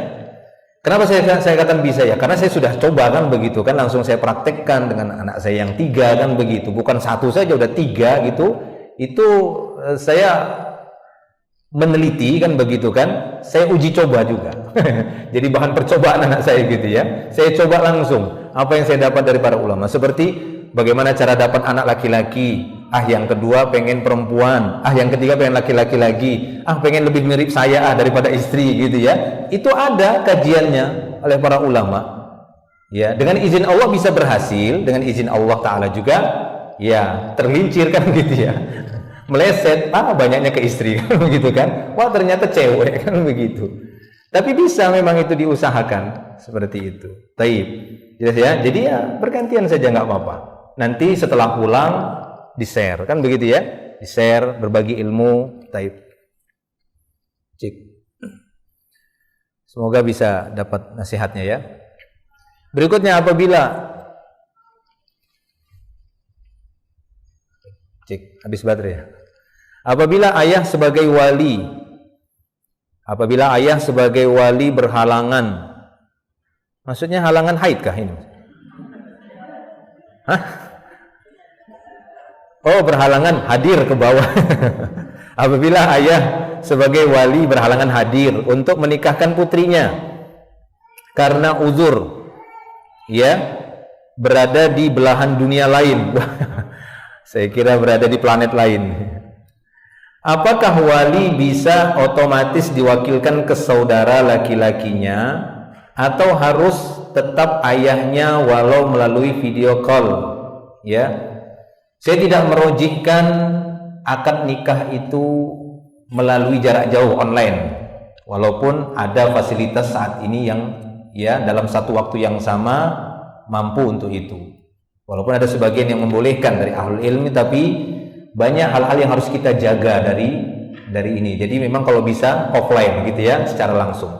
Kenapa saya katakan bisa ya? Karena saya sudah coba kan begitu kan, langsung saya praktekkan dengan anak saya yang 3 kan begitu. Bukan 1 saja, udah 3 gitu. Itu saya meneliti kan begitu kan. Saya uji coba juga. Jadi bahan percobaan anak saya gitu ya. Saya coba langsung apa yang saya dapat dari para ulama. Seperti bagaimana cara dapat anak laki-laki, yang kedua pengen perempuan, yang ketiga pengen laki-laki lagi, pengen lebih mirip saya daripada istri gitu ya. Itu ada kajiannya oleh para ulama. Ya, dengan izin Allah bisa berhasil, dengan izin Allah Ta'ala juga ya terlincir kan gitu ya. Meleset, banyaknya ke istri kan begitu kan. Wah, ternyata cewek kan begitu. Tapi bisa memang itu diusahakan seperti itu. Taib. Jelas ya? Jadi ya bergantian saja, nggak apa-apa. Nanti setelah pulang di-share kan begitu ya, di-share, berbagi ilmu. Taib. Cik. Semoga bisa dapat nasihatnya ya. Berikutnya apabila cik habis baterai ya. Apabila ayah sebagai wali berhalangan, maksudnya halangan haid kah ini? Hah? Oh, berhalangan hadir ke bawah. Apabila ayah sebagai wali berhalangan hadir untuk menikahkan putrinya karena uzur, ya, berada di belahan dunia lain. Saya kira berada di planet lain. Apakah wali bisa otomatis diwakilkan ke saudara laki-lakinya atau harus tetap ayahnya walau melalui video call? Ya, saya tidak merojihkan akad nikah itu melalui jarak jauh online, walaupun ada fasilitas saat ini yang ya dalam satu waktu yang sama mampu untuk itu. Walaupun ada sebagian yang membolehkan dari ahlul ilmi, tapi banyak hal-hal yang harus kita jaga dari ini. Jadi memang kalau bisa offline gitu ya, secara langsung.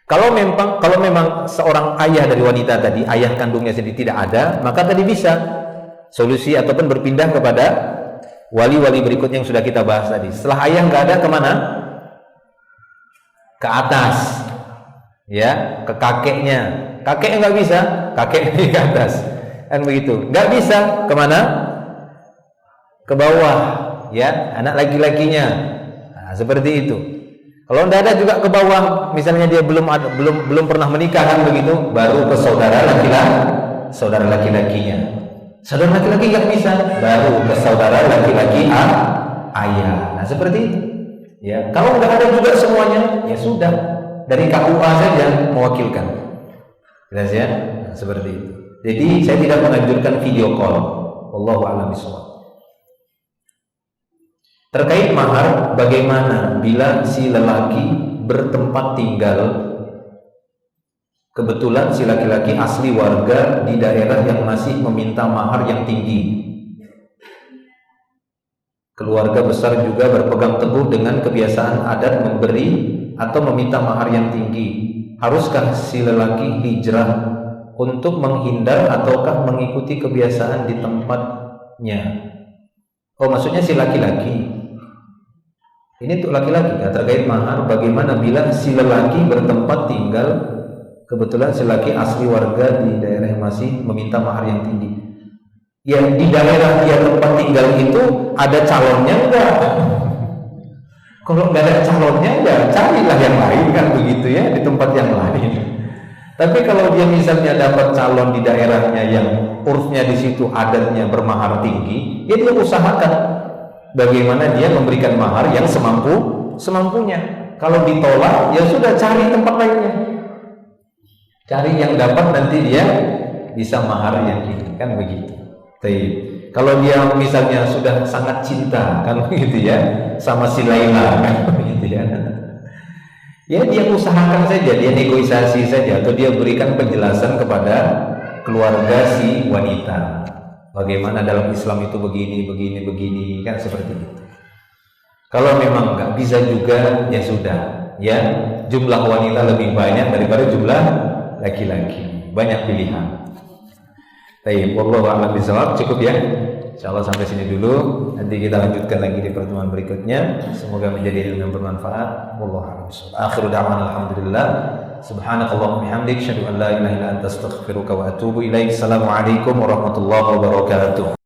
Kalau memang seorang ayah dari wanita tadi, ayah kandungnya sendiri tidak ada, maka tadi bisa solusi ataupun berpindah kepada wali-wali berikutnya yang sudah kita bahas tadi. Setelah ayah nggak ada, kemana? Ke atas, ya, ke kakeknya. Kakeknya nggak bisa, kakeknya ke atas, kan begitu. Nggak bisa, kemana? Ke bawah, ya, anak laki-lakinya. Nah, seperti itu. Kalau tidak ada juga ke bawah, misalnya dia belum pernah menikah kan begitu, baru ke saudara laki-lakinya. Saudara laki-laki nggak bisa, baru ke saudara laki-laki ayah. Nah, seperti itu. Ya, kalau nggak ada juga semuanya, ya sudah, dari KUA saja mewakilkan. Jelas ya? Nah, seperti itu. Jadi saya tidak menganjurkan video call. Wallahu a'lam bishawab. Terkait mahar, bagaimana bila si lelaki bertempat tinggal, kebetulan si laki-laki asli warga di daerah yang masih meminta mahar yang tinggi. Keluarga besar juga berpegang teguh dengan kebiasaan adat memberi atau meminta mahar yang tinggi. Haruskah si lelaki hijrah untuk menghindar ataukah mengikuti kebiasaan di tempatnya? Oh, maksudnya si laki-laki. Ini untuk laki-laki, ya, terkait mahar. Bagaimana bila si lelaki bertempat tinggal, kebetulan si laki asli warga di daerah yang masih meminta mahar yang tinggi. Ya, di daerah dia tempat tinggal itu ada calonnya enggak? Kalau nggak ada calonnya, ya carilah yang lain, kan begitu ya, di tempat yang lain. Tapi kalau dia misalnya dapat calon di daerahnya yang urfnya di situ adatnya bermahar tinggi, ya dia usahakan bagaimana dia memberikan mahar yang semampunya. Kalau ditolak, ya sudah cari tempat lainnya. Cari yang dapat nanti dia bisa mahar yang ini, kan begitu. Kalau dia misalnya sudah sangat cinta, kan begitu ya, sama si Laila, kan begitu ya. Ya dia usahakan saja, dia negosiasi saja, atau dia berikan penjelasan kepada keluarga si wanita. Bagaimana dalam Islam itu begini, kan seperti itu. Kalau memang nggak bisa juga, ya sudah, ya jumlah wanita lebih banyak daripada jumlah laki-laki, banyak pilihan. Baik, wallahu a'lam bishawab. Cukup ya. Insyaallah sampai sini dulu. Nanti kita lanjutkan lagi di pertemuan berikutnya. Semoga menjadi ilmu yang bermanfaat. Wallahu a'lam bishawab. Akhiru da'wana alhamdulillah. Subhanakallahumma bihamdik, asyhadu an la ilaha illa anta astaghfiruka wa atubu ilaik. Assalamualaikum warahmatullahi wabarakatuh.